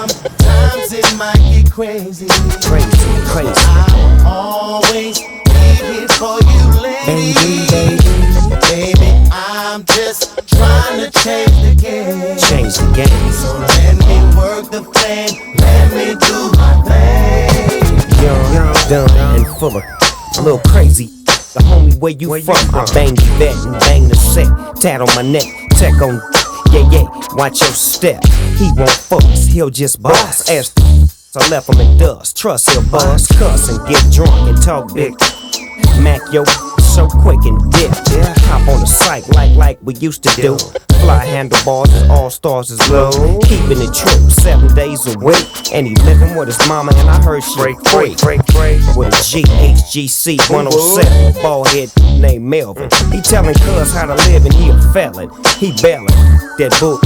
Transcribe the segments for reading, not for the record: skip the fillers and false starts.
Sometimes it might get crazy. Crazy. I'll always be here for you, lady. Baby, I'm just trying to change the game. So let me work the thing. Let me do my thing. Young, dumb, and full of a little crazy. The homie, where you from? I bang the vet and bang the set. Tat on my neck, tech on. Yeah, watch your step. He won't fuss, he'll just boss. Ask I left him in dust. Trust he'll bust, cuss and get drunk and talk big. Mac yo so quick and dip. Hop on the site like we used to do. Fly handlebars as all stars is low. Keeping it true 7 days a week. And he living with his mama and I heard she break. With a GHGC 107 bald head named Melvin. He telling cuz how to live and he a felon. He bailing that book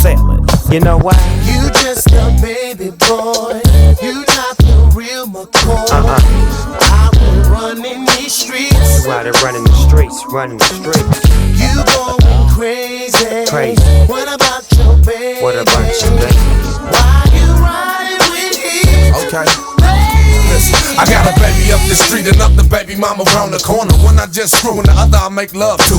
selling. You know why? You just a baby boy. You not the real McCoy. I've been running these streets. You out there running the streets. You going crazy. What about your baby? Why you riding with him? Okay. I got a baby up the street and up the baby mama around the corner. One I just screw and the other I make love to.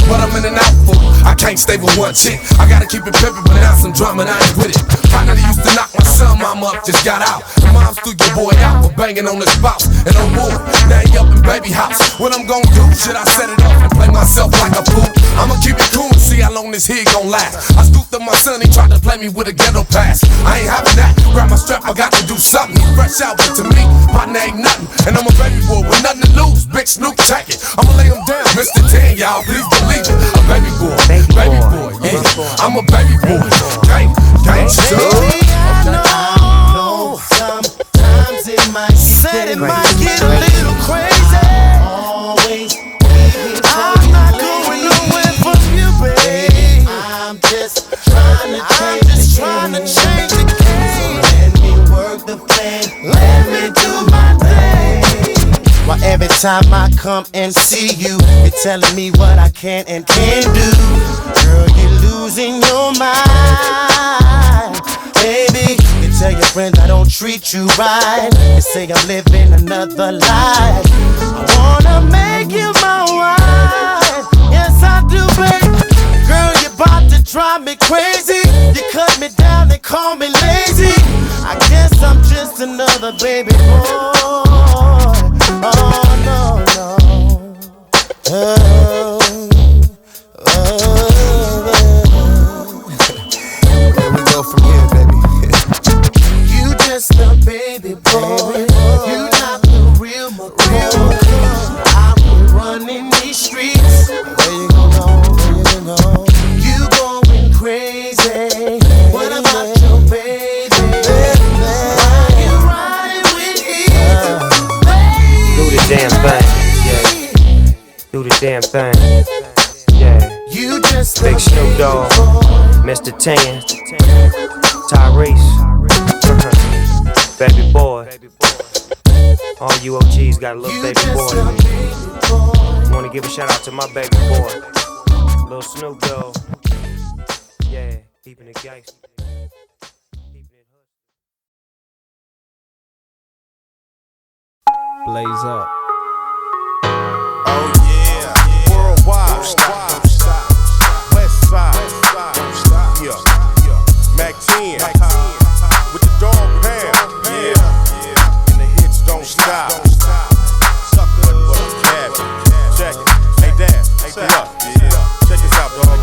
But I'm in and out for I can't stay with one chick. I gotta keep it pimpin', but now some drama and I ain't with it. Partner that used to knock my son mama up just got out. The moms threw your boy out for banging on his spouse. And oh boy, now he up in baby house. What I'm gon' do? Should I set it off and play myself like a fool? I'ma keep it cool and see how long this here gon' last. I scooped up my son, he tried to play me with a ghetto pass. I ain't having that. Grab my strap, I got to do something. Fresh out, but to me, partner ain't nothing. And I'm a baby boy with nothing to lose. Big Snoop jacket. I'ma lay him down. Mr. 10, y'all, please believe it. A baby boy, yeah. I'm a baby boy. Gang, so. I know sometimes it might get a little crazy. Always I'm not going nowhere from you, babe. I'm just trying to change the game. So let me work the thing. Let me do my thing. Why every time I come and see you, you're telling me what I can and can't do. Girl, you're losing your mind. Baby, you tell your friends I don't treat you right. You say I'm living another life. I wanna make you my wife. Yes, I do, baby. Girl, you're about to drive me crazy. You cut me down and call me lazy. I guess I'm just another baby boy. Oh, no. Where we go from here, baby? You just a baby boy. You not the real McCoy. I've been running these streets. Where you go? You going crazy. What about your baby? Why you riding with him? Do the damn thing, yeah. Do the damn thing, yeah. You just Big Snoop Dogg, Mr. 10, Tyrese, baby boy. All you OGs got a little baby boy. Wanna give a shout out to my baby boy, Lil Snoop Dogg. Yeah, keeping it gangsta. Blaze up. Oh yeah, worldwide, west side, yeah, Mac 10, with the dog pound, yeah, and the hits don't stop. Sucker, but I'm cabin. Check it, hey dad, say what? Check this out, dog.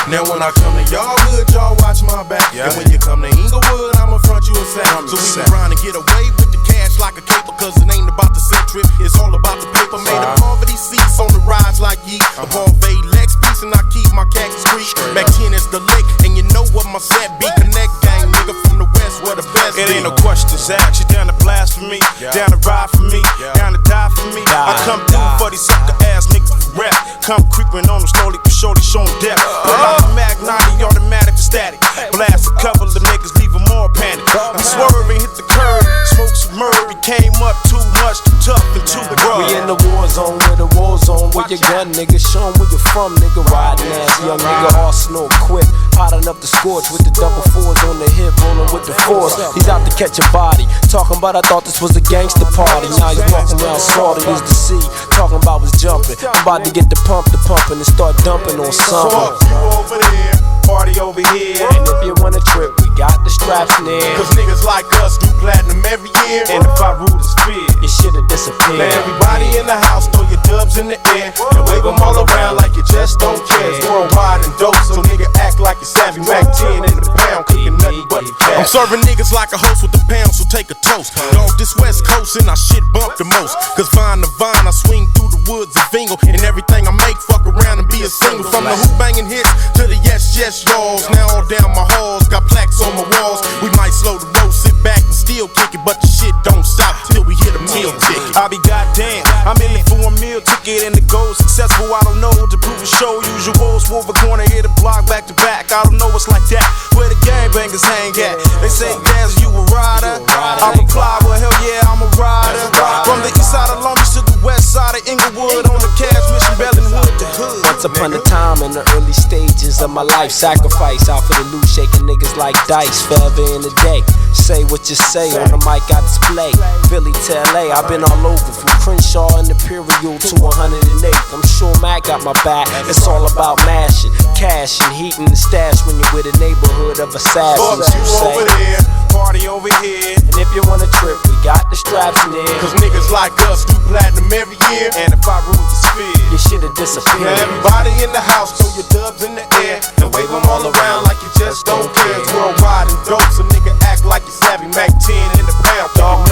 Now when I come to y'all hood, y'all watch my back. And when you come to Inglewood, I'ma front you a sack. So we can grind and get away with the cash like a caper, cause it ain't about the set trip, it's all about the paper. Made of poverty seats on the rides like yeet. Above a Lex piece and I keep my khakis street. Mac 10 is the lick, and you know what my set be. Connect gang, nigga from the west where the best It be. ain't no question, Zach. You down to blast for me, down to ride for me, down to die for me. I come through for these sucker ass niggas for rap. Come creeping on them slowly for shorty showing depth. Pull out the Mag 90 automatic for static. Blast a couple of niggas, leave them more panic. We swerve and hit the curb, smoke some murder. Came up too much, too tough and too rough. We in the war zone, where the war zone, where your gun, nigga. Show 'em where you from, nigga. Riding ass, young nigga, Arsenal quick. Hot enough to scorch with the double fours on the hip, rolling with the course, he's out to catch a body. Talking about I thought this was a gangster party. Now he's walking around salty as the sea. Talking about was jumping. I'm about to get the pumping and start dumping on something. You over there, party over here. And if you want a trip, we got the straps near. Cause niggas like us do platinum every year. And if I rule the speed, your shit'll disappear. Now everybody in the house, throw your dubs in the air and wave them all around like you just don't care. It's worldwide and dope, so nigga act like you're savvy. Mac 10 in the pound, cooking nothing but the cash. I'm serving niggas like a host with the pound, so take a toast. Dog, this West Coast and I shit bump the most. Cause vine to vine, I swing through the woods of Vingle. And everything I make, fuck around and be a single. From the hoop banging hits to the yes y'alls. Now all down my halls, got plaques on my walls. We might slow the road, sit back and still kick it, but the shit don't stop till we hit a meal ticket. I'll be goddamn, I'm in it for a meal ticket and the goal successful. I don't know to prove a show. Usuals, move a corner, hit a block back to back. I don't know what's like that. Where the gangbangers hang at? They say, Daz, you a rider? I reply, well hell yeah, I'm a rider. From the east side of Long Beach to the west side of Inglewood, on the cash mission, Bellinwood to hood. Once upon a time in the early stages of my life, sacrifice out for the loot, shaking niggas like dice, forever in a day. Say what you say on the mic, I display. Philly to LA, I've been all over from Crenshaw and Imperial to 108. I'm sure Mac got my back. It's all about mashing, cash and heating the stash when you're with a neighborhood of assassins. You over there, party over here. And if you want a trip, we got the straps near. Cause niggas like us do platinum every year. And if I rule the speed, your shit'll disappear. Now everybody in the house, throw your dubs in the air and wave them all around like you just don't care. It's worldwide and dope, so nigga act like you're savvy. Mac 10 in the pound, dog.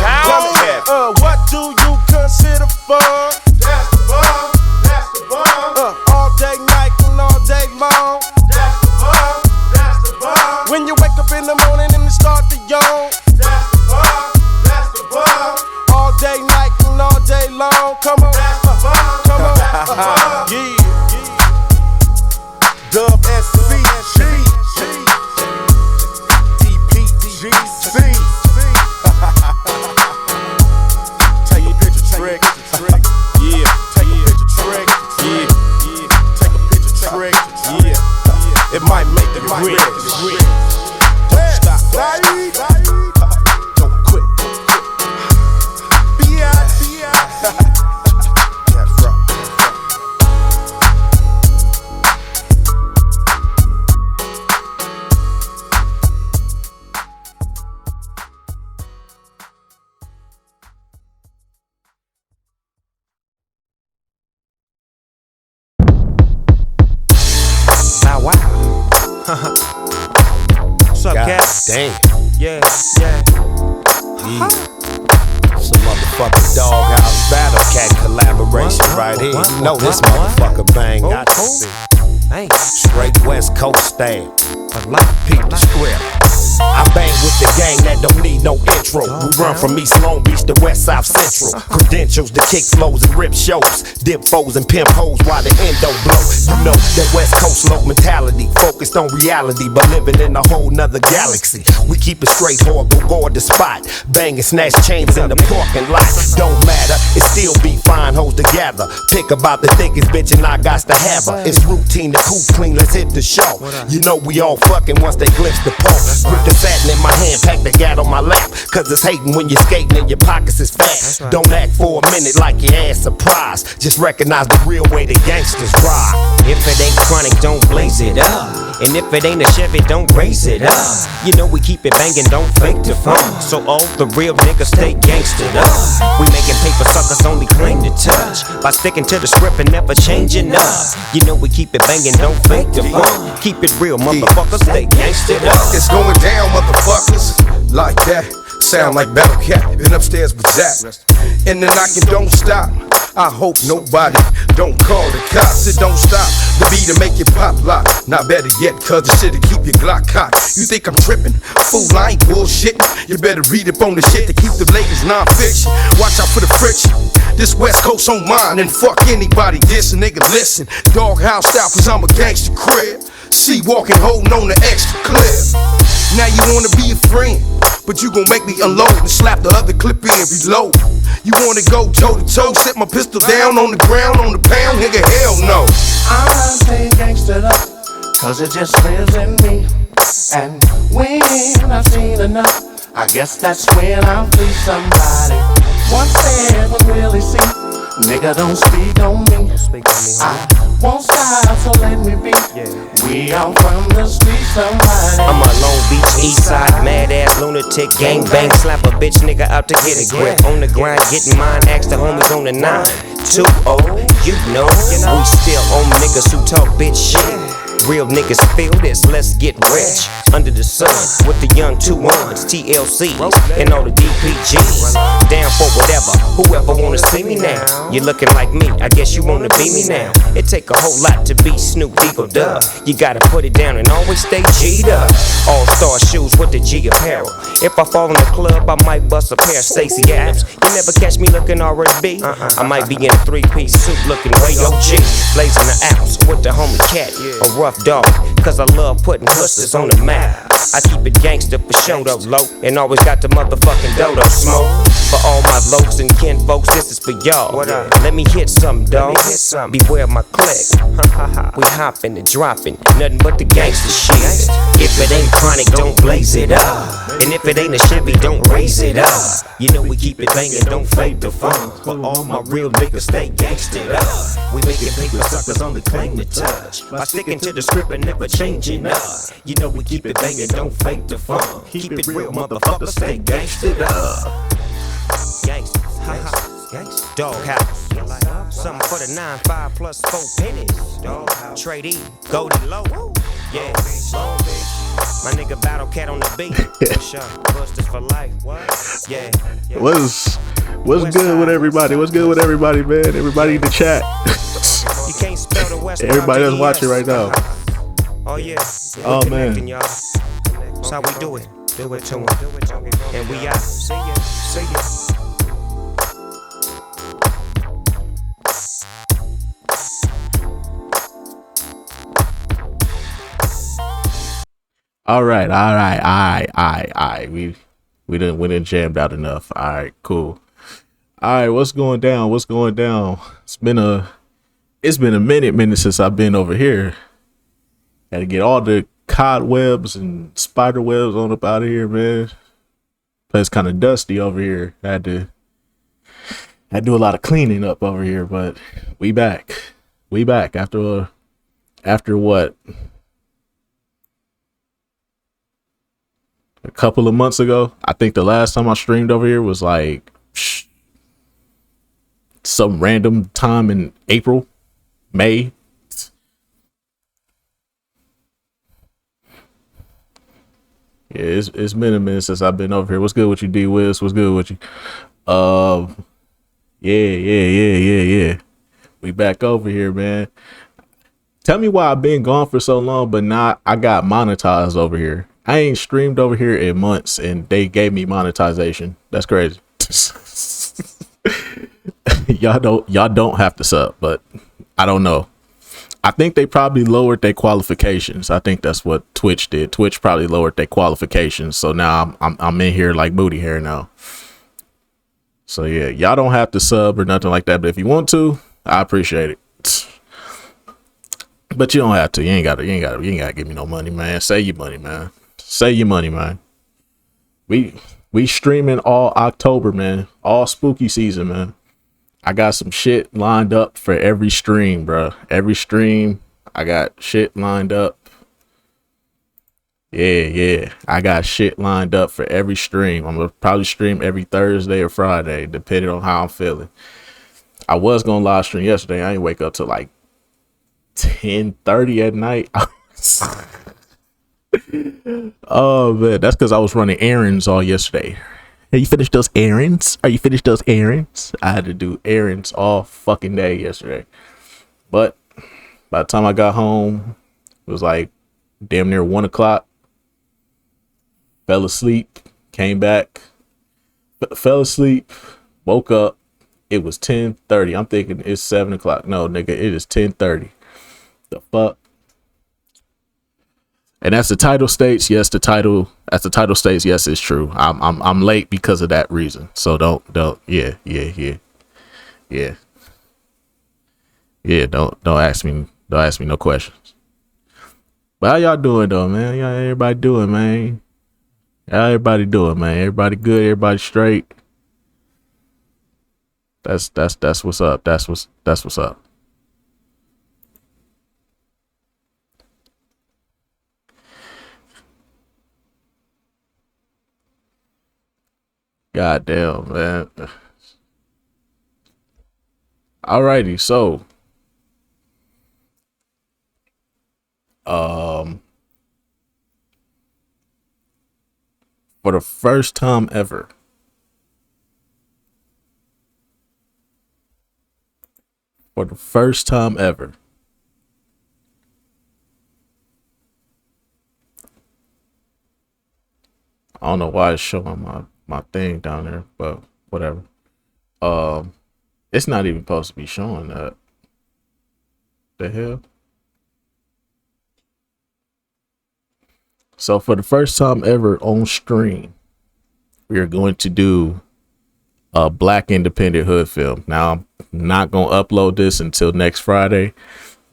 What do you consider fun? That's the bomb, that's the bomb. All day, night, and all day long. That's the bomb, that's the bomb. When you wake up in the morning and start to yawn. That's the bomb, that's the bomb. All day, night, and all day long. Come on, that's the bomb, come on. Yeah. Dub SCG, DPGC. Take a picture trick. Yeah, take a picture trick. Yeah, take a picture trick. Yeah, it might make the grid. Don't stop. Don't quit. What's up, cat? Damn. Yeah. Some motherfucking doghouse battle cat collaboration right here. You know this motherfucker bang got to be straight West Coast style. Peep the script. I bang with the gang that don't need no intro. We run from East Long Beach to West South Central. Credentials to kick flows and rip shows. Dip foes and pimp hoes while the endo blow. You know that West Coast low mentality, focused on reality, but living in a whole nother galaxy. We keep it straight hard, go guard the spot. Bang and snatch chains in the parking lot. Don't matter, it still be fine hoes together. Pick about the thickest bitch and I got to have her. It's routine to coop clean, let's hit the show. You know we all fucking once they glimpse the pole. Grip the satin in my hand, pack the gat on my lap. Cause it's hating when you're skating and your pockets is fat. Don't act for a minute like your ass surprised. Just recognize the real way the gangsters ride. If it ain't chronic, don't blaze it up. And if it ain't a Chevy, don't raise it up. You know we keep it banging, don't fake the fun. So all the real niggas stay gangstered up. We making paper, suckers only claim to touch. By sticking to the script and never changing up. You know we keep it banging, don't fake the fun. Keep it real, motherfuckers, stay gangstered up. It's going down, motherfuckers. Like that, sound like Battle Cat. Been upstairs with Zach. And the knocking don't stop. I hope nobody don't call the cops. It don't stop. The beat to make it pop lock. Not better yet, cause the shit'll keep your Glock cocked. You think I'm tripping? Fool, I ain't bullshitting. You better read up on the shit to keep the ladies non-fiction. Watch out for the friction. This West Coast on mine, and fuck anybody diss a nigga listen. Doghouse style, cause I'm a gangster crib. See walking, holding on the extra clip. Now you wanna be a friend, but you gon' make me unload and slap the other clip in, reload. You wanna go toe to toe, set my pistol down on the ground, on the pound, nigga, hell no. I'm not staying gangstered up, cause it just lives in me. And when I've seen enough, I guess that's when I'll free somebody. One said what really see. Nigga, don't speak on me. I won't stop, so let me be. We all from the street, somebody. I'm a Long Beach east side, mad ass lunatic, gang bang, slap a bitch nigga out to get a grip. On the grind, getting mine, ask the homies on the 920. You know, we still on niggas who talk bitch shit. Real niggas feel this, let's get rich under the sun with the young 2-1s, TLCs, and all the DPGs. Down for whatever, whoever wanna see me now. You looking like me, I guess you wanna be me now. It take a whole lot to be Snoop Eagle Dub. You gotta put it down and always stay G'd up. All-star shoes with the G apparel. If I fall in the club, I might bust a pair of Stacey Adams. You never catch me looking R&B. I might be in a 3-piece suit looking way OG. Blazing the ounce with the homie Cat, a rough dog, cause I love putting hustlers on the map. I keep it gangster for show though, low, and always got the motherfucking dodo smoke. For all my lokes and kin folks, this is for y'all. Let me hit something, dawg. Beware my click. We hopping and dropping, nothing but the gangster shit. If it ain't chronic, don't blaze it up. And if it ain't a Chevy, don't raise it up. You know we keep it banging, don't fade the fun. For all my real niggas, stay gangstered up. We making paper suckers only claim to touch. By sticking to the script and never changing up. You know we keep it banging, don't fake the fun. Keep it real, motherfucker, stay gangstered up. Gangsters, gangsters, Doghouse. Something for the 9-5 plus 4 pennies. Doghouse, Trade E, Goldie Low. Yeah, my nigga Battle Cat on the beat. Busters for life. Yeah. What's good with everybody? What's good with everybody, man? Everybody in the chat. You can't spell the West. Everybody that's watching right now. Oh yeah. Oh man. That's how we do it. Do it to him. And we out. See ya. See ya. All right. We done jammed out enough. All right, cool. All right, what's going down? It's been a minute since I've been over here. Had to get all the cobwebs and spider webs on up out of here, man. Place kind of dusty over here. I had to do a lot of cleaning up over here, but we back after what? A couple of months ago. I think the last time I streamed over here was like some random time in April, May. Yeah, it's been a minute since I've been over here. What's good with you, D Wiz? What's good with you? Yeah. We back over here, man. Tell me why I've been gone for so long, but now I got monetized over here. I ain't streamed over here in months, and they gave me monetization. That's crazy. Y'all don't have to sub, but I don't know. I think they probably lowered their qualifications. I think that's what Twitch did. Twitch probably lowered their qualifications, so now I'm in here like booty hair now. So yeah, y'all don't have to sub or nothing like that, but if you want to, I appreciate it. But you don't have to. You ain't gotta give me no money, man. Save your money, man. Save your money, man. We streaming all October, man. All spooky season, man. I got some shit lined up for every stream, bro. Every stream, I got shit lined up. Yeah. I got shit lined up for every stream. I'm gonna probably stream every Thursday or Friday, depending on how I'm feeling. I was gonna live stream yesterday. I didn't wake up till like 10:30 at night. Oh man, that's because I was running errands all yesterday. Have you finished those errands? Are you finished those errands? I had to do errands all fucking day yesterday. But by the time I got home, it was like damn near 1 o'clock. Fell asleep, came back, fell asleep, woke up. It was 10:30. I'm thinking it's 7 o'clock. No, nigga, it is 10:30. The fuck? And as the title states, yes, the title states, yes, it's true. I'm late because of that reason. So don't yeah. Don't ask me no questions. But how y'all doing though, man? How everybody doing, man? How everybody doing, man? Everybody good? Everybody straight? That's what's up. That's what's up. God damn, man. Alrighty, so for the first time ever, I don't know why it's showing my thing down there, but whatever. It's not even supposed to be showing that. The hell? So for the first time ever on stream, we are going to do a Black independent hood film. Now, I'm not going to upload this until next Friday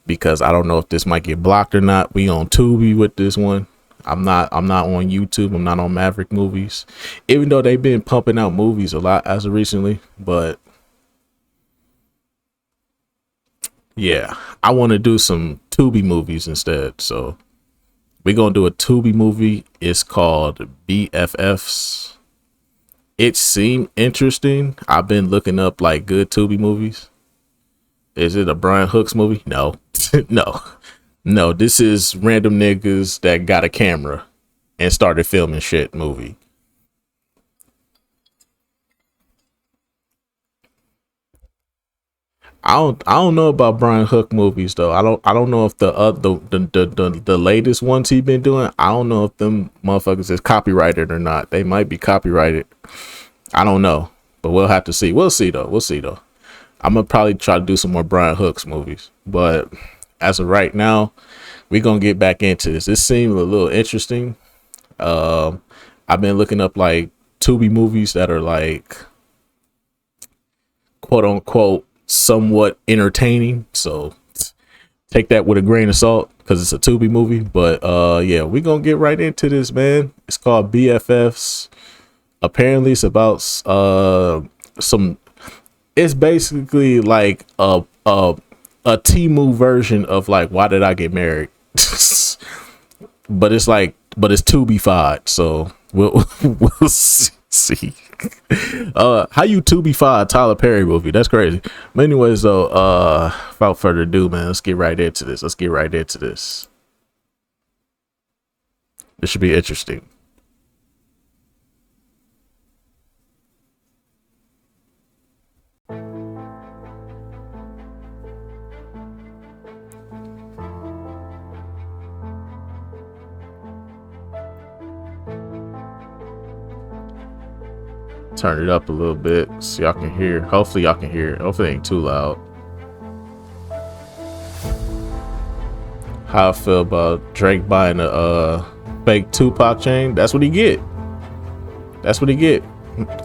because I don't know if this might get blocked or not. We on Tubi with this one. I'm not on YouTube. I'm not on Maverick Movies, even though they've been pumping out movies a lot as of recently. But yeah, I want to do some Tubi movies instead. So we're going to do a Tubi movie. It's called BFFs. It seemed interesting. I've been looking up like good Tubi movies. Is it a Brian Hooks movie? No. No, this is random niggas that got a camera and started filming shit movie. I don't know about Brian Hook movies though. I don't know if the latest ones he been doing, I don't know if them motherfuckers is copyrighted or not. They might be copyrighted. I don't know, but we'll have to see. We'll see though. I'm gonna probably try to do some more Brian Hooks movies, but as of right now, we're gonna get back into this. This seemed a little interesting. I've been looking up like Tubi movies that are like quote unquote somewhat entertaining, so take that with a grain of salt because it's a Tubi movie. But yeah, we're gonna get right into this, man. It's called BFFs. Apparently it's about it's basically like a Temu version of like Why Did I Get Married? but it's Tubified, so we'll see. How you Tubified a Tyler Perry movie? That's crazy. But anyways though, without further ado, man, let's get right into this. This should be interesting. Turn it up a little bit so y'all can hear. Hopefully y'all can hear it. Hopefully it ain't too loud. How I feel about Drake buying a fake Tupac chain. That's what he get.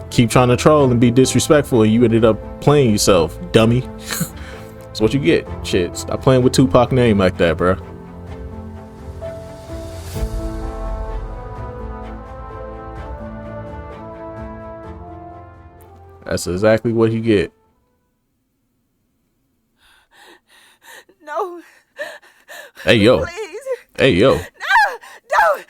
Keep trying to troll and be disrespectful and you ended up playing yourself, dummy. That's what you get. Shit, stop playing with Tupac name like that, bro. That's exactly what you get. No. Hey, yo. Please. Hey, yo. No. Don't.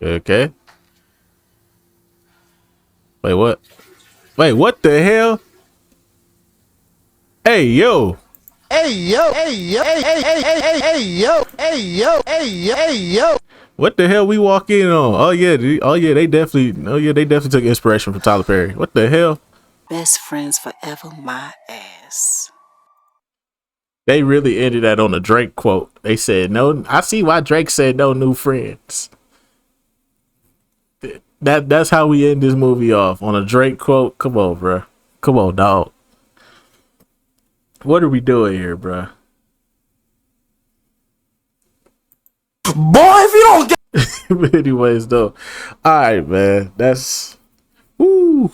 Okay. Wait, what? Wait, what the hell? Hey, yo. Hey yo, hey yo, hey hey hey hey hey hey yo, hey yo, hey yo, hey yo. What the hell we walk in on? Oh yeah, they definitely took inspiration from Tyler Perry. What the hell? Best friends forever, my ass. They really ended that on a Drake quote. They said, "No, I see why Drake said no new friends." That's how we end this movie off, on a Drake quote. Come on, bro. Come on, dog. What are we doing here, bruh? Boy, if you don't get But anyways, though, all right, man. That's woo.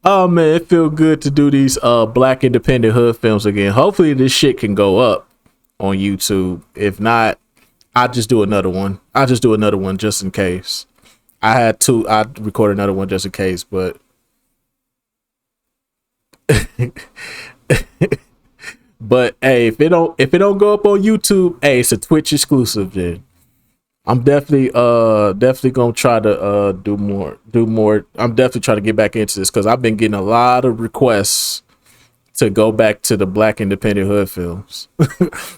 Oh man, it feel good to do these black independent hood films again. Hopefully, this shit can go up on YouTube. If not, I'll just do another one. I'll just do another one just in case. I'd record another one just in case, but but hey, if it don't go up on YouTube, hey, it's a Twitch exclusive then. I'm definitely gonna try to do more. I'm definitely trying to get back into this because I've been getting a lot of requests to go back to the black independent hood films.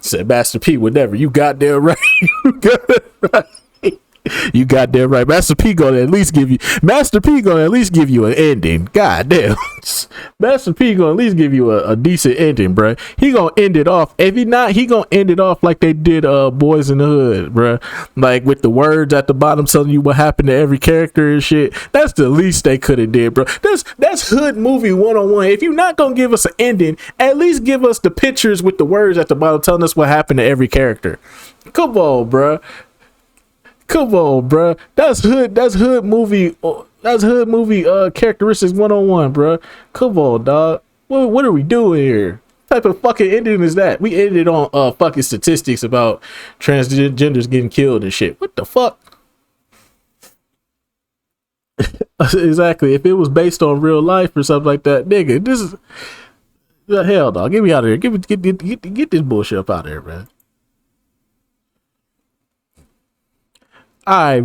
Said Master P would never. You got there right. You got it right. You got that right. Master P gonna at least give you an ending. God damn. Master P gonna at least give you a decent ending, bruh. He gonna end it off. If he not, he gonna end it off like they did Boys in the Hood, bruh. Like with the words at the bottom telling you what happened to every character and shit. That's the least they could have did, bro. That's hood movie 101. If you're not gonna give us an ending, at least give us the pictures with the words at the bottom telling us what happened to every character. Come on, bruh. Come on, bruh. That's hood movie characteristics 101, bruh. Come on, dog. What are we doing here? What type of fucking ending is that? We ended on fucking statistics about transgenders getting killed and shit. What the fuck? Exactly. If it was based on real life or something like that, nigga, this is the hell, dog. Get me out of here. Get this bullshit up out of here, man. All right,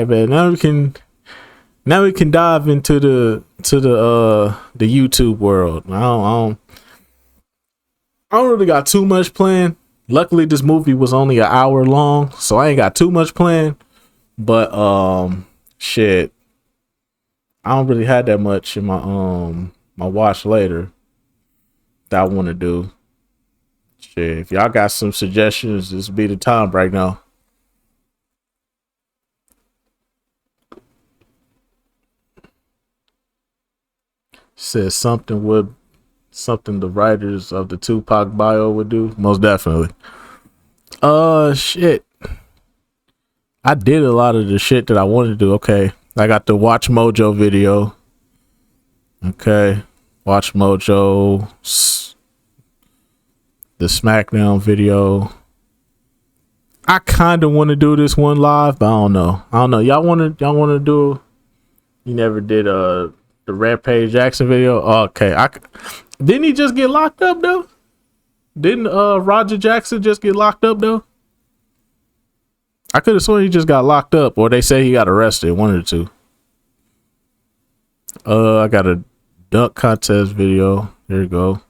man. Now we can dive into the YouTube world. I don't really got too much planned. Luckily, this movie was only an hour long, so I ain't got too much planned. But shit, I don't really have that much in my watch later that I want to do. Shit, if y'all got some suggestions, this be the time right now. Says something the writers of the Tupac bio would do. Most definitely. Shit. I did a lot of the shit that I wanted to do. Okay. I got the Watch Mojo video. Okay. Watch Mojo. The SmackDown video. I kind of want to do this one live, but I don't know. Y'all want to do? You never did the Rampage Jackson video. Oh, okay. Didn't he just get locked up though? Didn't Roger Jackson just get locked up though? I could have sworn he just got locked up, or they say he got arrested. One of the two. I got a dunk contest video. There you go.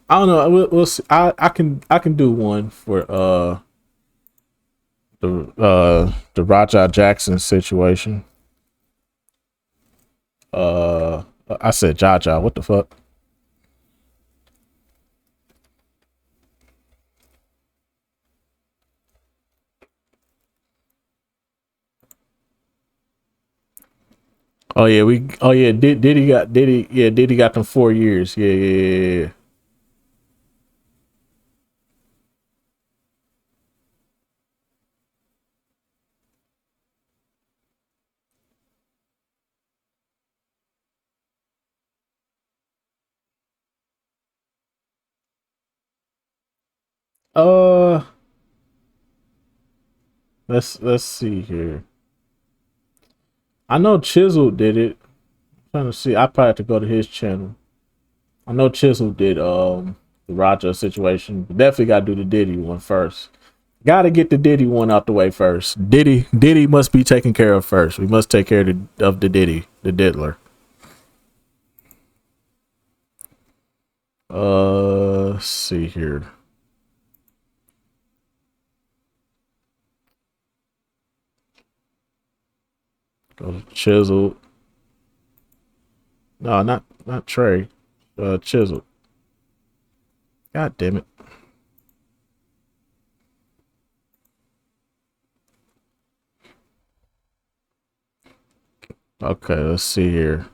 I don't know. We'll see. I can do one for the Roger Jackson situation. I said Jaja. What the fuck? Oh yeah, Diddy got them 4 years. Yeah. Let's see here. I know Chisel did it. I'm trying to see. I probably have to go to his channel. I know Chisel did the Roger situation. But definitely gotta do the Diddy one first. Gotta get the Diddy one out the way first. Diddy must be taken care of first. We must take care of the Diddy, the diddler. Let's see here. Go to Chisel. No, not Trey. Chisel. God damn it. Okay, let's see here.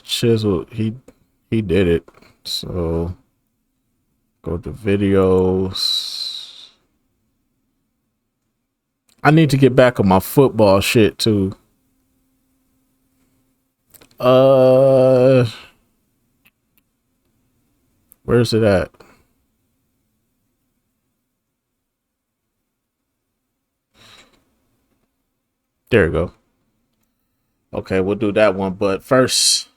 Chisel, he did it. So go to videos. I need to get back on my football shit too. Where's it at? There we go. Okay, we'll do that one. But first,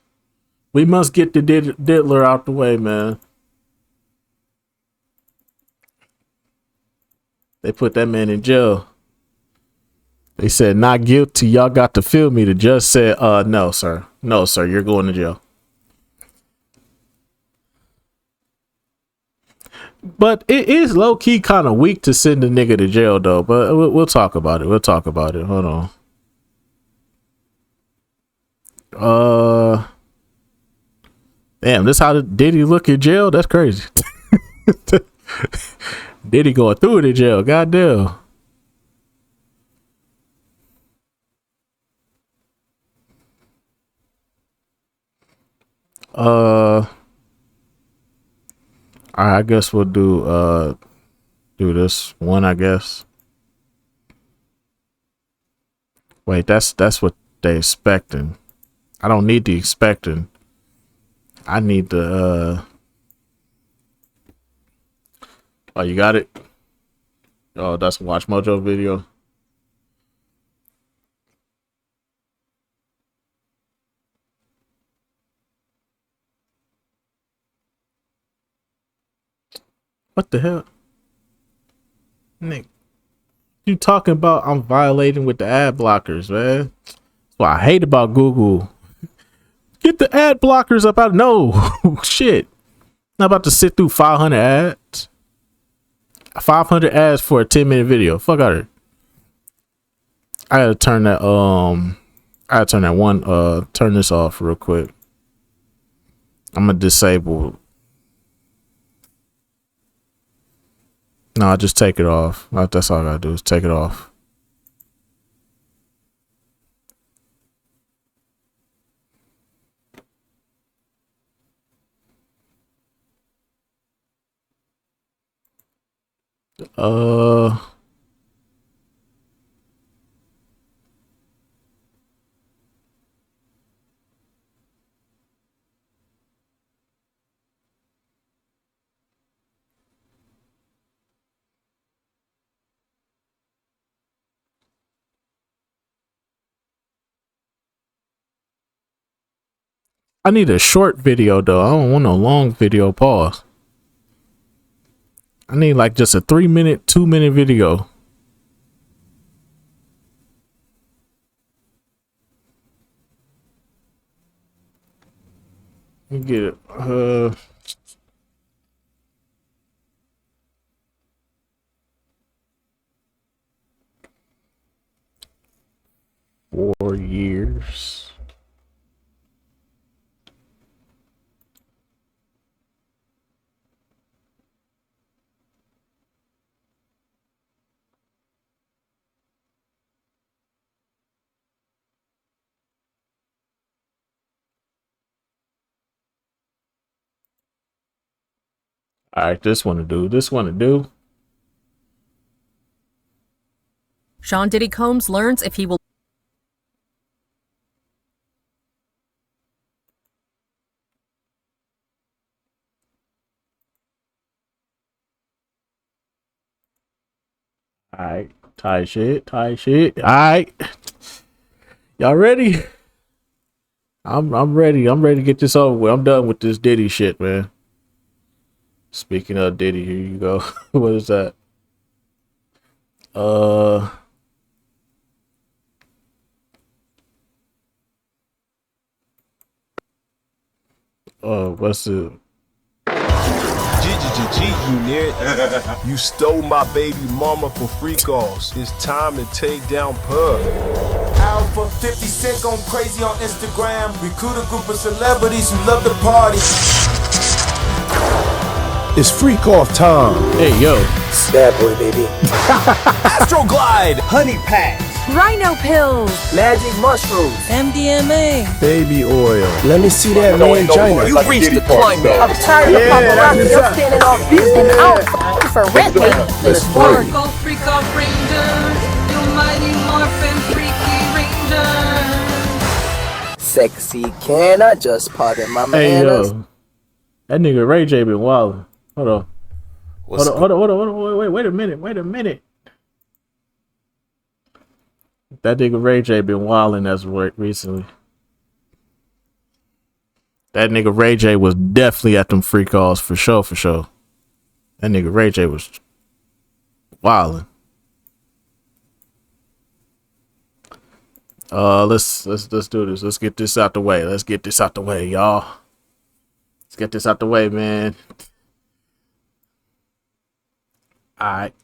we must get the diddler out the way, man. They put that man in jail. They said, not guilty. Y'all got to feel me. The judge said, no, sir. No, sir. You're going to jail. But it is low key kind of weak to send a nigga to jail, though. But we'll talk about it. We'll talk about it. Hold on. Damn, this how Diddy look in jail? That's crazy. Diddy going through it in jail. Goddamn. I guess we'll do this one, I guess. Wait, that's what they expecting. I don't need the expecting. I need the oh, you got it? Oh, that's a Watch Mojo video. What the hell? Nick, you talking about I'm violating with the ad blockers, man. That's what I hate about Google. Get the ad blockers up out. No shit. Not about to sit through 500 ads. 500 ads for a 10-minute video. Fuck out of here. I gotta turn that turn this off real quick. I'm gonna disable. No, I just take it off. That's all I gotta do is take it off. I need a short video though. I don't want no long video. Pause. I need like just a 3-minute, 2-minute video. Let me get it. 4 years. All right, this one to do. This one to do. Sean Diddy Combs learns if he will. All right, tight shit. All right, y'all ready? I'm ready. I'm ready to get this over with. I'm done with this Diddy shit, man. Speaking of Diddy, here you go. What is that? What's it? You near it? You stole my baby mama for free calls. It's time to take down Pub. Alpha 50 Cent going crazy on Instagram. Recruit a group of celebrities who love to party. It's freak off time. Hey yo, bad boy baby. Astroglide, Honey Packs. Rhino pills, Magic mushrooms, MDMA. Baby oil. let me see that mangina. You reached the climax. I'm tired of paparazzi. You're standing off beat and out for rent money. Let's work. Go freak off Rangers, you mighty morphin' freaky Rangers. Sexy, can I just pardon my Hey manners? yo, that nigga Ray J been wildin'. Hold on. Hold on. Wait a minute. That nigga Ray J been wildin' as of recently. That nigga Ray J was definitely at them free calls for sure. That nigga Ray J was wildin'. Let's do this. Let's get this out the way. Y'all. Let's get this out the way, man. Alright.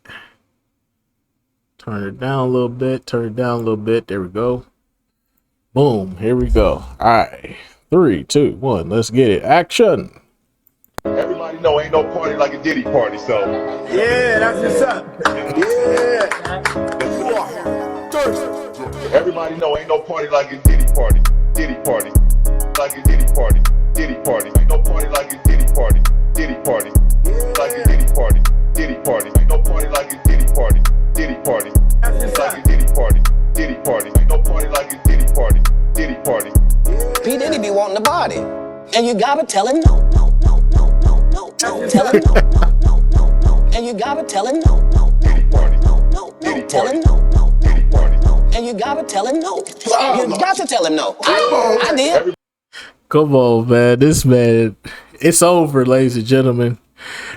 Turn it down a little bit. There we go. Boom. Here we go. Alright. 3, 2, 1. Let's get it. Action. Everybody know ain't no party like a Diddy party, so. Yeah, that's what's up. Yeah. Everybody know ain't no party like a Diddy party. Diddy party. Like a Diddy party. Diddy party. Ain't no party like a Diddy party. Diddy party. Like a Diddy party. Diddy party. Ain't no party like a Diddy party. Diddy party. Like a Diddy party. Diddy party. Ain't no party like a Diddy party. Diddy party. P. Diddy be wanting the body. And you gotta tell him no. Tell him no. And you gotta tell him no. Tell him no. And you gotta tell him no. You got to tell him no. I did. Come on, man. This man, it's over, ladies and gentlemen.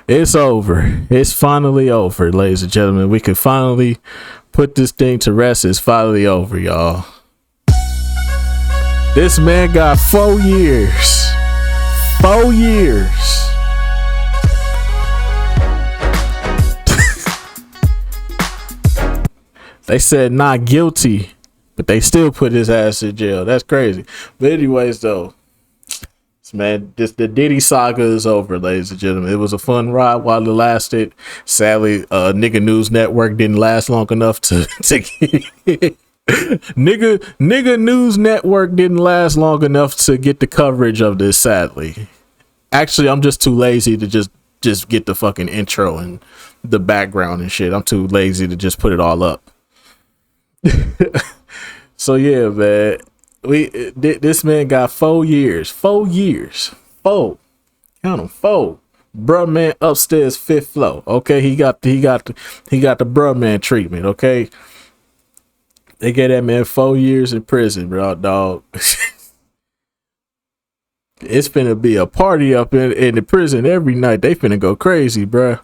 It's over. It's finally over, ladies and gentlemen. We can finally put this thing to rest. It's finally over, y'all. This man got 4 years. 4 years. They said not guilty, but they still put his ass in jail. That's crazy. But anyways, though, man, the Diddy saga is over, ladies and gentlemen. It was a fun ride while it lasted. Sadly, Nigga News Network didn't last long enough to Nigga News Network didn't last long enough to get the coverage of this, sadly. Actually, I'm just too lazy to just get the fucking intro and the background and shit. I'm too lazy to just put it all up. So yeah, man. This man got 4 years. 4 years. 4. Count them. 4. Bruh man upstairs 5th floor. Okay, he got the bruh man treatment. Okay, they gave that man 4 years in prison, bro, dog. It's finna be a party up in the prison every night. They finna go crazy, bruh.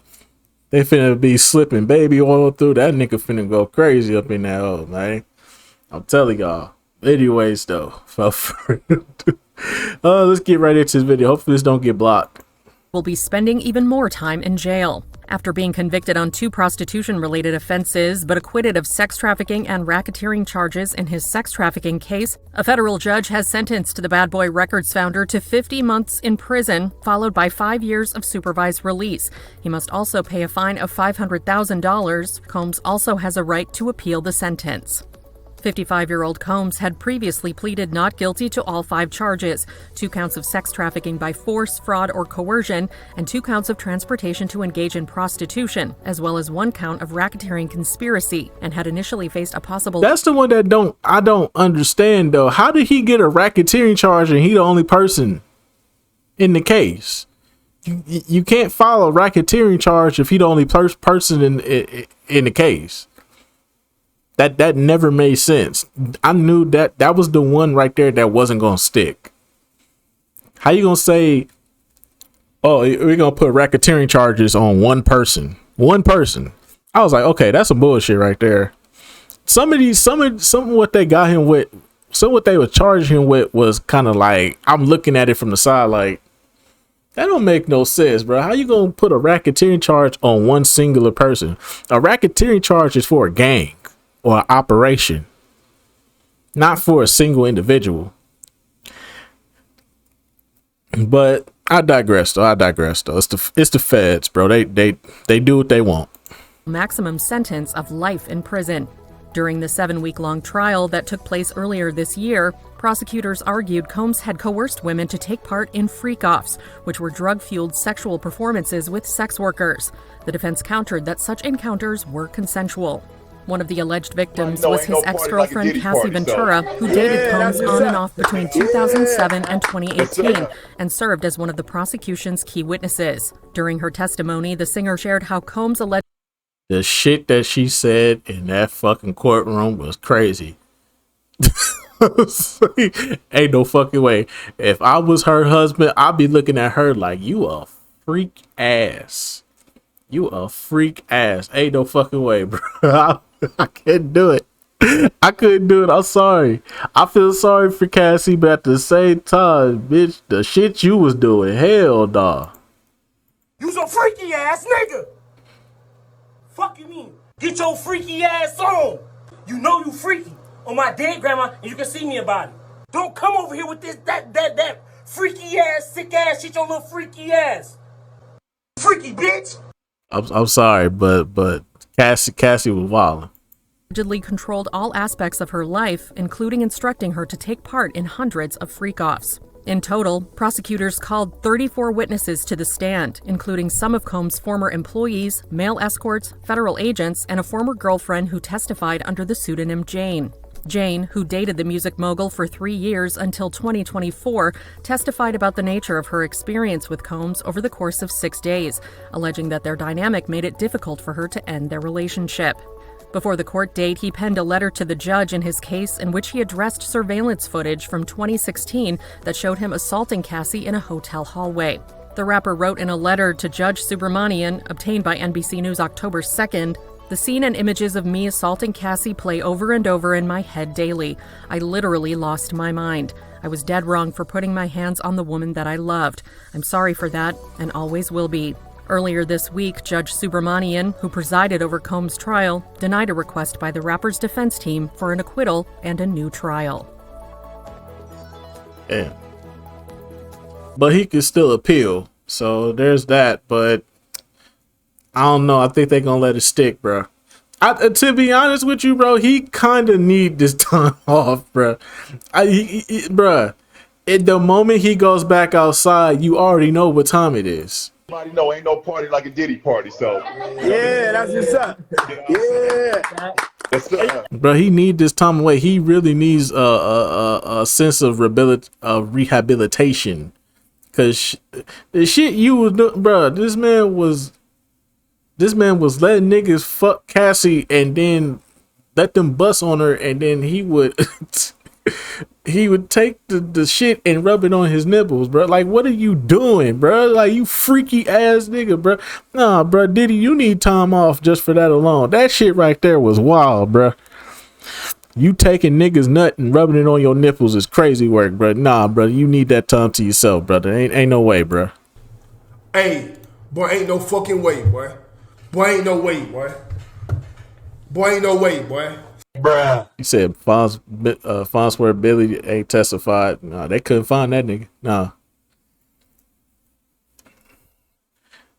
They finna be slipping baby oil through. That nigga finna go crazy up in that hole, man. I'm telling y'all. Anyways, though, let's get right into this video. Hopefully this don't get blocked. Will be spending even more time in jail. After being convicted on 2 prostitution-related offenses, but acquitted of sex trafficking and racketeering charges in his sex trafficking case, a federal judge has sentenced the Bad Boy Records founder to 50 months in prison, followed by 5 years of supervised release. He must also pay a fine of $500,000. Combs also has a right to appeal the sentence. 55-year-old Combs had previously pleaded not guilty to all 5 charges, 2 counts of sex trafficking by force, fraud, or coercion, and 2 counts of transportation to engage in prostitution, as well as 1 count of racketeering conspiracy, and had initially faced a possible... That's the one that I don't understand, though. How did he get a racketeering charge and he the only person in the case? You can't file a racketeering charge if he the only person in the case. That never made sense. I knew that was the one right there that wasn't gonna stick. How you gonna say, oh, we're gonna put racketeering charges on one person? I was like, okay, that's some bullshit right there. Some of what they got him with, some of what they were charging him with was kind of like, I'm looking at it from the side like, that don't make no sense, bro. How you gonna put a racketeering charge on one singular person? A racketeering charge is for a gang or an operation, not for a single individual. But I digress though. It's the feds, bro. They do what they want. Maximum sentence of life in prison. During the 7-week-long trial that took place earlier this year, prosecutors argued Combs had coerced women to take part in freak-offs, which were drug-fueled sexual performances with sex workers. The defense countered that such encounters were consensual. One of the alleged victims was his ex-girlfriend Cassie Ventura, who dated Combs on and off between 2007 and 2018 and served as one of the prosecution's key witnesses. During her testimony, the singer shared how Combs alleged the shit that she said in that fucking courtroom was crazy. Ain't no fucking way. If I was her husband, I'd be looking at her like, you a freak ass. You a freak ass. Ain't no fucking way, bro. I couldn't do it. I couldn't do it. I'm sorry. I feel sorry for Cassie, but at the same time, bitch, the shit you was doing, hell nah. You's a freaky ass nigga. Fuck you mean? Get your freaky ass on. You know you freaky. On my dead grandma, and you can see me about it. Don't come over here with this, that freaky ass, sick ass shit, your little freaky ass. Freaky bitch. I'm sorry, but Cassie was wilding. allegedly controlled all aspects of her life, including instructing her to take part in hundreds of freak-offs. In total, prosecutors called 34 witnesses to the stand, including some of Combs' former employees, male escorts, federal agents, and a former girlfriend who testified under the pseudonym Jane. Jane, who dated the music mogul for 3 years until 2024, testified about the nature of her experience with Combs over the course of 6 days, alleging that their dynamic made it difficult for her to end their relationship. Before the court date, he penned a letter to the judge in his case in which he addressed surveillance footage from 2016 that showed him assaulting Cassie in a hotel hallway. The rapper wrote in a letter to Judge Subramanian, obtained by NBC News October 2nd, "The scene and images of me assaulting Cassie play over and over in my head daily. I literally lost my mind. I was dead wrong for putting my hands on the woman that I loved. I'm sorry for that and always will be." Earlier this week, Judge Subramanian, who presided over Combs' trial, denied a request by the rapper's defense team for an acquittal and a new trial. Yeah. But he could still appeal. So there's that. But I don't know. I think they're going to let it stick, bro. To be honest with you, bro, he kind of need this time off, bro. Bro, at the moment he goes back outside, you already know what time it is. Everybody know ain't no party like a Diddy party, so. Yeah, that's what's up. Yeah. That's Bro, he need this time away. He really needs a sense of rehabilitation. Cause the shit you was doing, bro, this man was letting niggas fuck Cassie and then let them bust on her, and then he would he would take the shit and rub it on his nipples, bro. Like, what are you doing, bro? Like, you freaky ass nigga, bro. Nah, bro, Diddy, you need time off just for that alone. That shit right there was wild, bro. You taking niggas nut and rubbing it on your nipples is crazy work, bro. Nah, bro, you need that time to yourself, brother. Ain't no way, bro. Hey, boy, ain't no fucking way, boy. Boy, ain't no way, boy. Boy, ain't no way, boy. Bruh. You said Fonzworth Billy ain't testified. Nah, they couldn't find that nigga. Nah.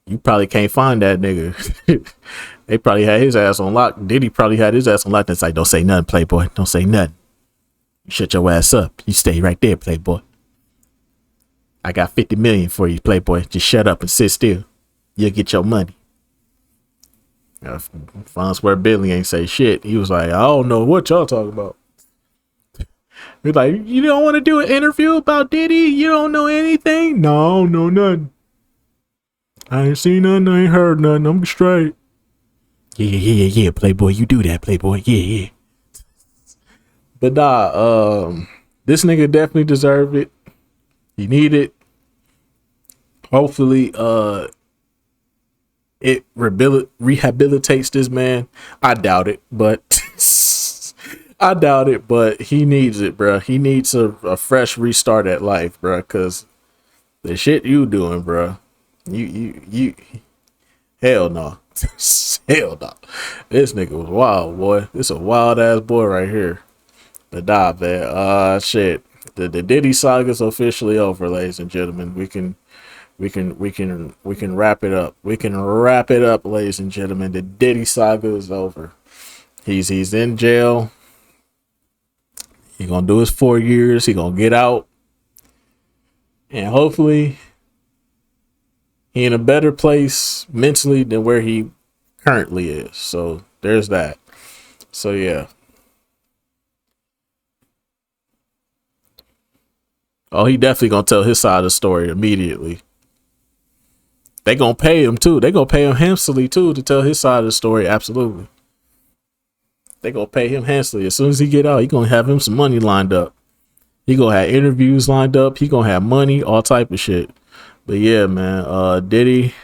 You probably can't find that nigga. They probably had his ass on lock. Diddy probably had his ass on lock. That's like, don't say nothing, Playboy. Don't say nothing. You shut your ass up. You stay right there, Playboy. I got 50 million for you, Playboy. Just shut up and sit still. You'll get your money. Fonzworth Billy ain't say shit. He was like, I don't know what y'all talking about. He's like, you don't want to do an interview about Diddy? You don't know anything? No, nothing. I ain't seen nothing. I ain't heard nothing. I'm straight. Yeah, Playboy. You do that, Playboy. Yeah. But nah, this nigga definitely deserved it. He need it. Hopefully, it rehabilitates this man. I doubt it, but he needs it, bro. He needs a fresh restart at life, bro, because the shit you doing, bro, you hell no. Hell no. This nigga was wild, boy. This a wild ass boy right here. But nah, man. Shit. The Diddy saga is officially over, ladies and gentlemen. We can wrap it up. We can wrap it up, ladies and gentlemen. The Diddy saga is over. He's in jail. He gonna do his 4 years. He gonna get out, and hopefully he in a better place mentally than where he currently is. So there's that. So yeah. Oh, he definitely gonna tell his side of the story immediately. They gonna pay him too. They gonna pay him handsomely too to tell his side of the story. Absolutely. They gonna pay him handsomely. As soon as he get out, he gonna have him some money lined up. He gonna have interviews lined up. He gonna have money, all type of shit. But yeah, man, Diddy,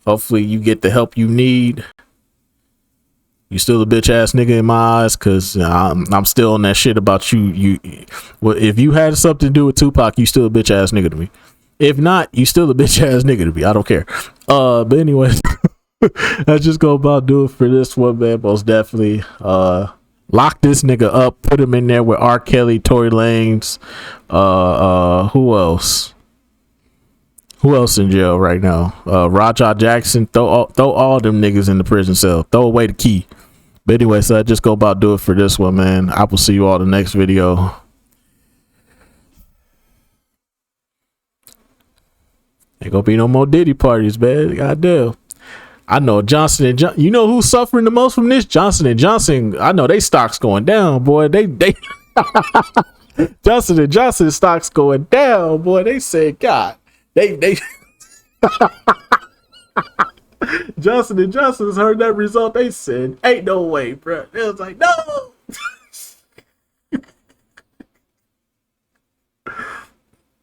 hopefully you get the help you need. You still a bitch ass nigga in my eyes, cause I'm still on that shit about you. Well, if you had something to do with Tupac, you still a bitch ass nigga to me. If not, you still a bitch ass nigga to me. I don't care. But anyway, let's just go about do it for this one, man. Most definitely. Lock this nigga up. Put him in there with R. Kelly, Tory Lanez. Who else? Who else in jail right now? Raja Jackson. Throw all them niggas in the prison cell. Throw away the key. But anyway, so I just go about do it for this one, man. I will see you all in the next video. Ain't gonna be no more Diddy parties, man. Goddamn. I know Johnson & Johnson. You know who's suffering the most from this? Johnson & Johnson. I know they stocks going down, boy. They Johnson & Johnson stocks going down, boy. They said, God, they Johnson & Johnson's heard that result. They said, ain't no way, bro. They was like, no.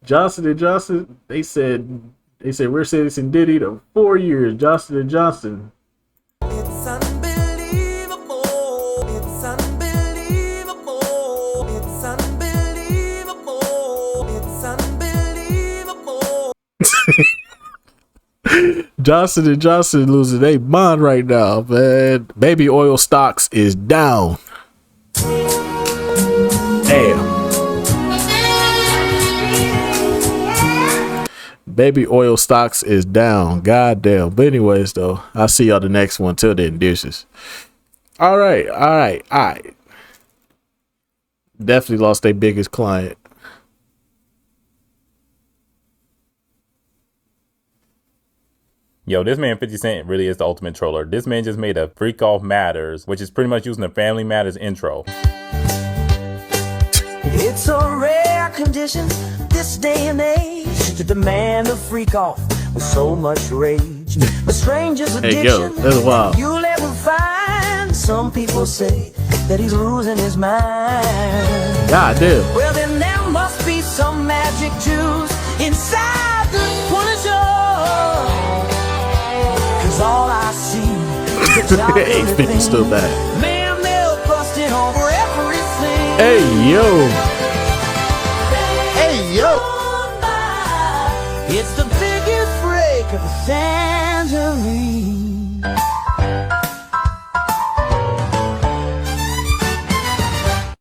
Johnson & Johnson, they said we're sentencing Diddy to 4 years. Johnson & Johnson. It's unbelievable. It's unbelievable. It's unbelievable. It's unbelievable. Johnson & Johnson losing their mind right now, man. Baby oil stocks is down. Damn. Baby oil stocks is down. God damn. But anyways, though, I'll see y'all the next one. Till then, deuces. All right. Definitely lost their biggest client. Yo, this man 50 Cent really is the ultimate troller. This man just made a Freak Off Matters, which is pretty much using the Family Matters intro. It's a rare condition this day and age to demand a freak off with so much rage. But strangers addiction, hey, yo, that's wild. You'll ever find. Some people say that he's losing his mind. God damn. Well, then there must be some magic juice inside the one show. Cause all I see is a H50 still bad. Man, they're busting over everything. Hey, yo. Hey, yo. It's the biggest break of the century.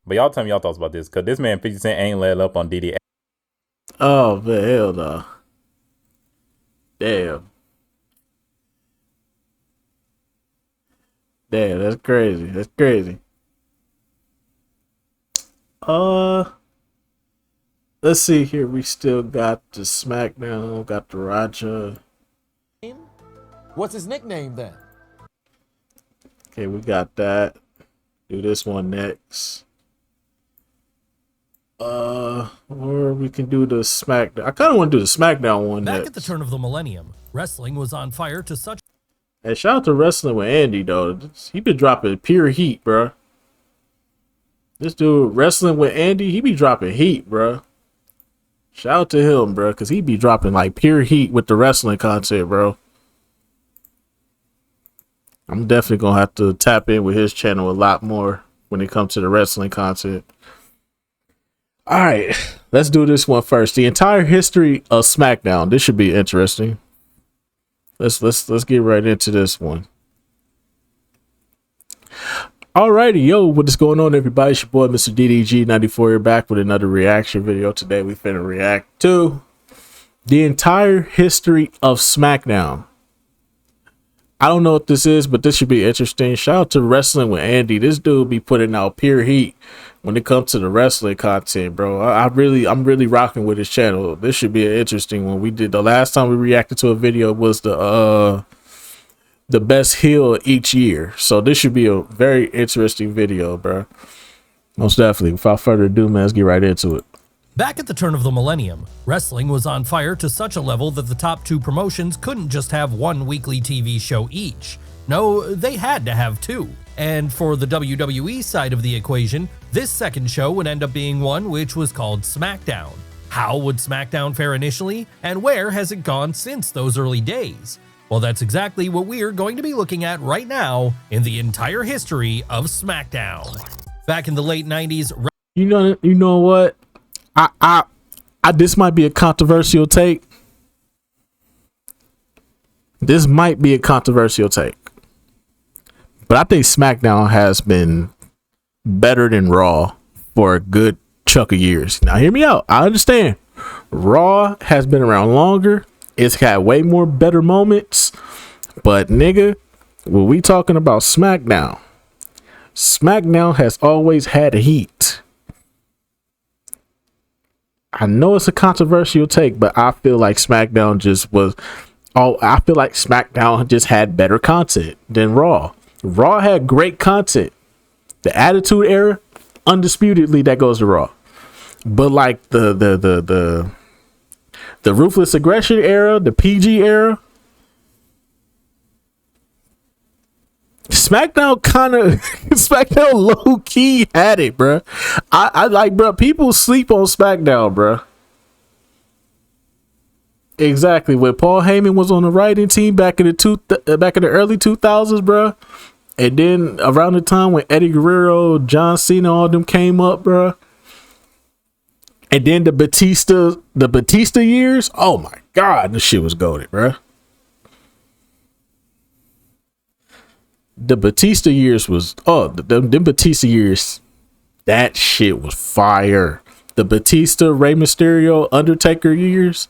But y'all tell me y'all thoughts about this, cause this man 50 Cent ain't let up on Diddy. Oh, man, hell no. Damn, that's crazy. That's crazy. Let's see here. We still got the SmackDown, got the Raja. What's his nickname then? Okay, we got that. Do this one next. Or we can do the SmackDown. I kind of want to do the SmackDown one Back next. at the turn of the millennium, wrestling was on fire to such. Hey, shout out to Wrestling with Andy, though. He been dropping pure heat, bro. This dude, Wrestling with Andy, he be dropping heat, bro. Shout out to him, bro, because he be dropping like pure heat with the wrestling content, bro. I'm definitely going to have to tap in with his channel a lot more when it comes to the wrestling content. All right, let's do this one first. The entire history of SmackDown. This should be interesting. Let's get right into this one. Alrighty, yo, what is going on, everybody? It's your boy, Mr. DDG94 here, back with another reaction video. Today we finna react to the entire history of SmackDown. I don't know what this is, but this should be interesting. Shout out to Wrestling with Andy. This dude be putting out pure heat when it comes to the wrestling content, bro. I'm really rocking with his channel. This should be an interesting one. We did the last time we reacted to a video was the best heel each year. So this should be a very interesting video, bro. Most definitely. Without further ado, man, let's get right into it. Back at the turn of the millennium, wrestling was on fire to such a level that the top two promotions couldn't just have one weekly TV show each. No, they had to have two. And for the WWE side of the equation, this second show would end up being one which was called SmackDown. How would SmackDown fare initially, and where has it gone since those early days? Well, that's exactly what we're going to be looking at right now in the entire history of SmackDown. Back in the late 90s, you know what? I this might be a controversial take. This might be a controversial take. But I think SmackDown has been better than Raw for a good chunk of years. Now hear me out. I understand. Raw has been around longer. It's had way more better moments. But nigga, when we talking about SmackDown, SmackDown has always had heat. I know it's a controversial take, but I feel like SmackDown just was. I feel like SmackDown just had better content than Raw. Raw had great content. The Attitude Era, undisputedly, that goes to Raw. But like the Ruthless Aggression Era, the PG era, SmackDown SmackDown low key had it, bro. I like, bro. People sleep on SmackDown, bro. Exactly. When Paul Heyman was on the writing team back in the early 2000s, bro, and then around the time when Eddie Guerrero, John Cena, all them came up, bro, and then the Batista years. Oh my God, this shit was goated, bro. The Batista years was them Batista years, that shit was fire. The Batista, Rey Mysterio, Undertaker years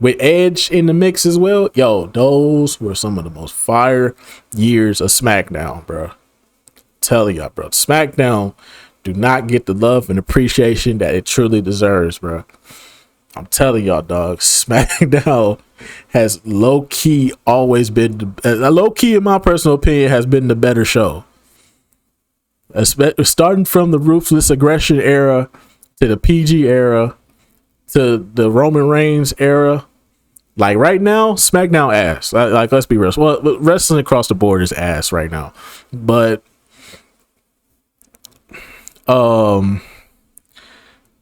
with Edge in the mix as well. Yo, those were some of the most fire years of SmackDown, bro. Telling y'all, bro, SmackDown do not get the love and appreciation that it truly deserves, bro. I'm telling y'all, dog, SmackDown has low key always been low key, in my personal opinion, has been the better show. Starting from the Ruthless Aggression era to the PG era to the Roman Reigns era. Like right now, SmackDown ass. Like let's be real. Well, wrestling across the board is ass right now. But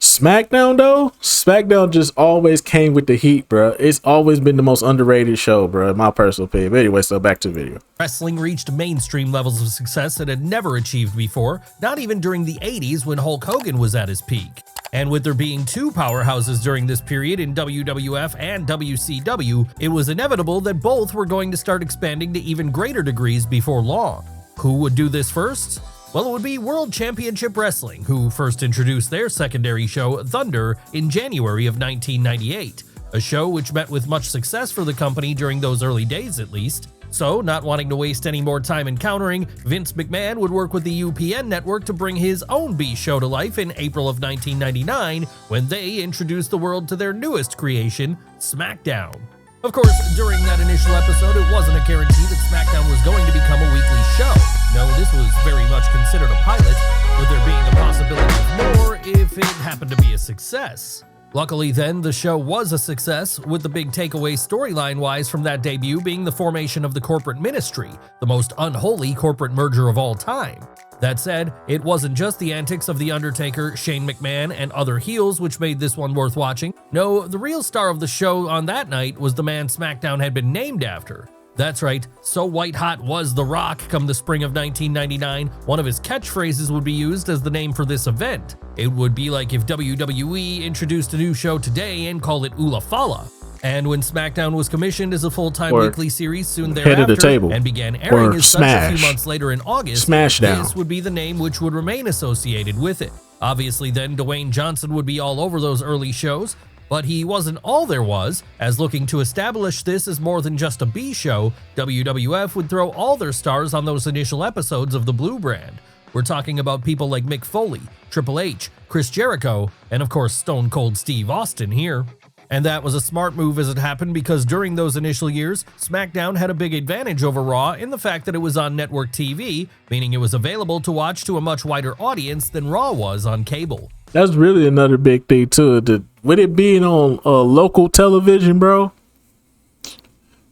SmackDown though, SmackDown just always came with the heat, bro. It's always been the most underrated show, bro, in my personal opinion. But anyway, so back to the video. Wrestling reached mainstream levels of success it had never achieved before, not even during the 80s when Hulk Hogan was at his peak. And with there being two powerhouses during this period in WWF and WCW, it was inevitable that both were going to start expanding to even greater degrees before long. Who would do this first? Well, it would be World Championship Wrestling, who first introduced their secondary show, Thunder, in January of 1998, a show which met with much success for the company during those early days at least. So, not wanting to waste any more time encountering, Vince McMahon would work with the UPN network to bring his own B show to life in April of 1999, when they introduced the world to their newest creation, SmackDown. Of course, during that initial episode, it wasn't a guarantee that SmackDown was going to become a weekly show. No, this was very much considered a pilot, with there being a possibility of more if it happened to be a success. Luckily then, the show was a success, with the big takeaway storyline-wise from that debut being the formation of the Corporate Ministry, the most unholy corporate merger of all time. That said, it wasn't just the antics of The Undertaker, Shane McMahon, and other heels which made this one worth watching. No, the real star of the show on that night was the man SmackDown had been named after. That's right, so white hot was The Rock come the spring of 1999, one of his catchphrases would be used as the name for this event. It would be like if WWE introduced a new show today and called it Ula Fala. And when SmackDown was commissioned as a full-time weekly series soon thereafter and began airing as such a few months later in August, this would be the name which would remain associated with it. Obviously then, Dwayne Johnson would be all over those early shows. But he wasn't all there was, as looking to establish this as more than just a B show, WWF would throw all their stars on those initial episodes of the Blue Brand. We're talking about people like Mick Foley, Triple H, Chris Jericho, and of course Stone Cold Steve Austin here. And that was a smart move as it happened because during those initial years, SmackDown had a big advantage over Raw in the fact that it was on network TV, meaning it was available to watch to a much wider audience than Raw was on cable. That's really another big thing too. With it being on local television, bro.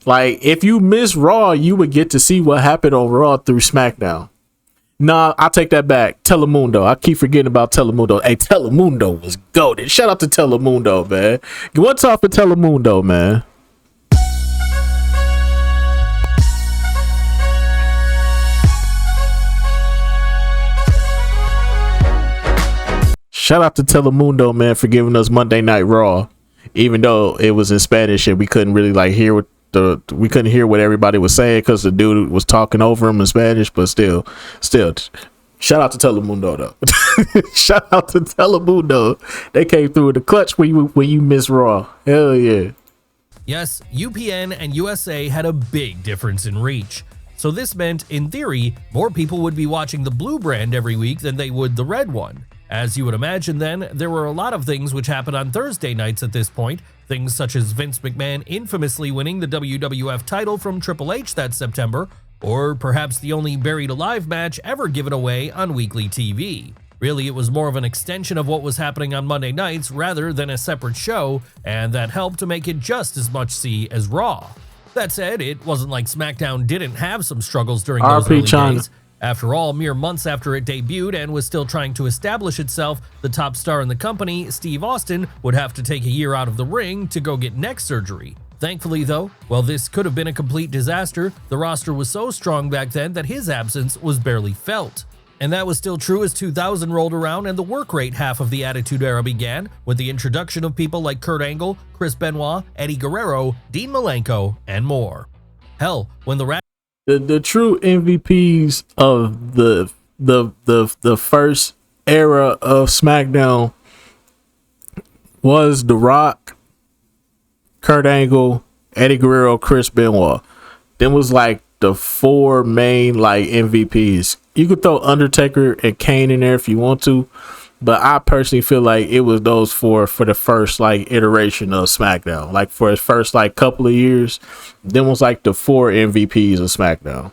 Like, if you miss Raw, you would get to see what happened on Raw through SmackDown. Nah, I'll take that back. Telemundo. I keep forgetting about Telemundo. Hey, Telemundo was goated. Shout out to Telemundo, man. What's up for Telemundo, man? Shout out to Telemundo, man, for giving us Monday Night Raw. Even though it was in Spanish and we couldn't really like hear what we couldn't hear what everybody was saying because the dude was talking over him in Spanish, but still, shout out to Telemundo though. Shout out to Telemundo. They came through with the clutch when you miss Raw. Hell yeah. Yes, UPN and USA had a big difference in reach. So this meant, in theory, more people would be watching the Blue Brand every week than they would the Red one. As you would imagine then, there were a lot of things which happened on Thursday nights at this point, things such as Vince McMahon infamously winning the WWF title from Triple H that September, or perhaps the only buried alive match ever given away on weekly TV. Really, it was more of an extension of what was happening on Monday nights rather than a separate show, and that helped to make it just as much see as Raw. That said, it wasn't like SmackDown didn't have some struggles during those early days. After all, mere months after it debuted and was still trying to establish itself, the top star in the company, Steve Austin, would have to take a year out of the ring to go get neck surgery. Thankfully though, while this could have been a complete disaster, the roster was so strong back then that his absence was barely felt. And that was still true as 2000 rolled around and the work rate half of the Attitude Era began, with the introduction of people like Kurt Angle, Chris Benoit, Eddie Guerrero, Dean Malenko, and more. Hell, when the true MVPs of the first era of SmackDown was The Rock, Kurt Angle, Eddie Guerrero, Chris Benoit. Them was like the four main like MVPs. You could throw Undertaker and Kane in there if you want to, but I personally feel like it was those four for the first like iteration of SmackDown. Like for its first like couple of years, them was like the four MVPs of SmackDown.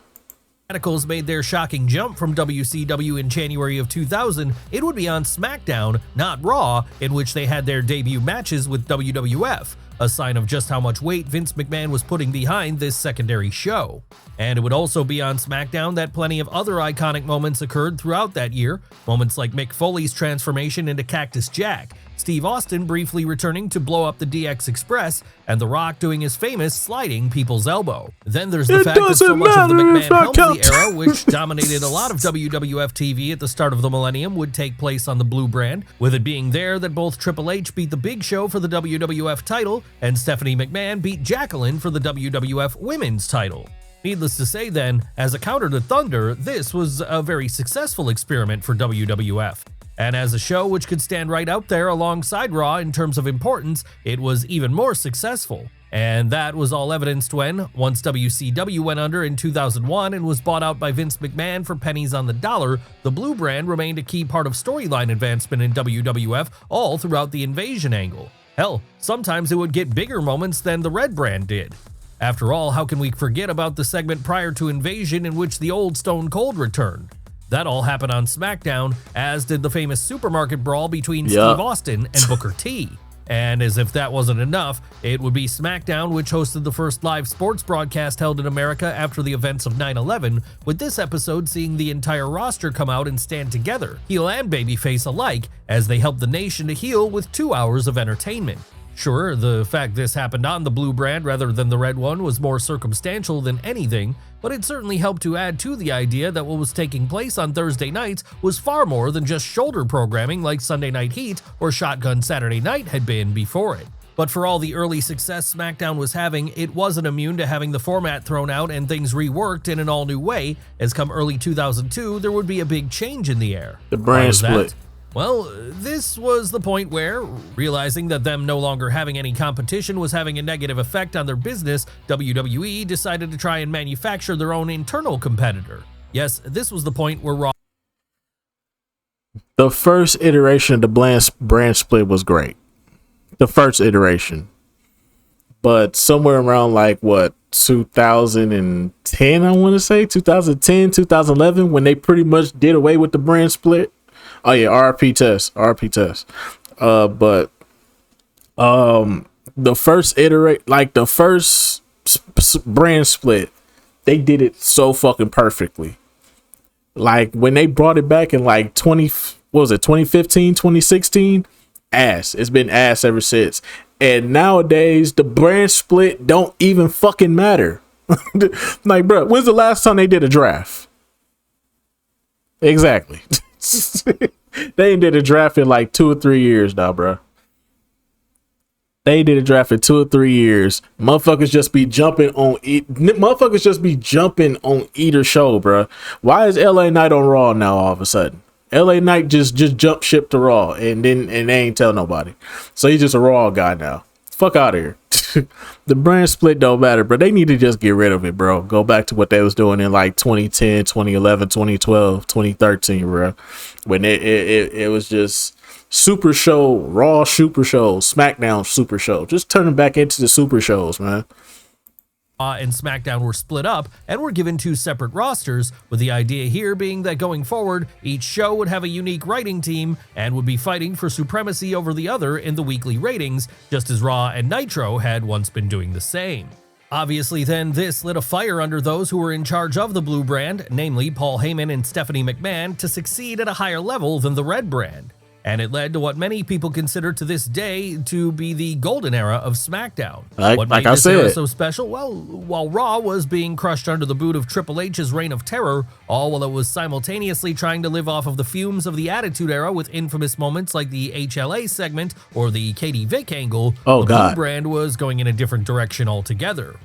Radicals made their shocking jump from WCW in January of 2000, it would be on SmackDown, not Raw, in which they had their debut matches with WWF, a sign of just how much weight Vince McMahon was putting behind this secondary show. And it would also be on SmackDown that plenty of other iconic moments occurred throughout that year, moments like Mick Foley's transformation into Cactus Jack, Steve Austin briefly returning to blow up the DX Express, and The Rock doing his famous sliding people's elbow. Then there's the fact that so much of the McMahon-Helmsley era, which dominated a lot of WWF TV at the start of the millennium, would take place on the Blue Brand, with it being there that both Triple H beat the Big Show for the WWF title, and Stephanie McMahon beat Jacqueline for the WWF Women's title. Needless to say then, as a counter to Thunder, this was a very successful experiment for WWF. And as a show which could stand right out there alongside Raw in terms of importance, it was even more successful. And that was all evidenced when, once WCW went under in 2001 and was bought out by Vince McMahon for pennies on the dollar, the Blue Brand remained a key part of storyline advancement in WWF all throughout the Invasion angle. Hell, sometimes it would get bigger moments than the Red Brand did. After all, how can we forget about the segment prior to Invasion in which the old Stone Cold returned? That all happened on SmackDown, as did the famous supermarket brawl between Steve Austin and Booker T. And as if that wasn't enough, it would be SmackDown which hosted the first live sports broadcast held in America after the events of 9/11, with this episode seeing the entire roster come out and stand together, heel and babyface alike, as they helped the nation to heal with 2 hours of entertainment. Sure, the fact this happened on the Blue Brand rather than the Red one was more circumstantial than anything, but it certainly helped to add to the idea that what was taking place on Thursday nights was far more than just shoulder programming like Sunday Night Heat or Shotgun Saturday Night had been before it. But for all the early success SmackDown was having, it wasn't immune to having the format thrown out and things reworked in an all-new way, as come early 2002 there would be a big change in the air. The brand split. Well, this was the point where, realizing that them no longer having any competition was having a negative effect on their business, WWE decided to try and manufacture their own internal competitor. Yes, this was the point where Raw. The first iteration of the brand split was great. The first iteration. But somewhere around like what, 2010, I want to say 2010, 2011, when they pretty much did away with the brand split. Oh yeah, RP test. But the first brand split, they did it so fucking perfectly. Like when they brought it back in like 2015, 2016, ass. It's been ass ever since. And nowadays the brand split don't even fucking matter. Like, bro, when's the last time they did a draft? Exactly. They ain't did a draft in like 2 or 3 years now, bro. They did a draft in 2 or 3 years. Motherfuckers just be jumping on either show, bro. Why is LA Knight on Raw now all of a sudden? LA Knight just jumped ship to Raw and they ain't tell nobody. So he's just a Raw guy now. Fuck out of here. The brand split don't matter, but they need to just get rid of it, bro. Go back to what they was doing in like 2010, 2011, 2012, 2013, bro. When it was just Super Show, Raw Super Show, SmackDown Super Show. Just turn them back into the Super Shows, man. And SmackDown were split up and were given 2 separate rosters, with the idea here being that going forward, each show would have a unique writing team and would be fighting for supremacy over the other in the weekly ratings, just as Raw and Nitro had once been doing the same. Obviously then, this lit a fire under those who were in charge of the blue brand, namely Paul Heyman and Stephanie McMahon, to succeed at a higher level than the red brand. And it led to what many people consider to this day to be the golden era of SmackDown. What made this era so special? Well, while Raw was being crushed under the boot of Triple H's reign of terror, all while it was simultaneously trying to live off of the fumes of the Attitude Era with infamous moments like the HLA segment or the Katie Vick angle, the blue brand was going in a different direction altogether.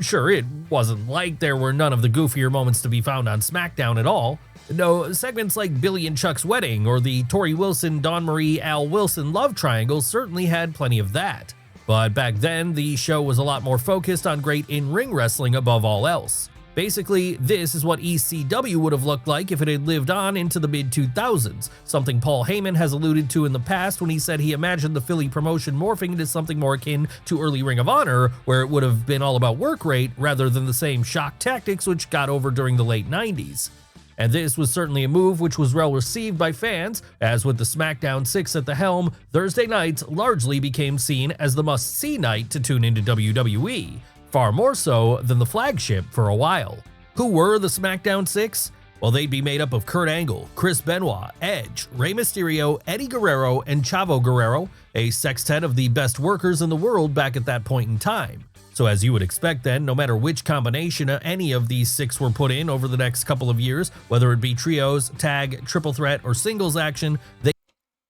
Sure, it wasn't like there were none of the goofier moments to be found on SmackDown at all. No, segments like Billy and Chuck's wedding or the Tori Wilson, Dawn Marie, Al Wilson love triangle certainly had plenty of that. But back then, the show was a lot more focused on great in-ring wrestling above all else. Basically, this is what ECW would have looked like if it had lived on into the mid-2000s, something Paul Heyman has alluded to in the past when he said he imagined the Philly promotion morphing into something more akin to early Ring of Honor, where it would have been all about work rate rather than the same shock tactics which got over during the late 90s. And this was certainly a move which was well received by fans, as with the SmackDown 6 at the helm, Thursday nights largely became seen as the must-see night to tune into WWE, far more so than the flagship for a while. Who were the SmackDown 6? Well, they'd be made up of Kurt Angle, Chris Benoit, Edge, Rey Mysterio, Eddie Guerrero, and Chavo Guerrero, a sextet of the best workers in the world back at that point in time. So as you would expect then, no matter which combination any of these 6 were put in over the next couple of years, whether it be trios, tag, triple threat, or singles action, I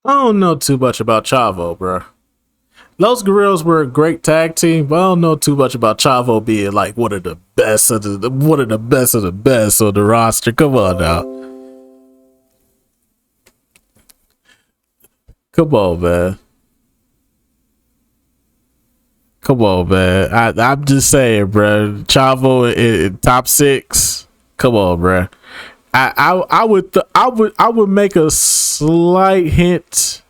don't know too much about Chavo, bro. Los Guerreros were a great tag team, but I don't know too much about Chavo being like one of the best of the best on the roster. Come on now. Come on, man. Come on, man. I'm just saying, bro. Chavo in top 6. Come on, bro. I would make a slight hint.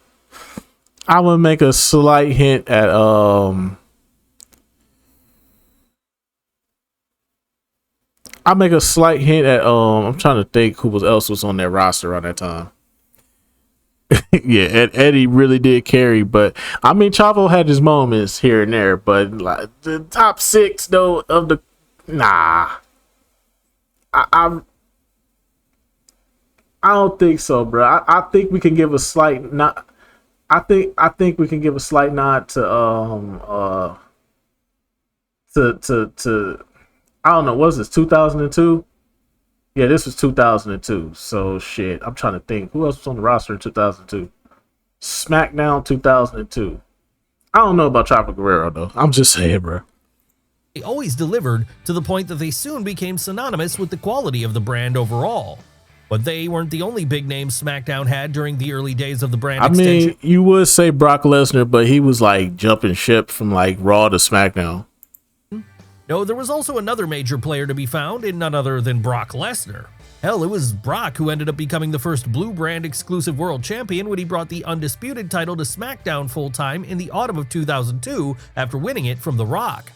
I would make a slight hint at I'm trying to think who else was on that roster on that time. Yeah, Eddie really did carry, but I mean Chavo had his moments here and there, but like the top 6 though of the I don't think so, bro. I think we can give a slight nod. I think we can give a slight nod to I don't know, was this 2002? Yeah, this was 2002. So shit, I'm trying to think who else was on the roster in 2002. SmackDown 2002. I don't know about Chavo Guerrero though. I'm just saying, bro. They always delivered to the point that they soon became synonymous with the quality of the brand overall. But they weren't the only big names SmackDown had during the early days of the brand I extension. mean, you would say Brock Lesnar, but he was like jumping ship from like Raw to SmackDown. No, there was also another major player to be found in none other than Brock Lesnar. Hell, it was Brock who ended up becoming the first Blue Brand exclusive world champion when he brought the undisputed title to SmackDown full-time in the autumn of 2002 after winning it from The Rock.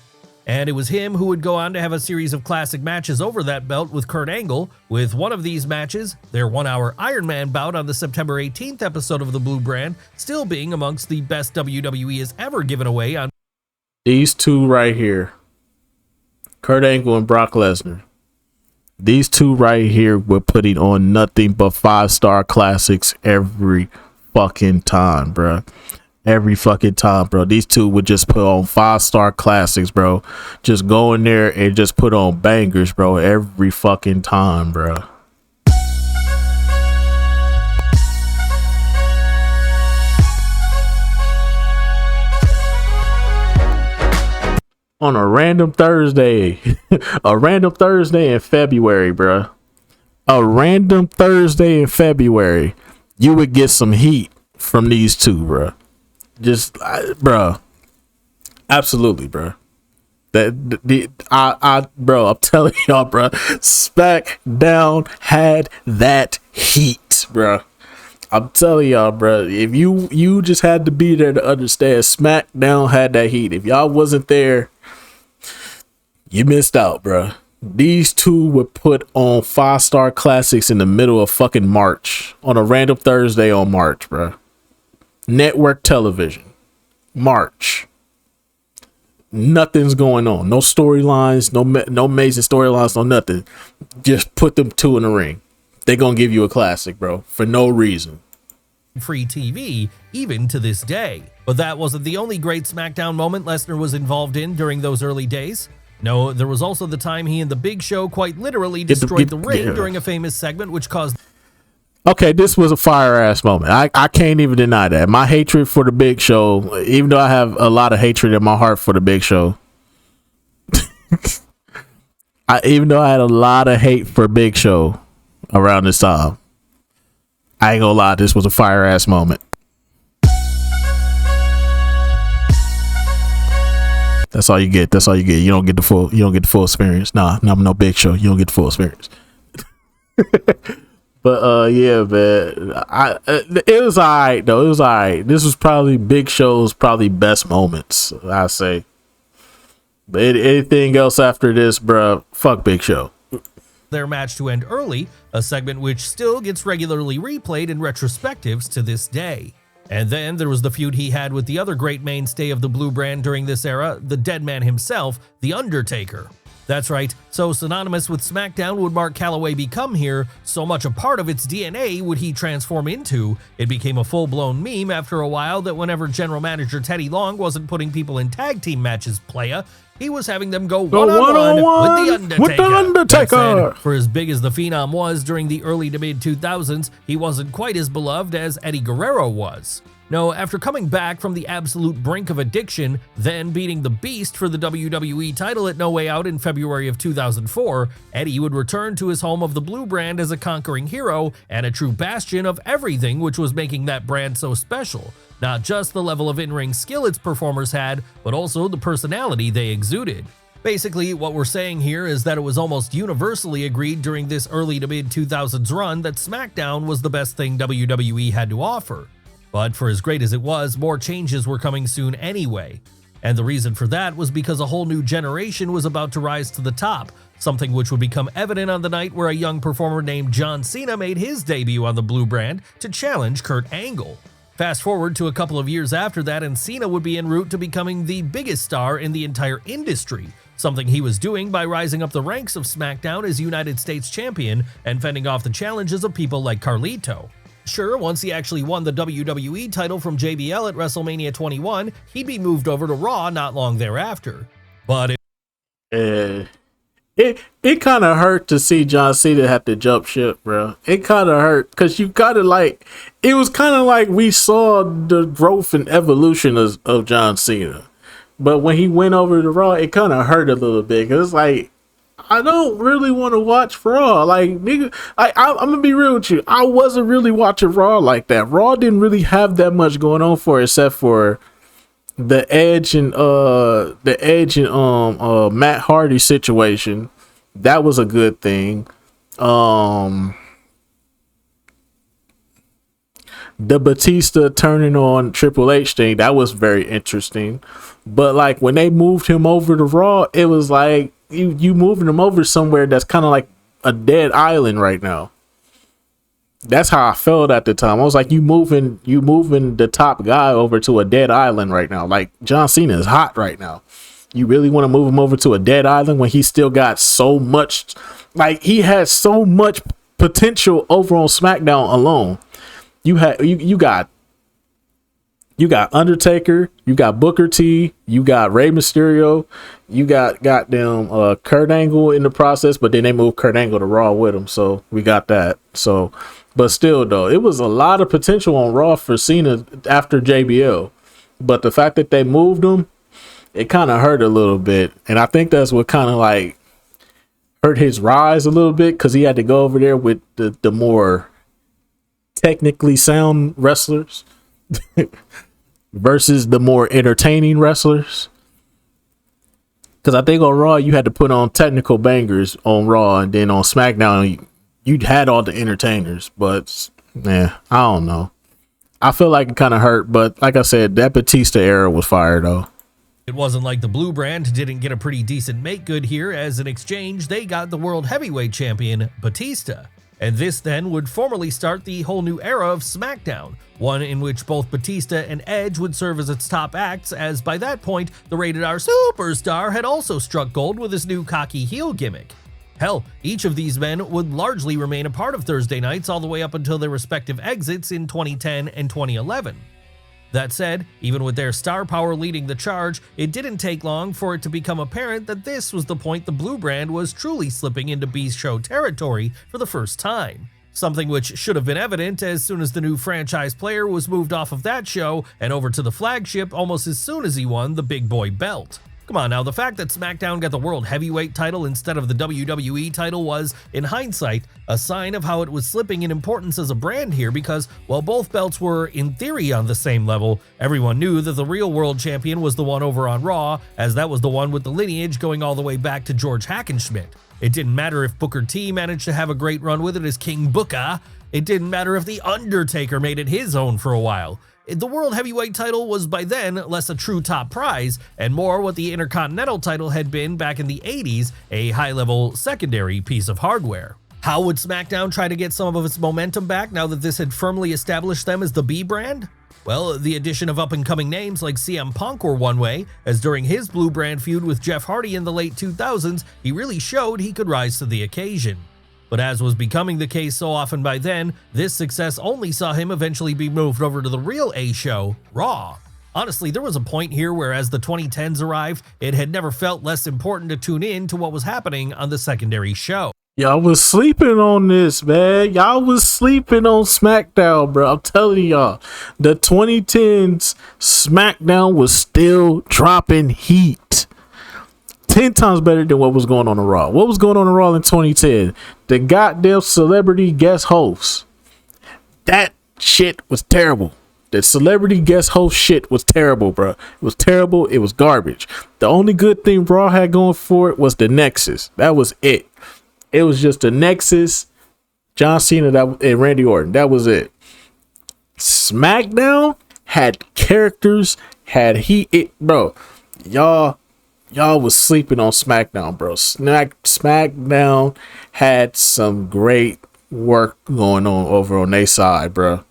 And it was him who would go on to have a series of classic matches over that belt with Kurt Angle, with one of these matches, their 1-hour Iron Man bout on the September 18th episode of the Blue Brand, still being amongst the best WWE has ever given away on These two right here, Kurt Angle and Brock Lesnar. These two right here were putting on nothing but 5-star classics every fucking time, bruh. Every fucking time, bro. These two would just put on 5-star classics, bro. Just go in there and just put on bangers, bro. Every fucking time, bro. On a random Thursday. A random Thursday in February, bro. A random Thursday in February. You would get some heat from these two, bro. Just, bro, absolutely, bro. Bro, I'm telling y'all, bro. SmackDown had that heat, bro. I'm telling y'all, bro. If you just had to be there to understand, SmackDown had that heat. If y'all wasn't there, you missed out, bro. These two would put on 5-star classics in the middle of fucking March on a random Thursday on March, bro. Network television, March. Nothing's going on. No storylines, no amazing storylines, no nothing. Just put them two in the ring. They're gonna give you a classic, bro, for no reason. free TV, even to this day. But that wasn't the only great SmackDown moment Lesnar was involved in during those early days. No, there was also the time he and The Big Show quite literally destroyed the ring during a famous segment which caused... Okay, this was a fire-ass moment. I can't even deny that. My hatred for The Big Show, even though I have a lot of hatred in my heart for The Big Show, even though I had a lot of hate for Big Show around this time, I ain't gonna lie, this was a fire-ass moment. That's all you get. That's all you get. You don't get the full experience. Nah, I'm no Big Show. You don't get the full experience. But yeah, man, it was alright though. It was alright. This was probably Big Show's best moments, I say. But anything else after this, bruh, fuck Big Show. Their match to end early, a segment which still gets regularly replayed in retrospectives to this day. And then there was the feud he had with the other great mainstay of the Blue Brand during this era, the dead man himself, The Undertaker. That's right, so synonymous with SmackDown would Mark Calaway become here, so much a part of its DNA would he transform into, it became a full-blown meme after a while that whenever general manager Teddy Long wasn't putting people in tag team matches, playa, he was having them go one-on-one with The Undertaker. That said, for as big as the Phenom was during the early to mid-2000s, he wasn't quite as beloved as Eddie Guerrero was. No, after coming back from the absolute brink of addiction, then beating the Beast for the WWE title at No Way Out in February of 2004, Eddie would return to his home of the Blue Brand as a conquering hero and a true bastion of everything which was making that brand so special. Not just the level of in-ring skill its performers had, but also the personality they exuded. Basically, what we're saying here is that it was almost universally agreed during this early to mid-2000s run that SmackDown was the best thing WWE had to offer. But for as great as it was, more changes were coming soon anyway. And the reason for that was because a whole new generation was about to rise to the top, something which would become evident on the night where a young performer named John Cena made his debut on the Blue Brand to challenge Kurt Angle. Fast forward to a couple of years after that, and Cena would be en route to becoming the biggest star in the entire industry, something he was doing by rising up the ranks of SmackDown as United States Champion and fending off the challenges of people like Carlito. Sure, once he actually won the WWE title from JBL at WrestleMania 21, he'd be moved over to Raw not long thereafter. But it kind of hurt to see John Cena have to jump ship, bro. It kind of hurt because you kind of like, it was kind of like we saw the growth and evolution of John Cena. But when he went over to Raw, it kind of hurt a little bit because it's like, I don't really want to watch Raw. Like, nigga, I'm gonna be real with you. I wasn't really watching Raw like that. Raw didn't really have that much going on for it, except for the Edge and Matt Hardy situation. That was a good thing. The Batista turning on Triple H thing, that was very interesting. But like when they moved him over to Raw, it was like you moving him over somewhere that's kind of like a dead island right now. That's how I felt at the time. I was like, you moving the top guy over to a dead island right now. Like John Cena is hot right now. You really want to move him over to a dead island when he still got so much, like he has so much potential over on SmackDown alone. You got Undertaker, you got Booker T, you got Rey Mysterio, you got goddamn Kurt Angle in the process, but then they moved Kurt Angle to Raw with him, so we got that. So, but still though, it was a lot of potential on Raw for Cena after JBL, but the fact that they moved him, it kind of hurt a little bit, and I think that's what kind of like hurt his rise a little bit, because he had to go over there with the more technically sound wrestlers versus the more entertaining wrestlers. Because I think on Raw you had to put on technical bangers on Raw, and then on SmackDown you had all the entertainers. But yeah, I don't know. I feel like it kind of hurt, but like I said, that Batista era was fire though. It wasn't like the Blue Brand didn't get a pretty decent make good here, as in exchange they got the World Heavyweight Champion Batista. And this then would formally start the whole new era of SmackDown, one in which both Batista and Edge would serve as its top acts, as by that point, the Rated R Superstar had also struck gold with his new cocky heel gimmick. Hell, each of these men would largely remain a part of Thursday nights all the way up until their respective exits in 2010 and 2011. That said, even with their star power leading the charge, it didn't take long for it to become apparent that this was the point the Blue Brand was truly slipping into Beast Show territory for the first time. Something which should have been evident as soon as the new franchise player was moved off of that show and over to the flagship almost as soon as he won the Big Boy belt. Come on now, the fact that SmackDown got the World Heavyweight title instead of the WWE title was, in hindsight, a sign of how it was slipping in importance as a brand here, because while both belts were, in theory, on the same level, everyone knew that the real world champion was the one over on Raw, as that was the one with the lineage going all the way back to George Hackenschmidt. It didn't matter if Booker T managed to have a great run with it as King Booker. It didn't matter if The Undertaker made it his own for a while. The World Heavyweight title was by then less a true top prize and more what the Intercontinental title had been back in the 80s, a high-level secondary piece of hardware. How would SmackDown try to get some of its momentum back now that this had firmly established them as the B brand? Well, the addition of up-and-coming names like CM Punk were one way, as during his Blue Brand feud with Jeff Hardy in the late 2000s, he really showed he could rise to the occasion. But as was becoming the case so often by then, this success only saw him eventually be moved over to the real A show, Raw. Honestly, there was a point here where as the 2010s arrived, it had never felt less important to tune in to what was happening on the secondary show. Y'all was sleeping on this, man. Y'all was sleeping on SmackDown, bro. I'm telling y'all, the 2010s SmackDown was still dropping heat. 10 times better than what was going on Raw. What was going on Raw in 2010? The goddamn celebrity guest hosts. That shit was terrible. The celebrity guest host shit was terrible, bro. It was terrible. It was garbage. The only good thing Raw had going for it was the Nexus. That was it. It was just the Nexus, John Cena, and Randy Orton. That was it. SmackDown had characters, had heat. Bro, y'all was sleeping on SmackDown, bro. SmackDown had some great work going on over on their side, bro.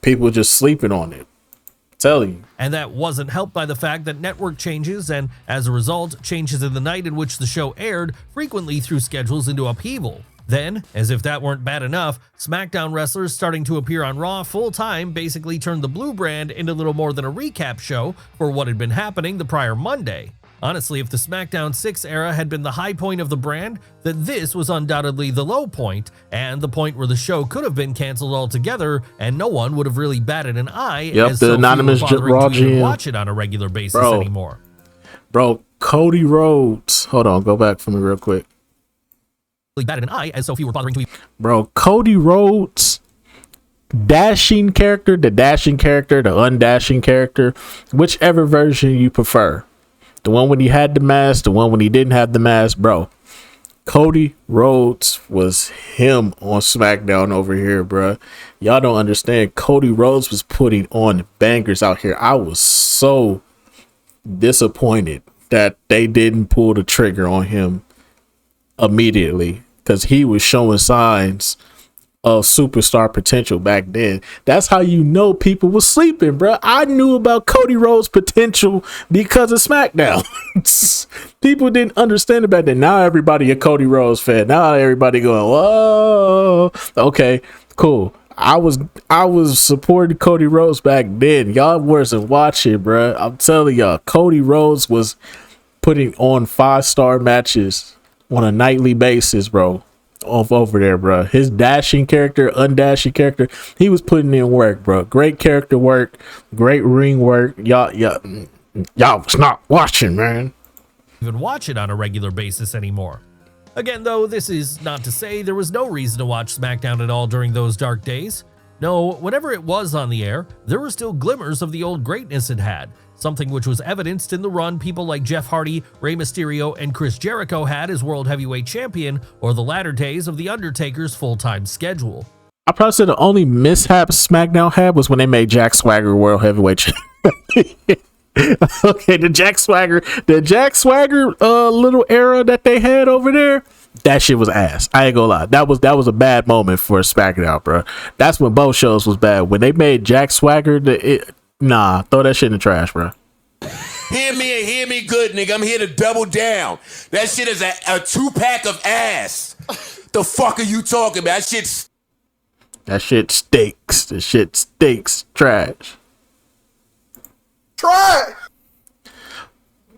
People just sleeping on it. I'm telling you. And that wasn't helped by the fact that network changes and, as a result, changes in the night in which the show aired frequently threw schedules into upheaval. Then, as if that weren't bad enough, SmackDown wrestlers starting to appear on Raw full-time basically turned the Blue Brand into little more than a recap show for what had been happening the prior Monday. Honestly, if the SmackDown 6 era had been the high point of the brand, then this was undoubtedly the low point, and the point where the show could have been canceled altogether, and no one would have really batted an eye as the anonymous Raw GM watch it on a regular basis anymore. Bro, Cody Rhodes. Hold on, go back for me real quick. batted an eye as so few were bothering to even. Bro, Cody Rhodes dashing character, the undashing character, whichever version you prefer. The one when he had the mask, the one when he didn't have the mask, bro. Cody Rhodes was him on SmackDown over here, bro. Y'all don't understand. Cody Rhodes was putting on bangers out here. I was so disappointed that they didn't pull the trigger on him immediately, because he was showing signs of superstar potential back then. That's how you know people was sleeping, bro. I knew about Cody Rhodes' potential because of SmackDown. People didn't understand about that. Now everybody a Cody Rhodes fan. Now everybody going, whoa, okay, cool. I was supporting Cody Rhodes back then. Y'all wasn't watching, bro. I'm telling y'all, Cody Rhodes was putting on 5-star matches on a nightly basis, bro. Off over there, bro. His dashing character, undashing character, he was putting in work, bro. Great character work, great ring work. Y'all was not watching, man. Even watch it on a regular basis anymore. Again, though, this is not to say there was no reason to watch SmackDown at all during those dark days. No, whenever it was on the air, there were still glimmers of the old greatness it had, something which was evidenced in the run people like Jeff Hardy, Rey Mysterio, and Chris Jericho had as World Heavyweight Champion, or the latter days of The Undertaker's full-time schedule. I probably said the only mishap SmackDown had was when they made Jack Swagger World Heavyweight Champion. Okay, the Jack Swagger little era that they had over there, that shit was ass. I ain't gonna lie. That was a bad moment for SmackDown, bro. That's when both shows was bad. When they made Jack Swagger, throw that shit in the trash, bro. Hear me and hear me good, nigga. I'm here to double down. That shit is a 2-pack of ass. The fuck are you talking about? That shit stinks. The shit stinks. Trash.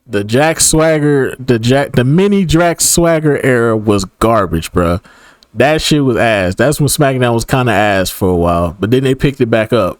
The Jack Swagger, the mini Jack Swagger era was garbage, bro. That shit was ass. That's when SmackDown was kind of ass for a while, but then they picked it back up.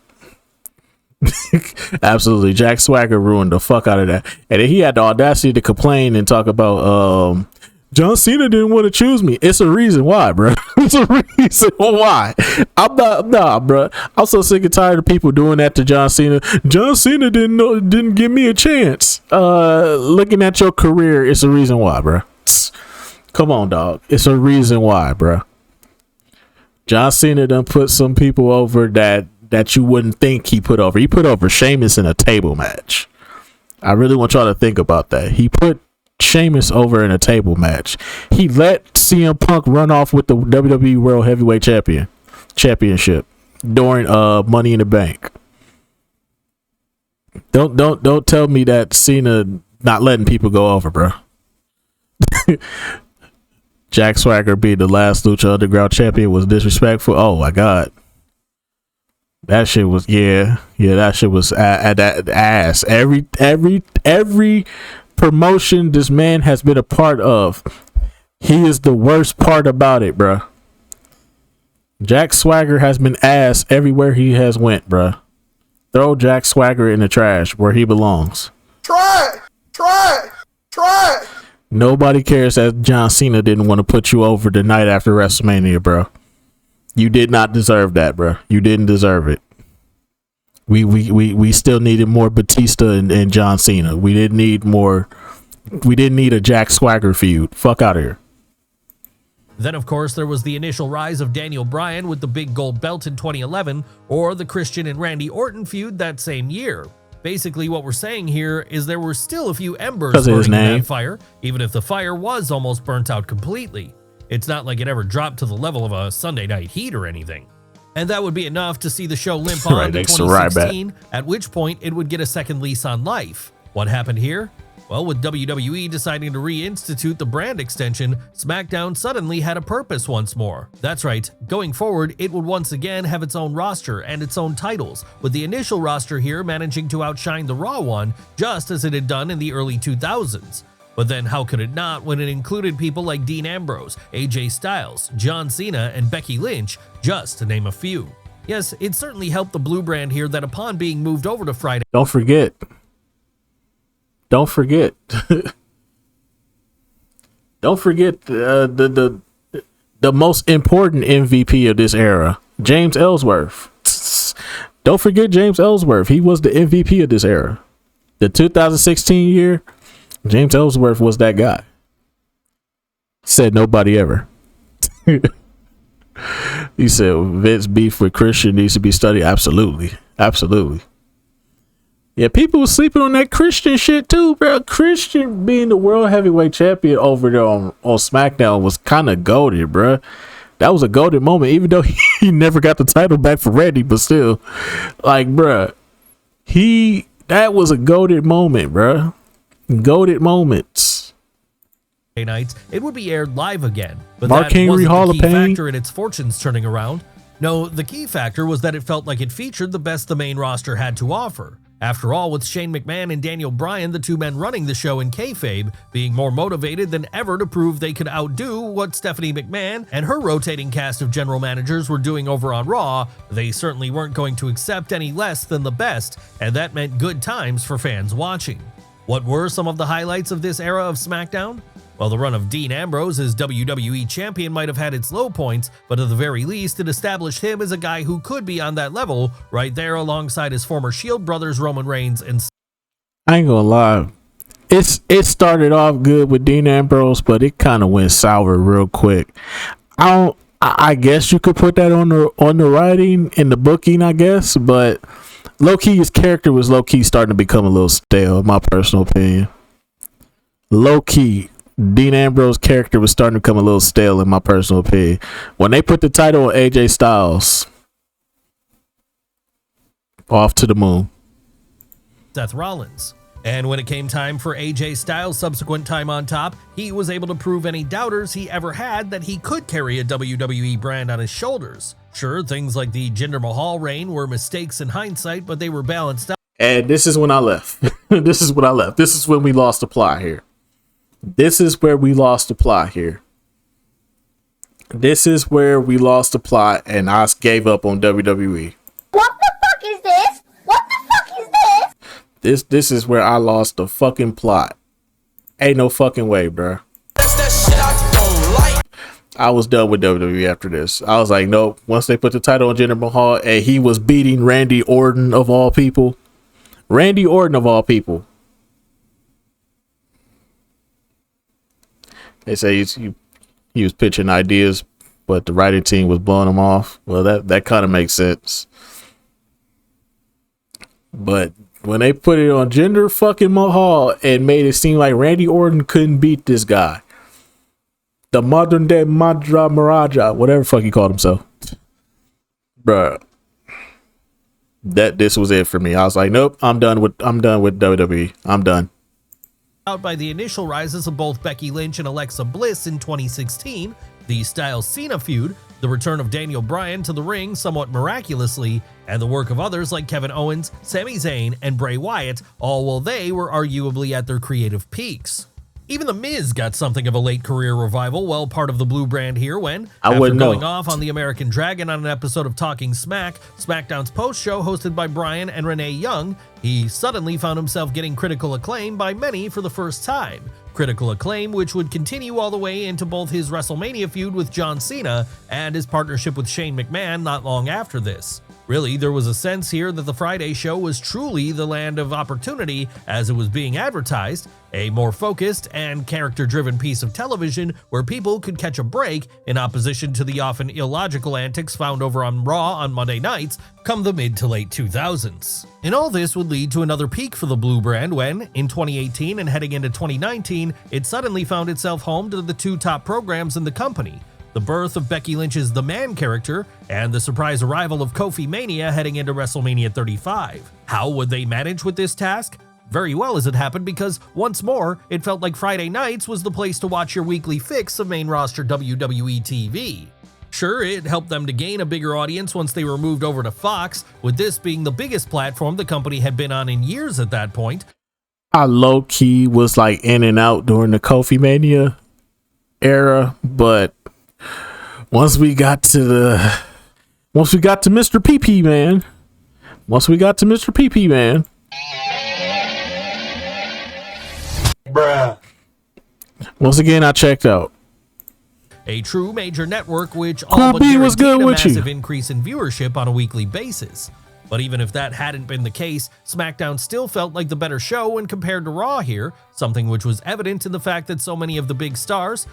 Absolutely, Jack Swagger ruined the fuck out of that, and then he had the audacity to complain and talk about John Cena didn't want to choose me. It's a reason why, bro. It's a reason why. Bro. I'm so sick and tired of people doing that to John Cena. John Cena didn't give me a chance. Looking at your career, it's a reason why, bro. Come on, dog. It's a reason why, bro. John Cena done put some people over that you wouldn't think he put over. He put over Sheamus in a table match. I really want y'all to think about that. He put Sheamus over in a table match. He let CM Punk run off with the WWE World Heavyweight Championship during Money in the Bank. Don't tell me that Cena not letting people go over, bro. Jack Swagger being the last Lucha Underground champion was disrespectful. Oh my god. That shit was that shit was that ass. Every promotion this man has been a part of, he is the worst part about it, bruh. Jack Swagger has been ass everywhere he has went, bruh. Throw Jack Swagger in the trash where he belongs. Try. Nobody cares that John Cena didn't want to put you over the night after WrestleMania, bro. You did not deserve that, bro. You didn't deserve it. We still needed more Batista and John Cena. We didn't need a Jack Swagger feud. Fuck out of here. Then, of course, there was the initial rise of Daniel Bryan with the big gold belt in 2011, or the Christian and Randy Orton feud that same year. Basically, what we're saying here is there were still a few embers burning in that fire, even if the fire was almost burnt out completely. It's not like it ever dropped to the level of a Sunday Night Heat or anything. And that would be enough to see the show limp on to 2016, at which point it would get a second lease on life. What happened here? Well, with WWE deciding to reinstitute the brand extension, SmackDown suddenly had a purpose once more. That's right, going forward, it would once again have its own roster and its own titles, with the initial roster here managing to outshine the Raw one, just as it had done in the early 2000s. But then how could it not when it included people like Dean Ambrose, AJ Styles, John Cena, and Becky Lynch, just to name a few. Yes, it certainly helped the Blue brand here that upon being moved over to Friday... Don't forget. the most important MVP of this era, James Ellsworth. Don't forget James Ellsworth. He was the MVP of this era. The 2016 year, James Ellsworth was that guy. Said nobody ever. He said Vince beef with Christian needs to be studied. Absolutely. Absolutely. Yeah, people were sleeping on that Christian shit too, bro. Christian being the world heavyweight champion over there on SmackDown was kind of goated, bro. That was a goated moment, even though he never got the title back for Randy, but still, like, bro, that was a goated moment, bro. Goated moments. Nights, it would be aired live again, but Mark that Henry wasn't Hall the of key Pain. factor in its fortunes turning around. No, the key factor was that it felt like it featured the best the main roster had to offer. After all, with Shane McMahon and Daniel Bryan, the two men running the show in kayfabe, being more motivated than ever to prove they could outdo what Stephanie McMahon and her rotating cast of general managers were doing over on Raw, they certainly weren't going to accept any less than the best, and that meant good times for fans watching. What were some of the highlights of this era of SmackDown? Well, the run of Dean Ambrose as WWE champion might have had its low points, but at the very least, it established him as a guy who could be on that level, right there alongside his former Shield brothers Roman Reigns and... I ain't gonna lie. It started off good with Dean Ambrose, but it kind of went sour real quick. I guess you could put that on the writing and the booking, I guess, but low-key, his character was low-key starting to become a little stale, in my personal opinion. Low-key, Dean Ambrose's character was starting to become a little stale, in my personal opinion. When they put the title on AJ Styles, off to the moon. Seth Rollins. And when it came time for AJ Styles' subsequent time on top, he was able to prove any doubters he ever had that he could carry a WWE brand on his shoulders. Sure, things like the Jinder Mahal reign were mistakes in hindsight, but they were balanced out. And this is when I left. This is when I left. This is when we lost the plot here. This is where we lost the plot here. This is where we lost the plot, and I gave up on WWE. What the fuck is this? What the fuck is this? This is where I lost the fucking plot. Ain't no fucking way, bruh. That's that shit I don't like. I was done with WWE after this. I was like, nope. Once they put the title on Jinder Mahal, and he was beating Randy Orton of all people. Randy Orton of all people. They say he was pitching ideas, but the writing team was blowing him off. Well, that kind of makes sense. But when they put it on Jinder fucking Mahal and made it seem like Randy Orton couldn't beat this guy, the modern day Madra Maraja, whatever fuck he called himself, bruh, this was it for me. I was like, nope, I'm done with WWE. I'm done. Out by the initial rises of both Becky Lynch and Alexa Bliss in 2016, the Styles-Cena feud, the return of Daniel Bryan to the ring somewhat miraculously, and the work of others like Kevin Owens, Sami Zayn, and Bray Wyatt, all while they were arguably at their creative peaks. Even The Miz got something of a late career revival, well part of the Blue brand here when, after going off on the American Dragon on an episode of Talking Smack, SmackDown's post-show hosted by Bryan and Renee Young, he suddenly found himself getting critical acclaim by many for the first time. Critical acclaim which would continue all the way into both his WrestleMania feud with John Cena and his partnership with Shane McMahon not long after this. Really, there was a sense here that the Friday show was truly the land of opportunity as it was being advertised, a more focused and character-driven piece of television where people could catch a break in opposition to the often illogical antics found over on Raw on Monday nights come the mid to late 2000s. And all this would lead to another peak for the Blue brand when, in 2018 and heading into 2019, it suddenly found itself home to the two top programs in the company. The birth of Becky Lynch's The Man character, and the surprise arrival of Kofi Mania heading into WrestleMania 35. How would they manage with this task? Very well as it happened because, once more, it felt like Friday nights was the place to watch your weekly fix of main roster WWE TV. Sure, it helped them to gain a bigger audience once they were moved over to Fox, with this being the biggest platform the company had been on in years at that point. I low-key was like in and out during the Kofi Mania era, but once we got to Mr. PP Man, bruh, once again I checked out. a true major network which all but B was good guaranteed a with you. massive increase in viewership on a weekly basis. But even if that hadn't been the case, SmackDown still felt like the better show when compared to Raw here, something which was evident in the fact that so many of the big stars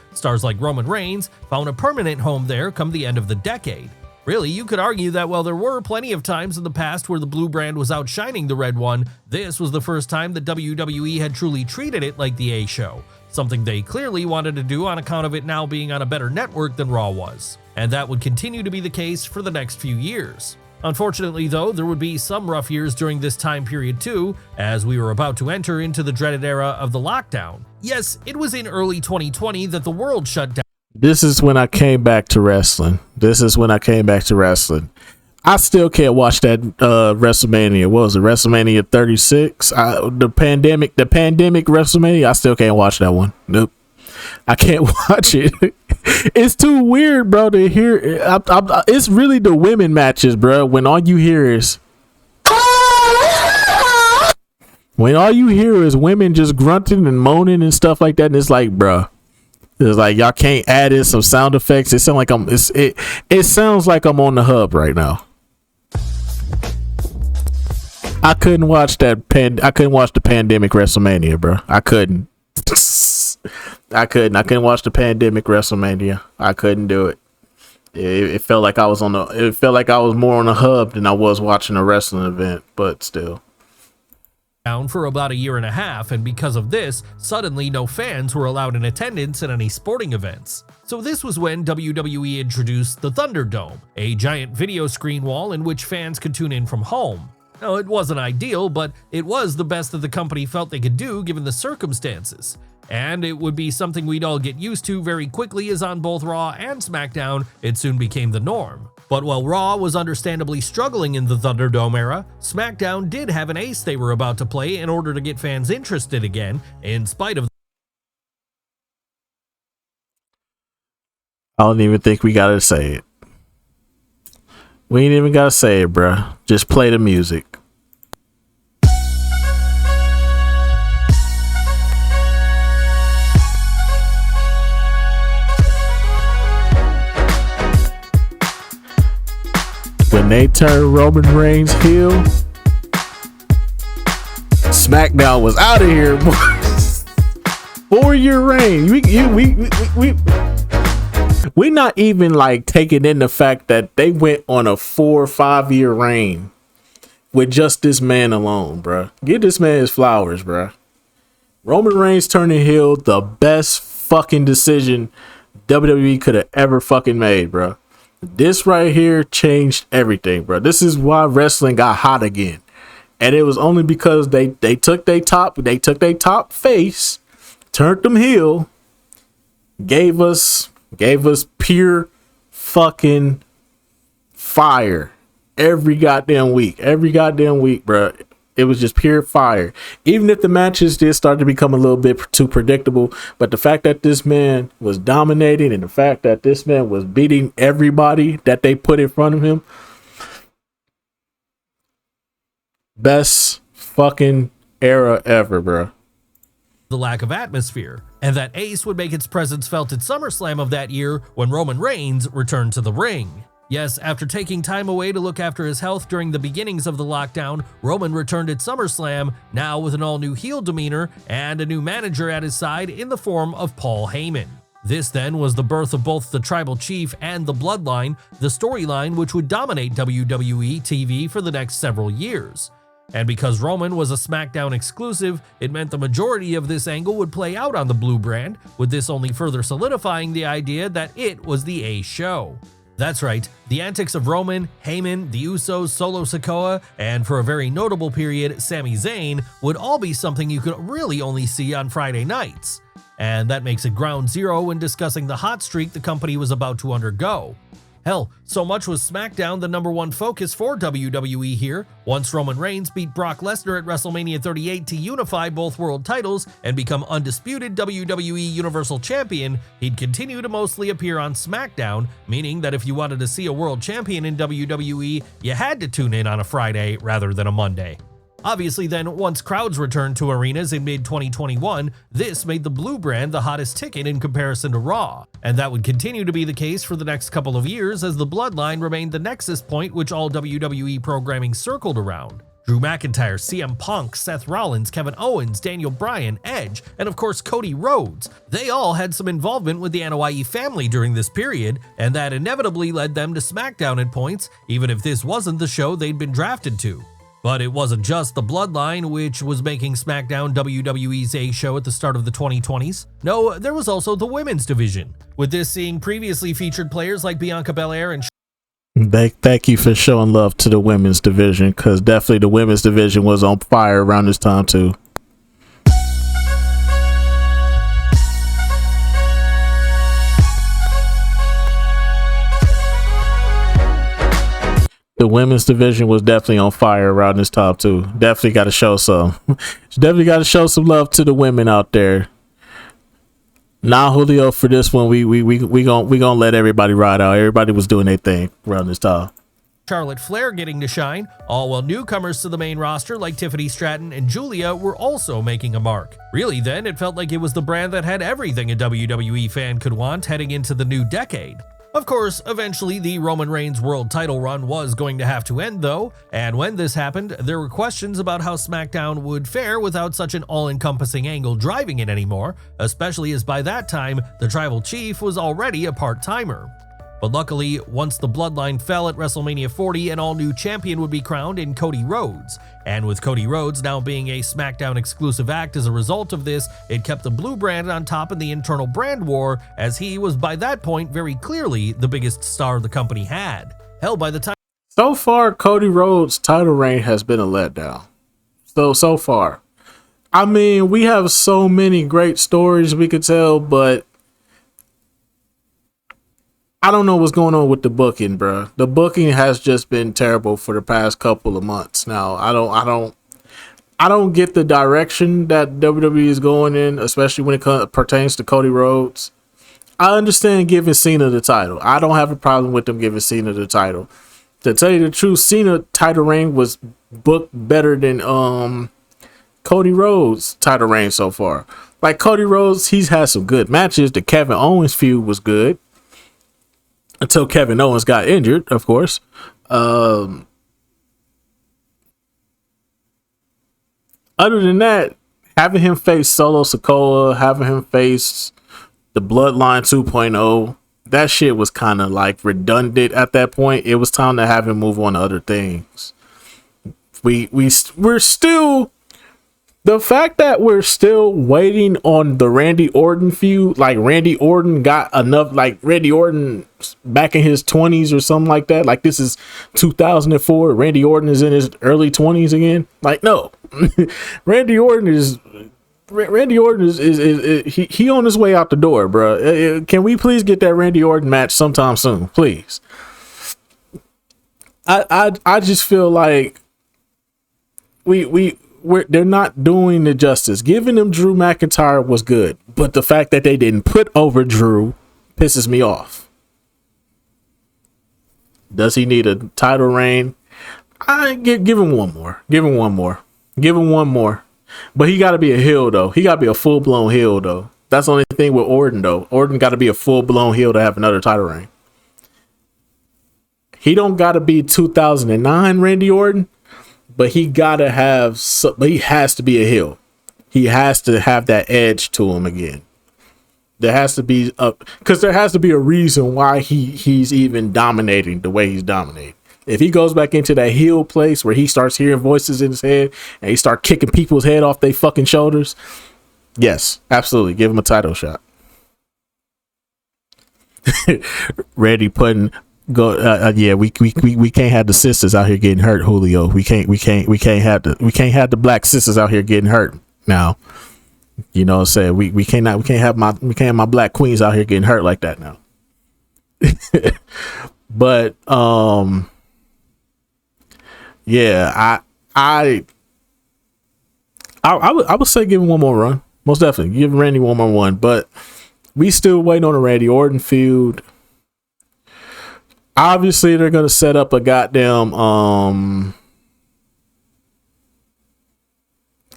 like Roman Reigns, found a permanent home there come the end of the decade. Really, you could argue that while there were plenty of times in the past where the blue brand was outshining the red one, this was the first time that WWE had truly treated it like the A show, something they clearly wanted to do on account of it now being on a better network than Raw was. And that would continue to be the case for the next few years. Unfortunately, though, there would be some rough years during this time period too, as we were about to enter into the dreaded era of the lockdown. Yes, it was in early 2020 that the world shut down. This is when I came back to wrestling. I still can't watch that WrestleMania. What was it? WrestleMania 36? The pandemic WrestleMania. I still can't watch that one. Nope. I can't watch it. It's too weird, bro, to hear. It's really the women matches, bro. When all you hear is women just grunting and moaning and stuff like that, and it's like, bro. It's like y'all can't add in some sound effects. It sounds like it sounds like I'm on the hub right now. I couldn't watch the pandemic WrestleMania, bro. I couldn't watch the pandemic WrestleMania. I couldn't do it. It felt like I was more on the hub than I was watching a wrestling event, but still. Down for about a year and a half, and because of this, suddenly no fans were allowed in attendance at any sporting events. So this was when WWE introduced the Thunderdome, a giant video screen wall in which fans could tune in from home. Now, it wasn't ideal, but it was the best that the company felt they could do given the circumstances. And it would be something we'd all get used to very quickly, as on both Raw and SmackDown, it soon became the norm. But while Raw was understandably struggling in the Thunderdome era, SmackDown did have an ace they were about to play in order to get fans interested again, in spite of. I don't even think we gotta say it. We ain't even gotta say it, bruh. Just play the music. When they turned Roman Reigns heel, SmackDown was out of here. 4-year reign. We're not even like taking in the fact that they went on a 4 or 5 year reign with just this man alone, bruh. Give this man his flowers, bruh. Roman Reigns turning heel, the best fucking decision WWE could have ever fucking made, bruh. This right here changed everything, bro. This is why wrestling got hot again. And it was only because they took their top face, turned them heel, gave us pure fucking fire every goddamn week, bro. It was just pure fire. Even if the matches did start to become a little bit too predictable, but the fact that this man was dominating and the fact that this man was beating everybody that they put in front of him, best fucking era ever, bro. The lack of atmosphere, and that ace would make its presence felt at SummerSlam of that year when Roman Reigns returned to the ring. Yes, after taking time away to look after his health during the beginnings of the lockdown, Roman returned at SummerSlam, now with an all-new heel demeanor and a new manager at his side in the form of Paul Heyman. This then was the birth of both the Tribal Chief and the Bloodline, the storyline which would dominate WWE TV for the next several years. And because Roman was a SmackDown exclusive, it meant the majority of this angle would play out on the Blue brand, with this only further solidifying the idea that it was the A show. That's right, the antics of Roman, Heyman, the Usos, Solo Sikoa, and for a very notable period, Sami Zayn, would all be something you could really only see on Friday nights. And that makes it ground zero when discussing the hot streak the company was about to undergo. Hell, so much was SmackDown the #1 focus for WWE here. Once Roman Reigns beat Brock Lesnar at WrestleMania 38 to unify both world titles and become undisputed WWE Universal Champion, he'd continue to mostly appear on SmackDown, meaning that if you wanted to see a world champion in WWE, you had to tune in on a Friday rather than a Monday. Obviously then, once crowds returned to arenas in mid-2021, this made the Blue brand the hottest ticket in comparison to Raw, and that would continue to be the case for the next couple of years as the Bloodline remained the nexus point which all WWE programming circled around. Drew McIntyre, CM Punk, Seth Rollins, Kevin Owens, Daniel Bryan, Edge, and of course Cody Rhodes. They all had some involvement with the Anoa'i family during this period, and that inevitably led them to SmackDown at points, even if this wasn't the show they'd been drafted to. But it wasn't just the Bloodline which was making SmackDown WWE's A show at the start of the 2020s. No, there was also the women's division, with this seeing previously featured players like Bianca Belair and Thank you for showing love to the women's division, because definitely the women's division was on fire around this time too. The women's division was definitely on fire around this time too. Definitely got to show some. Definitely got to show some love to the women out there. Nah, Julio, for this one, we gonna let everybody ride out. Everybody was doing their thing around this time. Charlotte Flair getting to shine, all while newcomers to the main roster like Tiffany Stratton and Julia were also making a mark. Really then, it felt like it was the brand that had everything a WWE fan could want heading into the new decade. Of course, eventually the Roman Reigns world title run was going to have to end though, and when this happened, there were questions about how SmackDown would fare without such an all-encompassing angle driving it anymore, especially as by that time, the Tribal Chief was already a part-timer. But luckily, once the Bloodline fell at WrestleMania 40, an all-new champion would be crowned in Cody Rhodes. And with Cody Rhodes now being a SmackDown exclusive act as a result of this, it kept the Blue brand on top in the internal brand war, as he was by that point very clearly the biggest star the company had. Hell, by the time so far, Cody Rhodes' title reign has been a letdown. So far. I mean, we have so many great stories we could tell, but I don't know what's going on with the booking, bro. The booking has just been terrible for the past couple of months. Now, I don't get the direction that WWE is going in, especially when it pertains to Cody Rhodes. I understand giving Cena the title. I don't have a problem with them giving Cena the title. To tell you the truth, Cena title reign was booked better than Cody Rhodes title reign so far. Like Cody Rhodes, he's had some good matches. The Kevin Owens feud was good. Until Kevin Owens got injured, of course. Other than that, having him face Solo Sikoa, having him face the Bloodline 2.0, that shit was kind of like redundant at that point. It was time to have him move on to other things. We're still... The fact that we're still waiting on the Randy Orton feud, like Randy Orton got enough, like Randy Orton back in his 20s or something like that. Like this is 2004. Randy Orton is in his early 20s again. Like, no, Randy Orton is he on his way out the door, bro. Can we please get that Randy Orton match sometime soon, please? I just feel like they're not doing the justice. Giving them Drew McIntyre was good, but the fact that they didn't put over Drew pisses me off. Does he need a title reign? I give him one more. Give him one more. But he got to be a heel though. He got to be a full blown heel though. That's the only thing with Orton though. Orton got to be a full blown heel to have another title reign. He don't got to be 2009 Randy Orton. But he gotta have. But he has to be a heel. He has to have that edge to him again. There has to be because there has to be a reason why he's even dominating the way he's dominating. If he goes back into that heel place where he starts hearing voices in his head and he start kicking people's head off their fucking shoulders, yes, absolutely, give him a title shot. Randy putting. Yeah, we can't have the sisters out here getting hurt, Julio. We can't have the black sisters out here getting hurt now. You know what I'm saying? We can't have my black queens out here getting hurt like that now. But yeah, I would say give him one more run. Most definitely give Randy one more run, but we still waiting on a Randy Orton feud. Obviously, they're going to set up a goddamn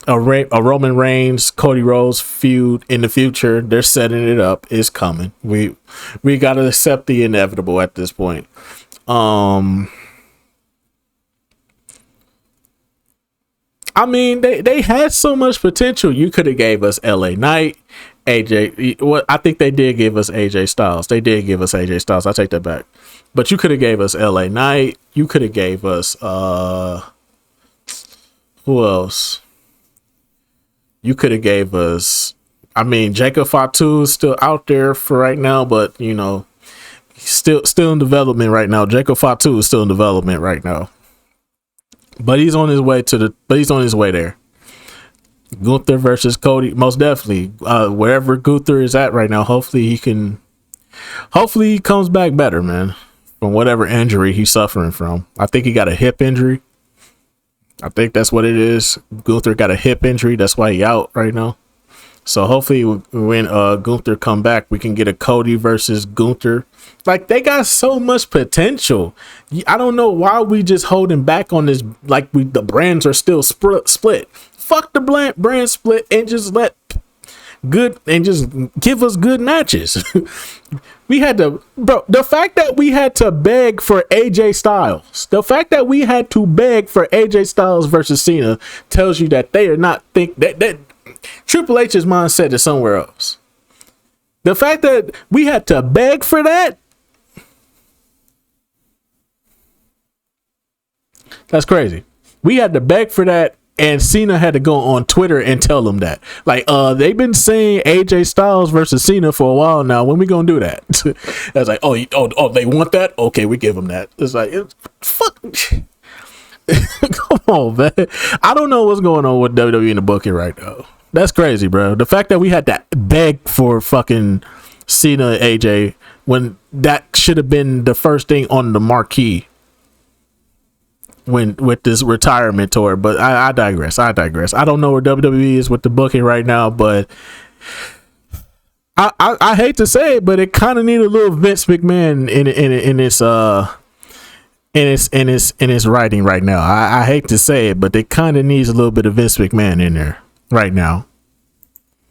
a Roman Reigns, Cody Rhodes feud in the future. They're setting it up. It's coming. We got to accept the inevitable at this point. I mean, they had so much potential. You could have gave us LA Knight, AJ. What I think they did give us AJ Styles. They did give us AJ Styles. I take that back. But you could have gave us LA Knight. You could have gave us who else? You could have gave us. I mean, Jacob Fatu is still out there for right now, but you know, still in development right now. Jacob Fatu is still in development right now. But he's on his way there. Gunther versus Cody, most definitely. Wherever Gunther is at right now, hopefully he comes back better, man, from whatever injury he's suffering from. I think he got a hip injury. I think that's what it is. Gunther got a hip injury. That's why he out right now. So hopefully when Gunther come back, we can get a Cody versus Gunther. Like, they got so much potential. I don't know why we just holding back on this. Like, the brands are still split. Fuck the brand split and just just give us good matches. We had to, bro. The fact that we had to beg for AJ Styles, versus Cena tells you that they are not that Triple H's mindset is somewhere else. The fact that we had to beg for that, that's crazy. We had to beg for that, and Cena had to go on Twitter and tell them that. Like, they've been saying AJ Styles versus Cena for a while now. When we gonna do that? I was like, oh, they want that? Okay, we give them that. It's like, fuck. Come on, man. I don't know what's going on with WWE in the booking right now. That's crazy, bro. The fact that we had to beg for fucking Cena and AJ when that should have been the first thing on the marquee with this retirement tour. But I digress. I don't know where WWE is with the booking right now, but I hate to say it, but it kind of need a little Vince McMahon in its writing right now. I hate to say it, but it kind of needs a little bit of Vince McMahon in there right now.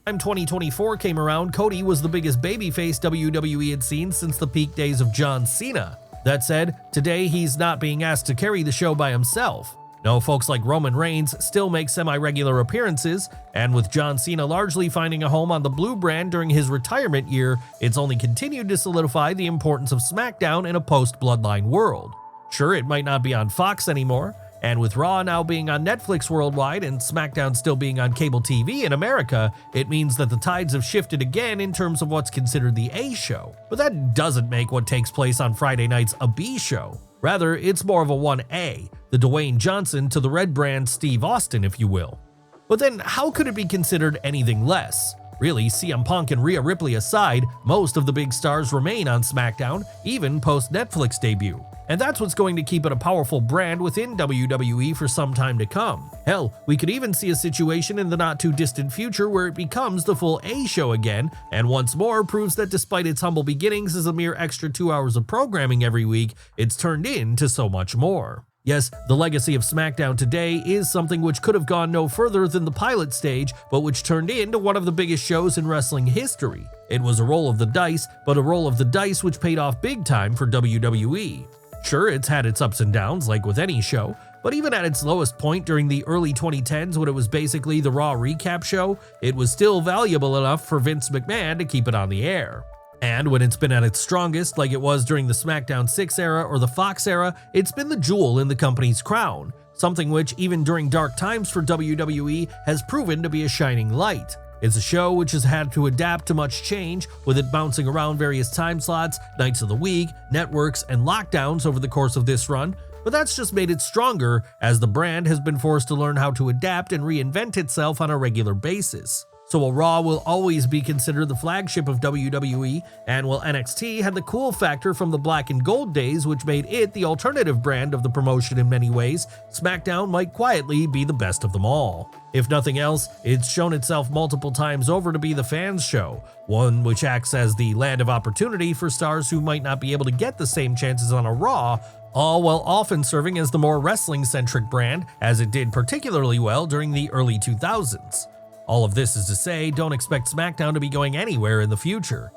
Time 2024 came around, Cody was the biggest babyface WWE had seen since the peak days of John Cena. That said, today he's not being asked to carry the show by himself. No, folks like Roman Reigns still make semi-regular appearances, and with John Cena largely finding a home on the Blue brand during his retirement year, it's only continued to solidify the importance of SmackDown in a post-Bloodline world. Sure, it might not be on Fox anymore, and with Raw now being on Netflix worldwide and SmackDown still being on cable TV in America, it means that the tides have shifted again in terms of what's considered the A show. But that doesn't make what takes place on Friday nights a B show. Rather, it's more of a 1A, the Dwayne Johnson to the Red brand Steve Austin, if you will. But then, how could it be considered anything less? Really, CM Punk and Rhea Ripley aside, most of the big stars remain on SmackDown, even post-Netflix debut. And that's what's going to keep it a powerful brand within WWE for some time to come. Hell, we could even see a situation in the not-too-distant future where it becomes the full A show again, and once more proves that despite its humble beginnings as a mere extra 2 hours of programming every week, it's turned into so much more. Yes, the legacy of SmackDown today is something which could have gone no further than the pilot stage, but which turned into one of the biggest shows in wrestling history. It was a roll of the dice, but a roll of the dice which paid off big time for WWE. Sure, it's had its ups and downs like with any show, but even at its lowest point during the early 2010s when it was basically the Raw recap show, it was still valuable enough for Vince McMahon to keep it on the air. And when it's been at its strongest, like it was during the SmackDown 6 era or the Fox era, it's been the jewel in the company's crown, something which, even during dark times for WWE, has proven to be a shining light. It's a show which has had to adapt to much change, with it bouncing around various time slots, nights of the week, networks, and lockdowns over the course of this run, but that's just made it stronger as the brand has been forced to learn how to adapt and reinvent itself on a regular basis. So while Raw will always be considered the flagship of WWE, and while NXT had the cool factor from the black and gold days which made it the alternative brand of the promotion in many ways, SmackDown might quietly be the best of them all. If nothing else, it's shown itself multiple times over to be the fans' show, one which acts as the land of opportunity for stars who might not be able to get the same chances on a Raw, all while often serving as the more wrestling-centric brand, as it did particularly well during the early 2000s. All of this is to say, don't expect SmackDown to be going anywhere in the future.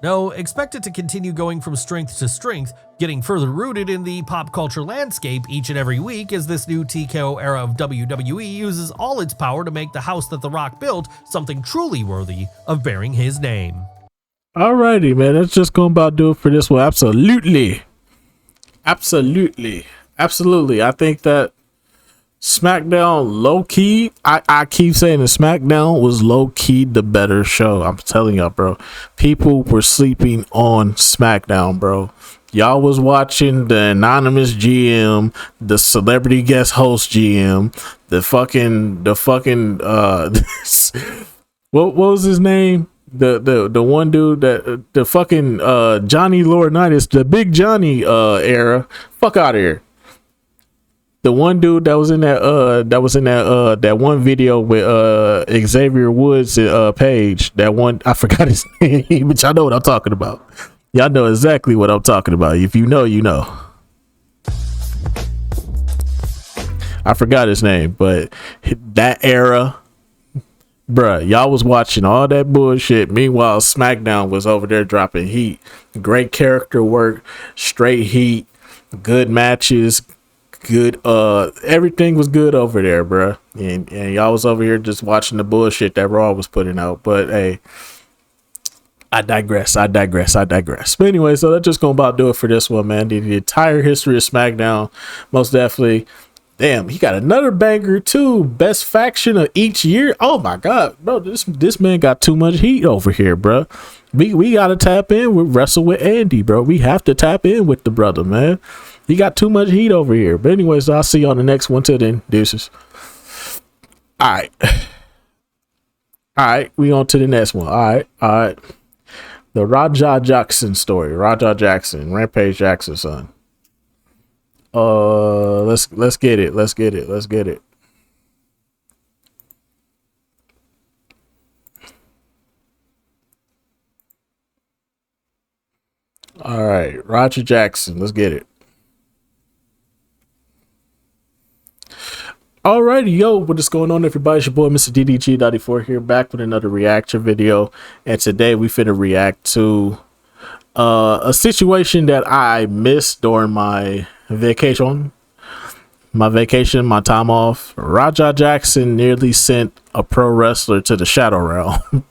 No, expect it to continue going from strength to strength, getting further rooted in the pop culture landscape each and every week as this new TKO era of WWE uses all its power to make the house that The Rock built something truly worthy of bearing his name. Alrighty, man. That's just going to about do it for this one. Absolutely. I think that SmackDown low-key, I keep saying that SmackDown was low-key the better show. I'm telling y'all, bro. People were sleeping on SmackDown, bro. Y'all was watching the anonymous GM, the celebrity guest host GM, the fucking what was his name? The one dude that the fucking Johnny Laurinaitis, the Big Johnny era. Fuck out of here. The one dude that was in that one video with Xavier Woods Page. That one, I forgot his name, but y'all know what I'm talking about. Y'all know exactly what I'm talking about. If you know, you know. I forgot his name, but that era, bruh, y'all was watching all that bullshit. Meanwhile, SmackDown was over there dropping heat. Great character work, straight heat, good matches, good everything was good over there, bruh. And y'all was over here just watching the bullshit that Raw was putting out. But hey, I digress. But anyway, so that's just gonna about do it for this one, man. The entire history of SmackDown, most definitely. Damn, he got another banger too. Best faction of each year. Oh my god, bro, this man got too much heat over here, bro. We gotta tap in with Wrestle with Andy, bro. We have to tap in with the brother, man. He got too much heat over here. But anyways, I'll see you on the next one. Till then, deuces. All right, we on to the next one. All right. The Raja Jackson story. Raja Jackson, Rampage Jackson's son. Let's get it. All right, Roger Jackson, let's get it. Alrighty, yo, what is going on, everybody? It's your boy, Mr. DDG94 here, back with another reaction video. And today we finna react to a situation that I missed during my vacation, my time off. Raja Jackson nearly sent a pro wrestler to the Shadow Realm.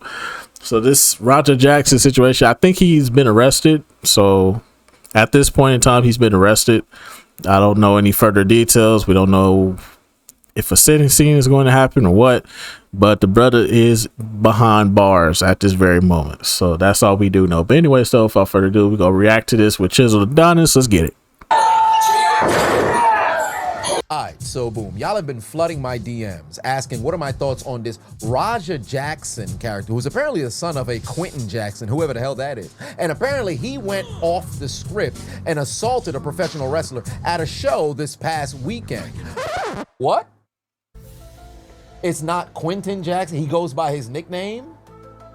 So this Raja Jackson situation, I think he's been arrested. So at this point in time, he's been arrested. I don't know any further details. We don't know if a sentencing is going to happen or what, but the brother is behind bars at this very moment. So that's all we do know. But anyway, so without further ado, we're going to react to this with Chisel Adonis. Let's get it. Alright, so boom. Y'all have been flooding my DMs asking what are my thoughts on this Raja Jackson character, who's apparently the son of a Quentin Jackson, whoever the hell that is. And apparently he went off the script and assaulted a professional wrestler at a show this past weekend. What? It's not Quentin Jackson? He goes by his nickname?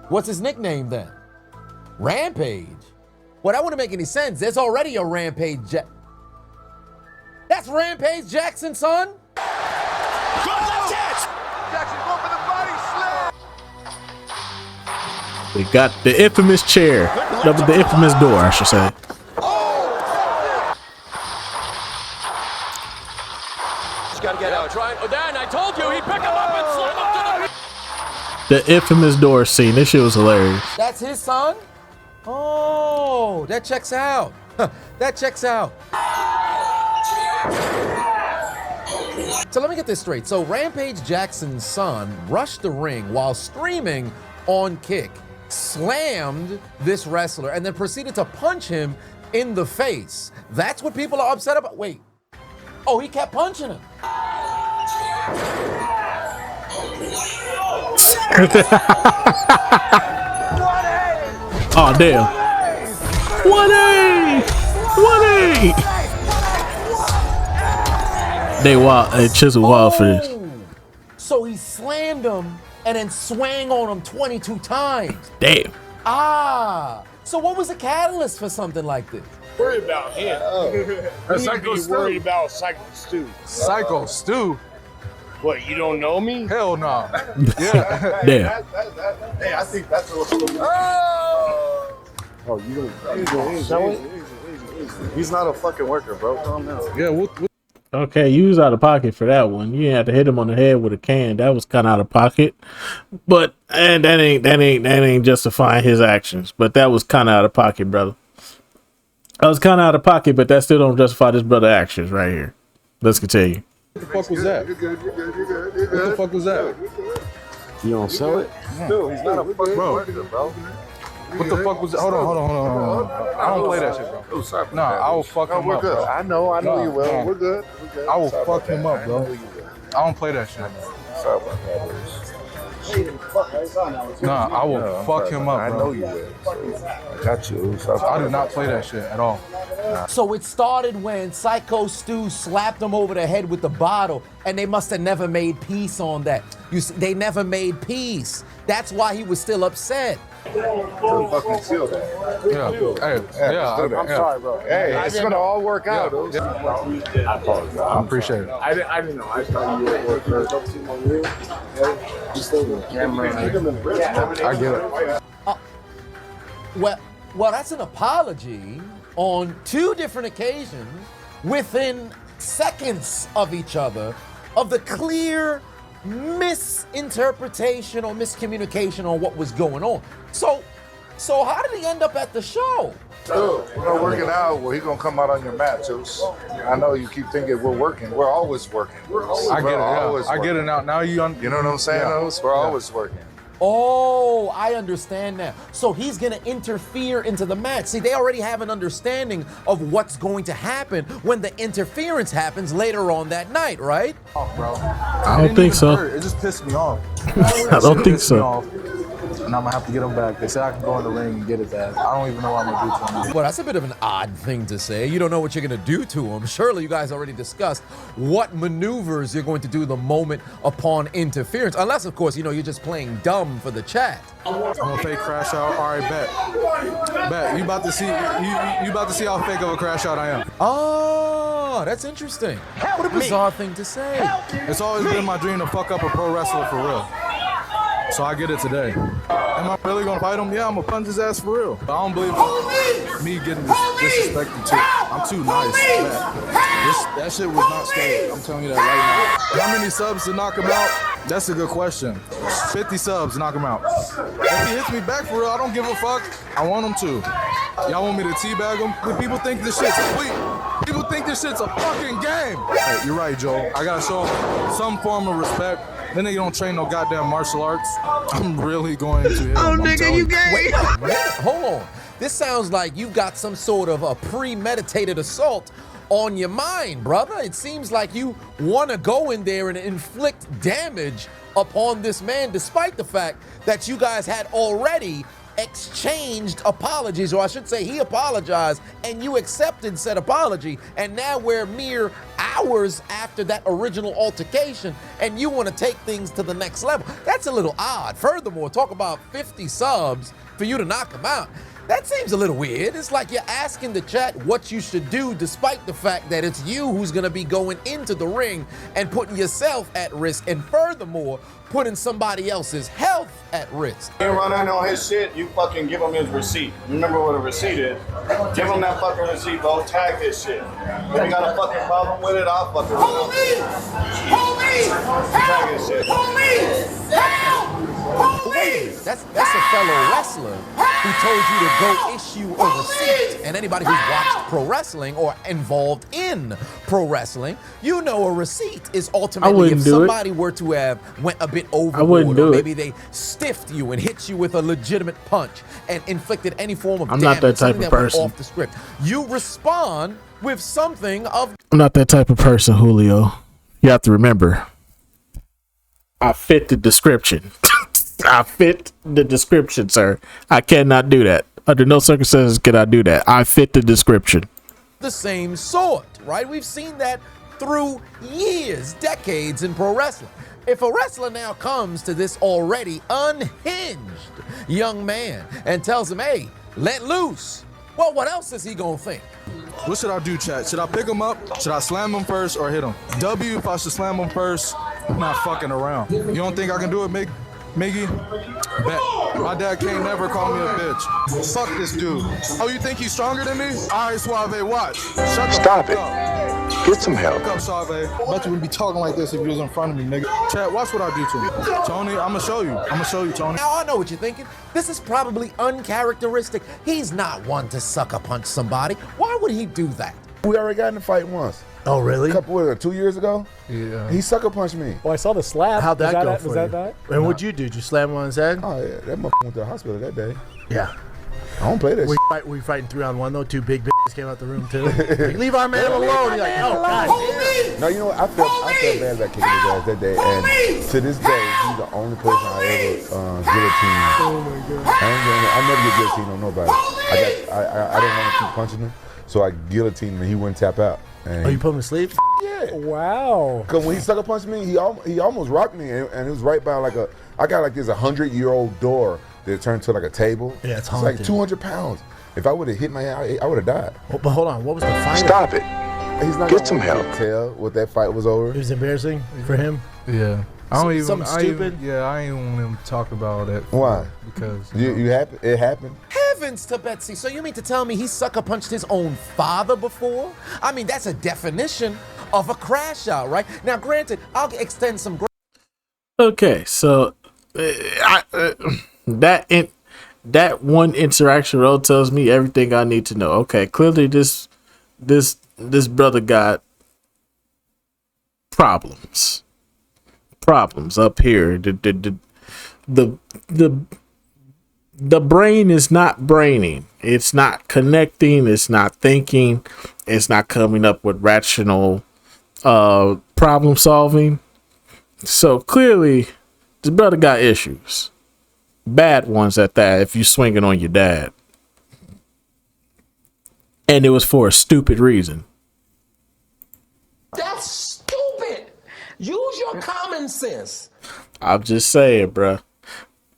What's his nickname then? Rampage? Well, that wouldn't make any sense. There's already a Rampage That's Rampage Jackson's son? Good left catch! Jackson going for the body slam! We got the infamous chair. The infamous door, I should say. Just gotta get out. Trying. Oh, Dan, I told you, he'd pick him up and slam him to the infamous door scene. This shit was hilarious. That's his son? Oh, that checks out. That checks out. So let me get this straight. So Rampage Jackson's son rushed the ring while screaming on kick, slammed this wrestler, and then proceeded to punch him in the face. That's what people are upset about. Wait. Oh, he kept punching him. Oh, damn. 1A! They wild. Chisel wild for this. So he slammed him and then swang on him 22 times. Damn. Ah. So what was the catalyst for something like this? Worry about him. You need to be worried about Psycho Stu. Psycho Stu? What, you don't know me? Hell no. Yeah. Damn. Hey, I think that's a Oh, you don't sell it? He's not a fucking worker, bro. Calm down. Yeah, Okay, you was out of pocket for that one. You didn't have to hit him on the head with a can. That was kind of out of pocket. But and that ain't justifying his actions. But that was kind of out of pocket, brother. That was kind of out of pocket, but that still don't justify this brother actions right here. Let's continue. What the fuck was that? What the fuck was that? You don't sell it? Dude, he's not a fucking worker, bro. What the fuck was that? Hold on. I don't play that shit, bro. Oh, sorry. Nah, I will fuck him we're up, good. bro. I know you will. Nah. We're good. I will fuck him up, bro. I don't play that shit. Sorry about that. Nah, I will fuck him up, bro. I know you will. I got you. I do not play that shit at all. So it started when Psycho Stu slapped him over the head with the bottle, and they must have never made peace on that. You see, they never made peace. That's why he was still upset. Fucking feel that. Yeah. Hey, I'm sorry, bro. Hey, it's gonna all work out. I apologize. I appreciate it. I didn't know. I thought you were I get it. Well, that's an apology on two different occasions within seconds of each other of the clear misinterpretation or miscommunication on what was going on. So how did he end up at the show? Dude, we're working out. Well, he's gonna come out on your mat, Juice. I know you keep thinking we're working. We're always working. I get it. Yeah. I get it now. Now you know what I'm saying, Oz? We're always working. Oh, I understand now. So he's going to interfere into the match. See, they already have an understanding of what's going to happen when the interference happens later on that night, right? Oh, bro. I don't think so. It just pissed me off. I don't think so. And I'm gonna have to get him back. They said I can go in the ring and get his ass. I don't even know what I'm gonna do to him. Well, that's a bit of an odd thing to say. You don't know what you're gonna do to him. Surely you guys already discussed what maneuvers you're going to do the moment upon interference. Unless, of course, you're just playing dumb for the chat. I'm gonna fake crash out. All right, bet. You about to see how fake of a crash out I am. Oh, that's interesting. What a bizarre thing to say. It's always been my dream to fuck up a pro wrestler for real. So I get it today. Am I really gonna fight him? Yeah, I'm gonna punch his ass for real. But I don't believe me getting disrespected too. I'm too nice for that. That shit was not staged. I'm telling you that right now. How many subs to knock him out? That's a good question. 50 subs to knock him out. If he hits me back for real, I don't give a fuck. I want him to. Y'all want me to teabag him? People think this shit's People think this shit's a fucking game. Hey, you're right, Joe. I gotta show him some form of respect. Then they don't train no goddamn martial arts. I'm really going to hit him. Oh, nigga, you gay. Wait a minute. Hold on. This sounds like you've got some sort of a premeditated assault on your mind, brother. It seems like you want to go in there and inflict damage upon this man, despite the fact that you guys had already exchanged apologies, or I should say he apologized and you accepted said apology, and now we're mere hours after that original altercation and you want to take things to the next level. That's a little odd. Furthermore, talk about 50 subs for you to knock him out. That seems a little weird. It's like you're asking the chat what you should do despite the fact that it's you who's gonna be going into the ring and putting yourself at risk, and furthermore, putting somebody else's health at risk. You run in on his shit, you fucking give him his receipt. You remember what a receipt is? Give him that fucking receipt, bro. Tag his shit. If you got a fucking problem with it, I'll fucking tag his shit. That's a fellow wrestler who told you to go issue a receipt. And anybody who's watched pro wrestling or involved in pro wrestling, you know a receipt is ultimately if somebody were to have went a bit overboard, or maybe they stiffed you and hit you with a legitimate punch and inflicted any form of damage. I'm not that type of person. Off the script. You respond with something of. I'm not that type of person, Julio. You have to remember, I fit the description. I fit the description, sir. I cannot do that. Under no circumstances can I do that. I fit the description. The same sort, right? We've seen that through years, decades in pro wrestling. If a wrestler now comes to this already unhinged young man and tells him, hey, let loose, well, what else is he gonna think? What should I do, chat? Should I pick him up? Should I slam him first or hit him? W, if I should slam him first, I'm not fucking around. You don't think I can do it, Miggy? Bet. My dad can't never call me a bitch. Fuck this dude. Oh, you think he's stronger than me? All right, Suave, watch. Shut the Stop fuck it. up. Get some help. Fuck up, Suave. I bet you wouldn't be talking like this if you was in front of me, nigga. Chat, watch what I do to him. Tony, I'm gonna show you. Tony. Now I know what you're thinking. This is probably uncharacteristic. He's not one to sucker punch somebody. Why would he do that? We already got in a fight once. Oh, really? A couple, 2 years ago? Yeah. He sucker punched me. Well, I saw the slap. How'd that go Was that that? And what'd you do? Did you slam him on his head? Oh, yeah. That motherfucker went to the hospital that day. Yeah. I don't play that shit. Were you fighting 3-on-1 though? Two big bitches came out the room too. Like, leave our man alone. You're like, oh god. No, you know what? I felt bad about kicking his ass that day, and to this day, he's the only person I ever guillotined. Oh my god. I never get guillotined on nobody. I didn't want to keep punching him, so I guillotined him and he wouldn't tap out. And you put him to sleep? Yeah. Wow. Cause when he sucker punched me, he almost rocked me, and it was right by I got like this 100-year-old door that turned to like a table. Yeah, it's like haunted. 200 pounds. If I would have hit my head, I would have died. Oh, but hold on, what was the fight? Stop it. He's not Get some gonna help. tell what that fight was over. It was embarrassing for him. Yeah. I don't even. Something stupid. I ain't want him to talk about it. Why? Because you happen. It happened. Heavens to Betsy. So you mean to tell me he sucker punched his own father before? I mean, that's a definition of a crash out, right? Now, granted, I'll extend some. Okay, so that one interaction role tells me everything I need to know. Okay, clearly this brother got problems up here. The brain is not braining. It's not connecting. It's not thinking. It's not coming up with rational problem solving. So clearly, this brother got issues. Bad ones at that, if you swinging on your dad. And it was for a stupid reason. That's stupid. Use your common sense. I'm just saying, bruh.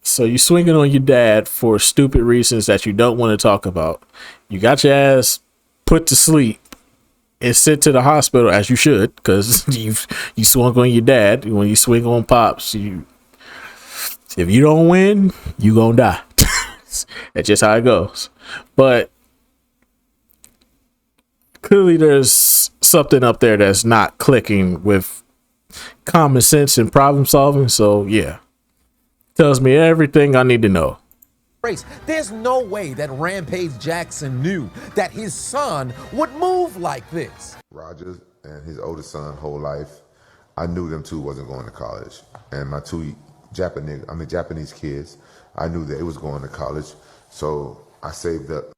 So you swinging on your dad for stupid reasons that you don't want to talk about. You got your ass put to sleep and sent to the hospital, as you should, because you swung on your dad. When you swing on Pops, if you don't win, you gonna die. That's just how it goes. But clearly there's something up there that's not clicking with common sense and problem solving. So yeah, tells me everything I need to know. Race. There's no way that Rampage Jackson knew that his son would move like this. Rogers and his oldest son, whole life, I knew them two wasn't going to college, and my two Japanese kids, I knew that it was going to college, so I saved up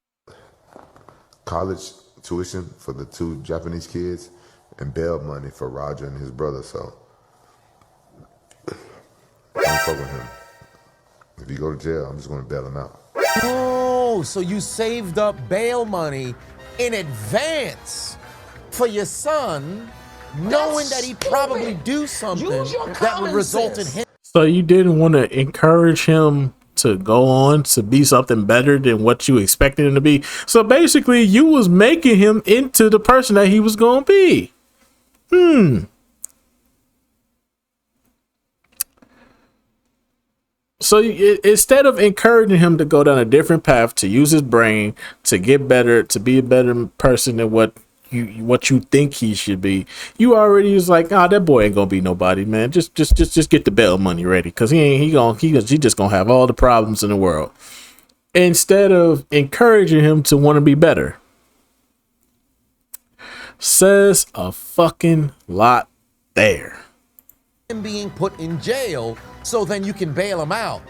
college tuition for the two Japanese kids and bail money for Roger and his brother. So I'm fucking him. If he go to jail, I'm just going to bail him out. Oh, so you saved up bail money in advance for your son, knowing that he'd probably do something that would result in him. So you didn't want to encourage him to go on to be something better than what you expected him to be. So basically you was making him into the person that he was going to be. So instead of encouraging him to go down a different path, to use his brain, to get better, to be a better person than what you think he should be, you already was like, that boy ain't gonna be nobody, man. Just get the bail money ready, because he just gonna have all the problems in the world. Instead of encouraging him to want to be better. Says a fucking lot there. Him being put in jail so then you can bail him out.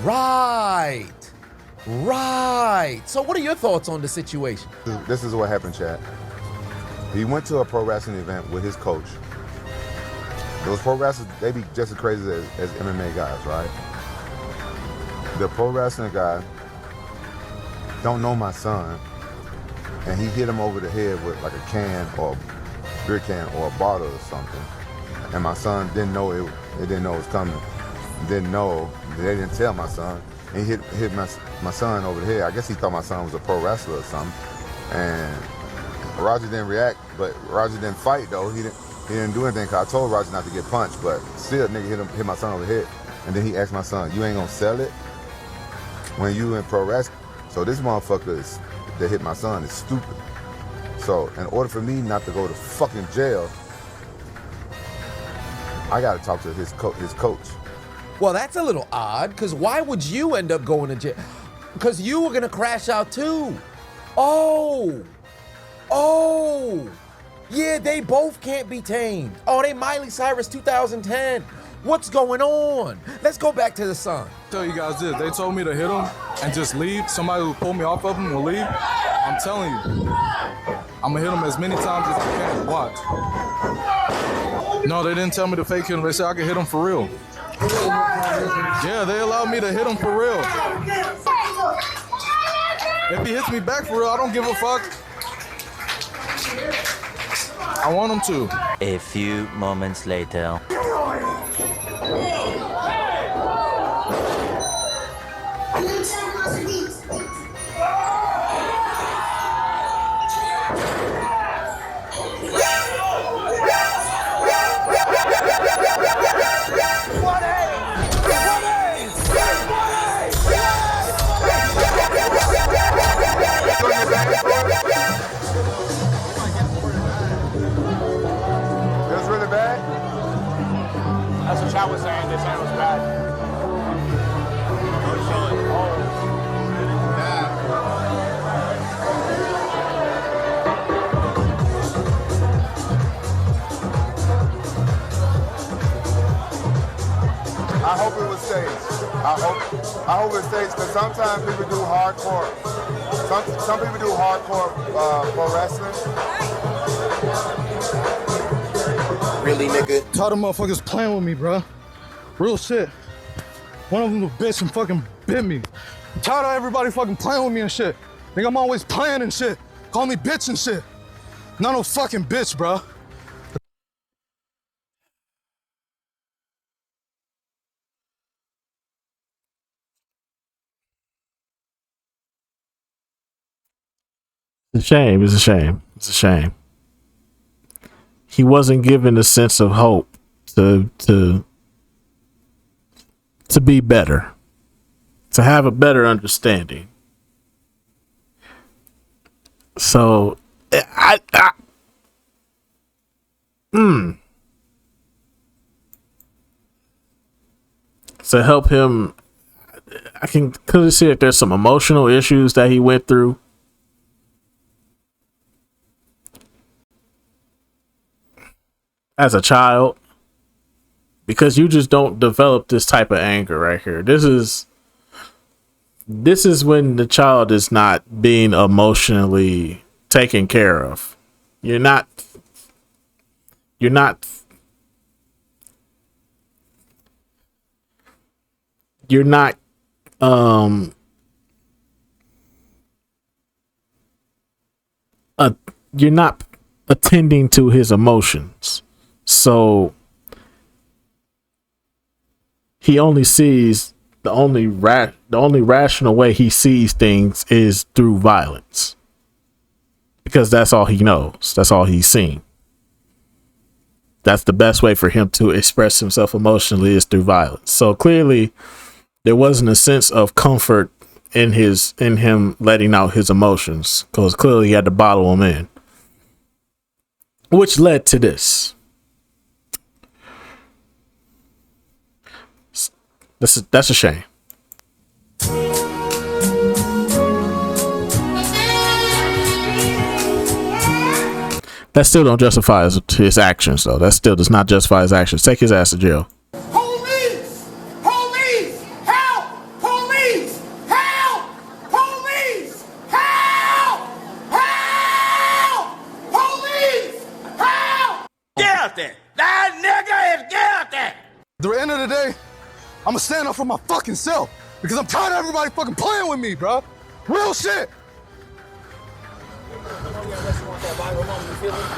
Right. So what are your thoughts on the situation? This is what happened, Chad. He went to a pro wrestling event with his coach. Those pro wrestlers, they be just as crazy as MMA guys, right? The pro wrestling guy don't know my son, and he hit him over the head with like a can or a beer can or a bottle or something. And my son didn't know it didn't know it was coming. They didn't tell my son. And he hit my son over the head. I guess he thought my son was a pro wrestler or something. And Roger didn't react, but Roger didn't fight though. He didn't do anything. Cause I told Roger not to get punched, but still, nigga hit my son over the head. And then he asked my son, "You ain't gonna sell it when you in pro wrestling?" So this motherfucker that hit my son is stupid. So in order for me not to go to fucking jail, I gotta talk to his coach. Well, that's a little odd, because why would you end up going to jail? Because you were gonna crash out too. Oh, yeah, they both can't be tamed. Oh, they Miley Cyrus 2010. What's going on? Let's go back to the son. Tell you guys this, they told me to hit him and just leave. Somebody who pulled me off of him will leave. I'm telling you, I'm gonna hit him as many times as I can. Watch. No, they didn't tell me to fake hit him. They said I could hit him for real. Yeah, they allowed me to hit him for real. If he hits me back for real, I don't give a fuck. I want him to. A few moments later. That's really bad? That's what I was saying. This hand was bad. I hope it was staged. I hope it staged, because sometimes people do hardcore. Some people do hardcore pro wrestling. Really, nigga? Tired of motherfuckers playing with me, bro. Real shit. One of them a bitch and fucking bit me. I'm tired of everybody fucking playing with me and shit. Think I'm always playing and shit. Call me bitch and shit. Not no fucking bitch, bro. It's a shame. It's a shame. It's a shame. He wasn't given a sense of hope to be better, to have a better understanding. So to help him, I can clearly see that there's some emotional issues that he went through. As a child, because you just don't develop this type of anger right here. This is when the child is not being emotionally taken care of. You're not attending to his emotions. So he only sees the only rational way he sees things is through violence, because that's all he knows. That's all he's seen. That's the best way for him to express himself emotionally, is through violence. So clearly there wasn't a sense of comfort in him letting out his emotions, because clearly he had to bottle them in, which led to this. That's a shame. That still don't justify his actions, though. That still does not justify his actions. Take his ass to jail. Police! Police! Help! Police! Help! Police! Help! Help! Police! Help! Guilty! That nigga is guilty! At the end of the day, I'm gonna stand up for my fucking self, because I'm tired of everybody fucking playing with me, bro. Real shit.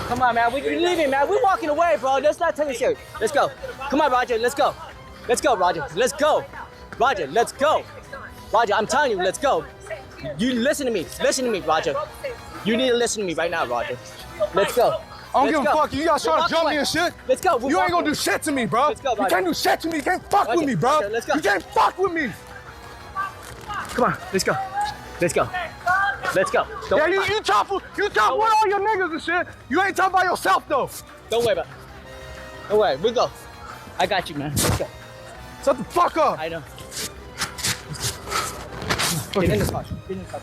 Come on, man. We're leaving, man. We're walking away, bro. Let's not take it serious. Let's go. Come on, Roger. Let's go. Let's go, Roger. Let's go. Roger, let's go. Roger, I'm telling you, let's go. You listen to me. Listen to me, Roger. You need to listen to me right now, Roger. Let's go. I don't Let's give a go. fuck. You guys We're trying to walking jump away. me and shit. Let's go. We're You ain't walking gonna do shit to me, bro. Let's go, You Roger. can't do shit to me. You can't fuck with Roger, me, bro. Roger, let's go. You can't fuck with me. Come on, let's go. Let's go. Let's go. Don't Yeah, you talk with all your niggas and shit. You ain't talking about yourself though. Don't worry about it. Don't worry, we'll go. I got you, man. Let's go. Shut the fuck up. I know. Get in this car. Get in this car.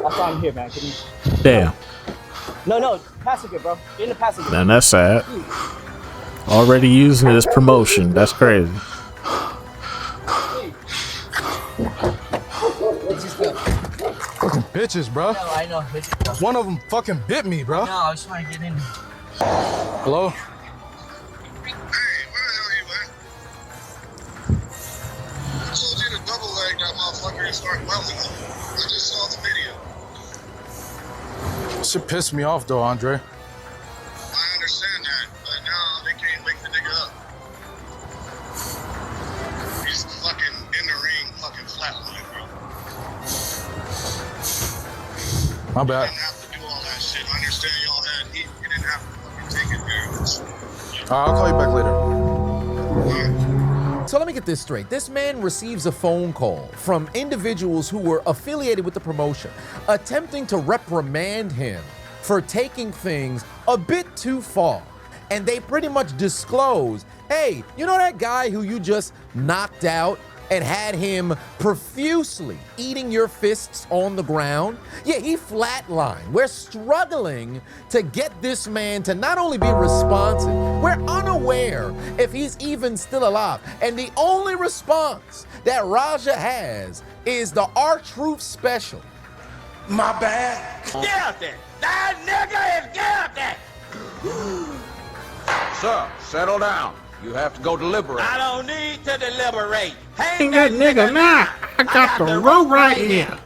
That's why I'm here, man. Get in. Damn. No, passenger, bro. Get in the passenger. Man, that's sad. Already using it as promotion. That's crazy. Fucking bitches, bro. No, I know. One of them fucking bit me, bro. No, I was trying to get in. Hello? Shit pissed me off though, Andre. I understand that, but now they can't wake the nigga up. He's fucking in the ring, fucking flatline, bro. My You bad. didn't have to do all that shit. I understand y'all had heat. You didn't have to fucking take it very much. Alright, I'll call you back later. So let me get this straight. This man receives a phone call from individuals who were affiliated with the promotion, attempting to reprimand him for taking things a bit too far. And they pretty much disclose, hey, you know that guy who you just knocked out and had him profusely eating your fists on the ground? Yeah, he flatlined. We're struggling to get this man to not only be responsive, we're unaware if he's even still alive. And the only response that Raja has is the R-Truth special. My bad. Get out there! That nigga is get out there! Sir, settle down. You have to go deliberate. I don't need to deliberate. Ain't that nigga now. I got the rope right here.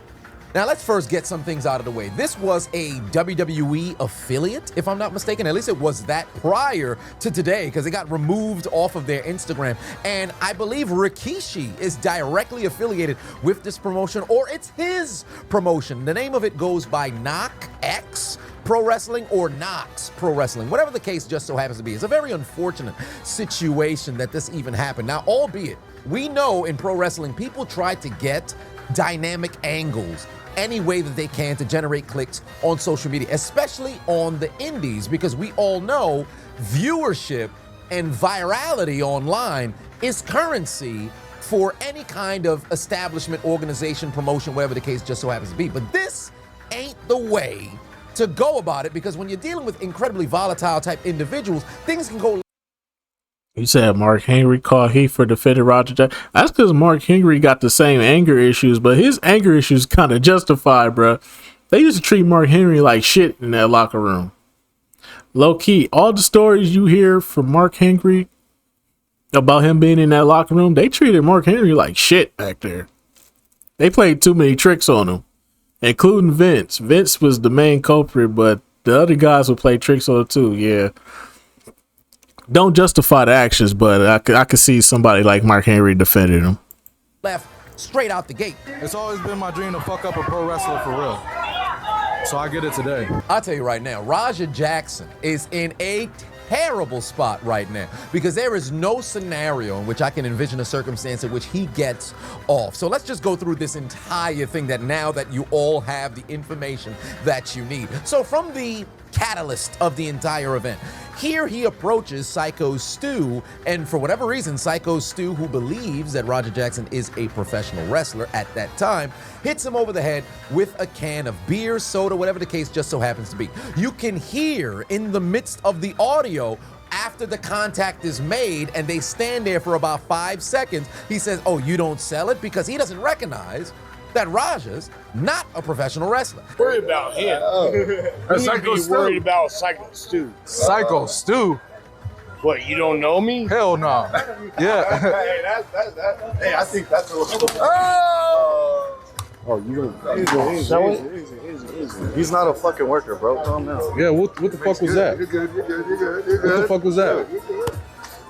Now let's first get some things out of the way. This was a WWE affiliate, if I'm not mistaken. At least it was that prior to today, because it got removed off of their Instagram. And I believe Rikishi is directly affiliated with this promotion, or it's his promotion. The name of it goes by Knock X Pro Wrestling or Knox Pro Wrestling, whatever the case just so happens to be. It's a very unfortunate situation that this even happened. Now, albeit, we know in pro wrestling, people try to get dynamic angles any way that they can to generate clicks on social media, especially on the indies, because we all know viewership and virality online is currency for any kind of establishment, organization, promotion, whatever the case just so happens to be. But this ain't the way to go about it, because when you're dealing with incredibly volatile type individuals, things can go. You said Mark Henry called heat for defending Roger Jackson. That's because Mark Henry got the same anger issues, but his anger issues kind of justified, bro. They used to treat Mark Henry like shit in that locker room. Low key, all the stories you hear from Mark Henry about him being in that locker room, they treated Mark Henry like shit back there. They played too many tricks on him, including Vince. Vince was the main culprit, but the other guys would play tricks on him too. Yeah. Don't justify the actions, but I could see somebody like Mark Henry defending him. Left straight out the gate. It's always been my dream to fuck up a pro wrestler for real. So I get it today. I'll tell you right now, Raja Jackson is in a terrible spot right now, because there is no scenario in which I can envision a circumstance in which he gets off. So let's just go through this entire thing that now that you all have the information that you need. So from the catalyst of the entire event, here he approaches Psycho Stu, and for whatever reason, Psycho Stu, who believes that Raja Jackson is a professional wrestler at that time, hits him over the head with a can of beer, soda, whatever the case just so happens to be. You can hear in the midst of the audio, after the contact is made and they stand there for about 5 seconds, he says, oh, you don't sell it? Because he doesn't recognize that Raja's not a professional wrestler. Worry about him. You need to be worried about Psycho Stu. Psycho Stu? What, you don't know me? Hell no. Yeah. Hey, I think that's a little. Oh, you don't. He's not a fucking worker, bro. Calm down. Yeah, what the fuck was that? You're good. What the fuck was that?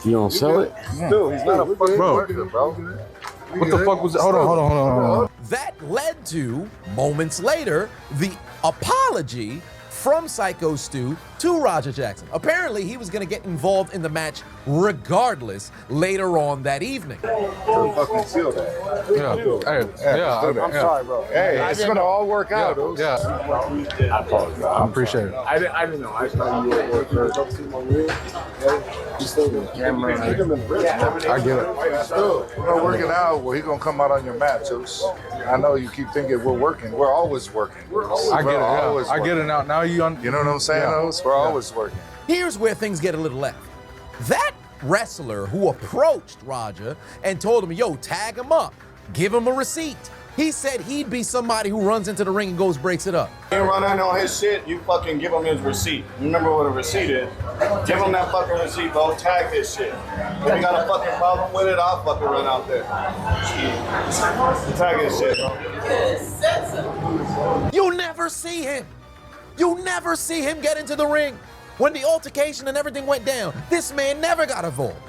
You don't sell it? Dude, he's not a fucking worker, bro. What the fuck was that? Hold on. That led to, moments later, the apology from Psycho Stu to Roger Jackson. Apparently, he was going to get involved in the match regardless later on that evening. Fucking seal that. I'm sorry, bro. Hey, it's gonna all work out. Yeah. I apologize. I appreciate it. I didn't know. I thought you were camera. I get it. We're gonna work it out. Well, he's gonna come out on your matches. I know you keep thinking we're working. We're always working. I get it. Yeah. I get it now. Now you know what I'm saying? We're always working. Here's where things get a little left. That wrestler who approached Roger and told him, yo, tag him up, give him a receipt. He said he'd be somebody who runs into the ring and goes breaks it up. You run in on his shit, you fucking give him his receipt. Remember what a receipt is? Give him that fucking receipt, bro. Tag his shit. If you got a fucking problem with it, I'll fucking run out there. Tag his shit, bro. You'll never see him. You'll never see him get into the ring. When the altercation and everything went down, this man never got involved. Hey,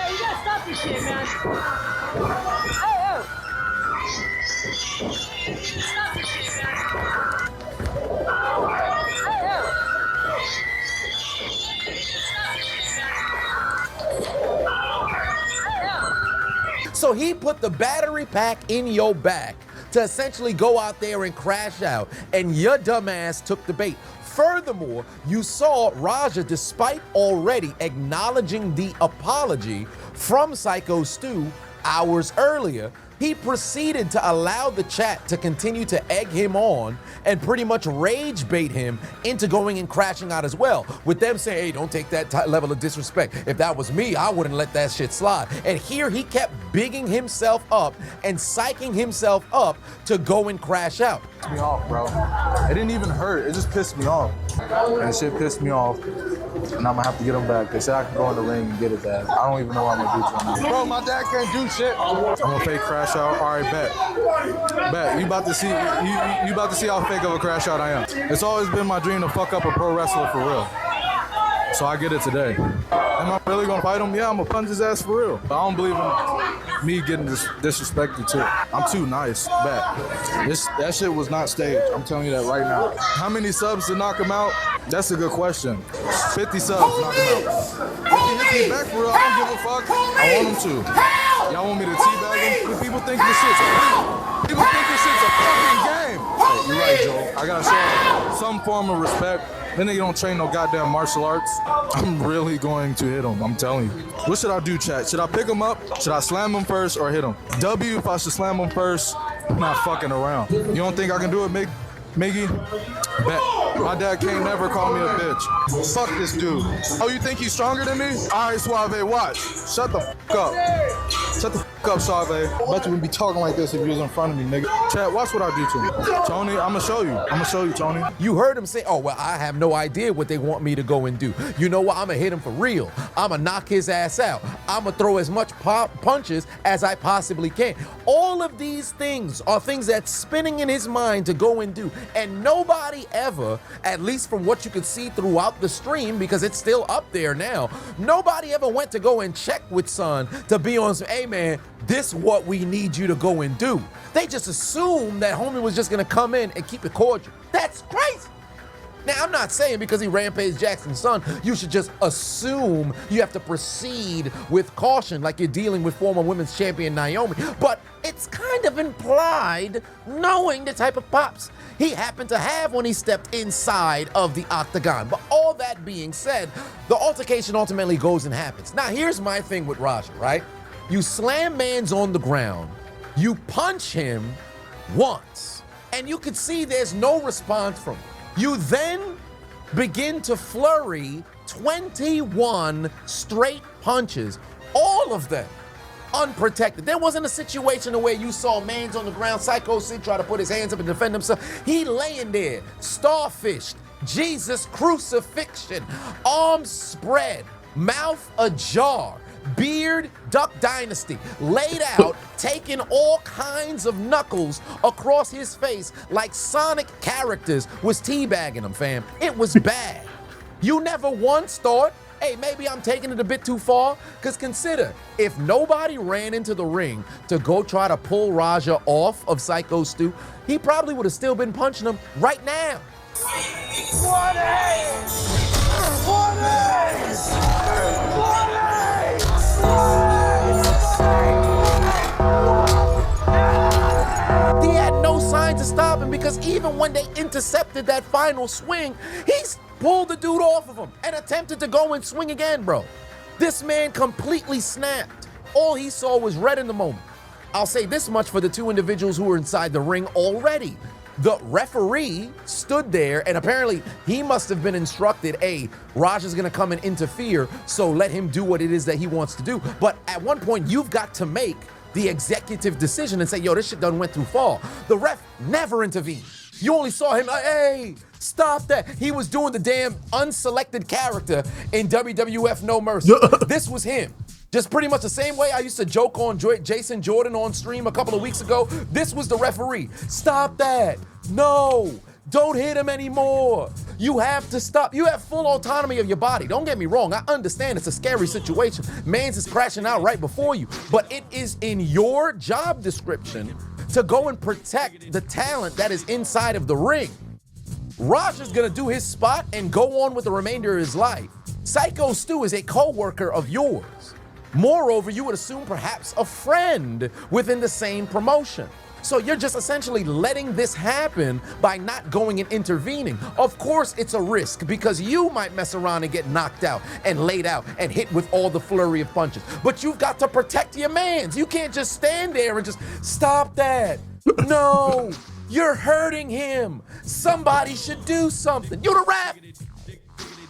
you gotta stop this shit, man. Hey. Stop this shit, man. So he put the battery pack in your back to essentially go out there and crash out, and your dumbass took the bait. Furthermore, you saw Raja, despite already acknowledging the apology from Psycho Stu hours earlier, he proceeded to allow the chat to continue to egg him on and pretty much rage bait him into going and crashing out as well, with them saying, hey, don't take that level of disrespect. If that was me, I wouldn't let that shit slide. And here he kept bigging himself up and psyching himself up to go and crash out. Pissed me off, bro. It didn't even hurt. It just pissed me off. And shit pissed me off. And I'm gonna have to get him back. They said I can go in the ring and get it back. I don't even know what I'm gonna do to him. Bro, my dad can't do shit. I'm gonna fake crash out. All right, bet. Bet. You about to see how fake of a crash out I am. It's always been my dream to fuck up a pro wrestler for real. So I get it today. Am I really gonna fight him? Yeah, I'm gonna punch his ass for real. But I don't believe in me getting disrespected too. I'm too nice. Bet. That shit was not staged. I'm telling you that right now. How many subs to knock him out? That's a good question. 50 subs, knock him out. If he hits me back for real, I don't give a fuck. I want him to. Y'all want me to teabag him? People think this shit's a fucking game. Hey, you're right, Joe. I gotta show some form of respect. Then they don't train no goddamn martial arts. I'm really going to hit him, I'm telling you. What should I do, chat? Should I pick him up? Should I slam him first or hit him? W, if I should slam him first, I'm not fucking around. You don't think I can do it, Miggy? Bet. My dad can't never call me a bitch. Fuck this dude. Oh, you think he's stronger than me? All right, Suave, watch. Shut the fuck up. Shut the fuck up, Suave. Bet you wouldn't be talking like this if you was in front of me, nigga. Chat, watch what I do to him. Tony, I'm gonna show you. Tony. You heard him say, oh, well, I have no idea what they want me to go and do. You know what? I'm gonna hit him for real. I'm gonna knock his ass out. I'm gonna throw as much punches as I possibly can. All of these things are things that's spinning in his mind to go and do. And nobody ever, at least from what you could see throughout the stream, because it's still up there now, nobody ever went to go and check with Son to be on some, hey man, this what we need you to go and do. They just assumed that homie was just gonna come in and keep it cordial. That's crazy. Now, I'm not saying because he rampaged Jackson's son, you should just assume you have to proceed with caution like you're dealing with former women's champion Naomi, but it's kind of implied knowing the type of pops he happened to have when he stepped inside of the octagon. But all that being said, the altercation ultimately goes and happens. Now, here's my thing with Raja, right? You slam mans on the ground, you punch him once, and you could see there's no response from him. You then begin to flurry 21 straight punches, all of them unprotected. There wasn't a situation where you saw mans on the ground, Psycho Sid try to put his hands up and defend himself. He laying there, starfished, Jesus crucifixion, arms spread, mouth ajar, beard, Duck Dynasty, laid out, taking all kinds of knuckles across his face like Sonic characters was teabagging him, fam. It was bad. You never once thought hey, maybe I'm taking it a bit too far. Because consider, if nobody ran into the ring to go try to pull Raja off of Psycho Stu, he probably would have still been punching him right now. He had no signs of stopping because even when they intercepted that final swing, he pulled the dude off of him and attempted to go and swing again, bro. This man completely snapped. All he saw was red in the moment. I'll say this much for the two individuals who were inside the ring already. The referee stood there, and apparently he must have been instructed, hey, Raja's gonna come and interfere, so let him do what it is that he wants to do. But at one point, you've got to make the executive decision and say, yo, this shit done went too far. The ref never intervened. You only saw him like, hey, stop that. He was doing the damn unselected character in WWF No Mercy. This was him. Just pretty much the same way I used to joke on Jason Jordan on stream a couple of weeks ago. This was the referee. Stop that. No, don't hit him anymore. You have to stop. You have full autonomy of your body. Don't get me wrong. I understand it's a scary situation. Mans is crashing out right before you. But it is in your job description to go and protect the talent that is inside of the ring. Raja's gonna do his spot and go on with the remainder of his life. Psycho Stu is a co-worker of yours. Moreover, you would assume perhaps a friend within the same promotion. So you're just essentially letting this happen by not going and intervening. Of course, it's a risk because you might mess around and get knocked out and laid out and hit with all the flurry of punches. But you've got to protect your mans. You can't just stand there and just stop that. No, you're hurting him. Somebody should do something. You're the ref.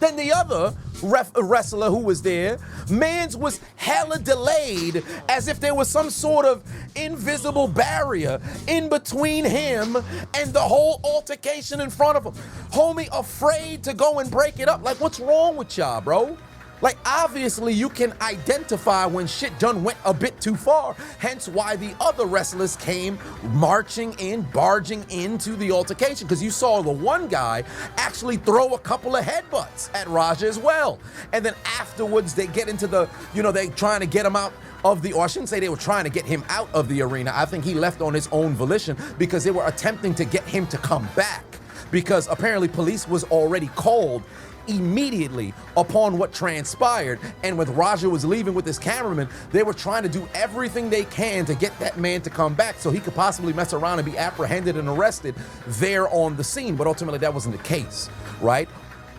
Then the other wrestler who was there, mans was hella delayed as if there was some sort of invisible barrier in between him and the whole altercation in front of him. Homie afraid to go and break it up. Like, what's wrong with y'all, bro? Like, obviously you can identify when shit done went a bit too far, hence why the other wrestlers came marching in, barging into the altercation, because you saw the one guy actually throw a couple of headbutts at Raja as well. And then afterwards they get into the, they trying to get him out of the, or I shouldn't say they were trying to get him out of the arena. I think he left on his own volition because they were attempting to get him to come back because apparently police was already called immediately upon what transpired. And when Raja was leaving with his cameraman, they were trying to do everything they can to get that man to come back so he could possibly mess around and be apprehended and arrested there on the scene. But ultimately that wasn't the case, right?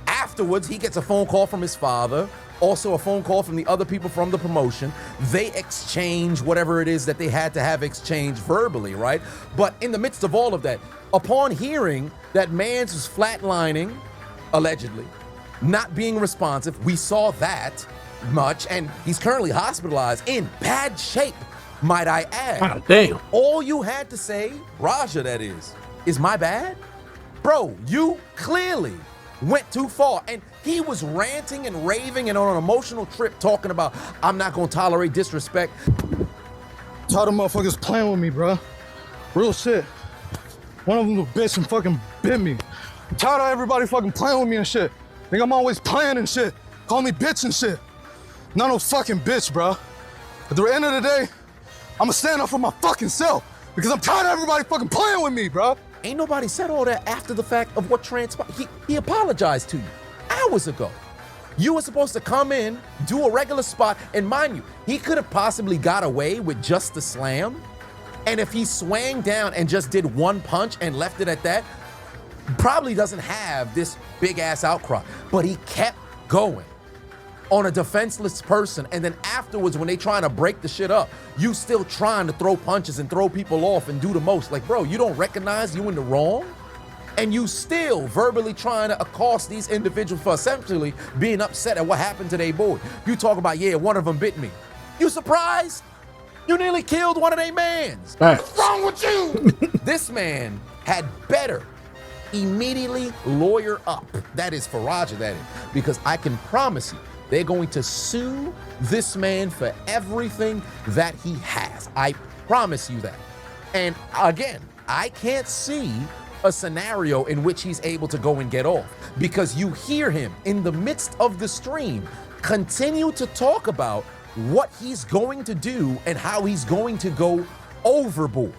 Afterwards, he gets a phone call from his father, also a phone call from the other people from the promotion. They exchange whatever it is that they had to have exchanged verbally, right? But in the midst of all of that, upon hearing that Mans was flatlining, allegedly, not being responsive, we saw that much, and he's currently hospitalized in bad shape, might I add. God damn. All you had to say, Raja that is my bad? Bro, you clearly went too far, and he was ranting and raving and on an emotional trip talking about, I'm not gonna tolerate disrespect. Tired of motherfuckers playing with me, bro. Real shit. One of them was a bitch and fucking bit me. I'm tired of everybody fucking playing with me and shit. Think I'm always playing and shit. Call me bitch and shit. Not no fucking bitch, bro. At the end of the day, I'ma stand up for my fucking self because I'm tired of everybody fucking playing with me, bro. Ain't nobody said all that after the fact of what transpired. He apologized to you hours ago. You were supposed to come in, do a regular spot, and mind you, he could have possibly got away with just the slam. And if he swang down and just did one punch and left it at that, probably doesn't have this big ass outcry, but he kept going on a defenseless person. And then afterwards, when they trying to break the shit up, you still trying to throw punches and throw people off and do the most. Like, bro, you don't recognize you in the wrong? And you still verbally trying to accost these individuals for essentially being upset at what happened to their boy. You talk about, yeah, one of them bit me. You surprised? You nearly killed one of their mans. What's wrong with you? This man had better immediately lawyer up. That is for Raja, that is. Because I can promise you, they're going to sue this man for everything that he has. I promise you that. And again, I can't see a scenario in which he's able to go and get off because you hear him in the midst of the stream continue to talk about what he's going to do and how he's going to go overboard.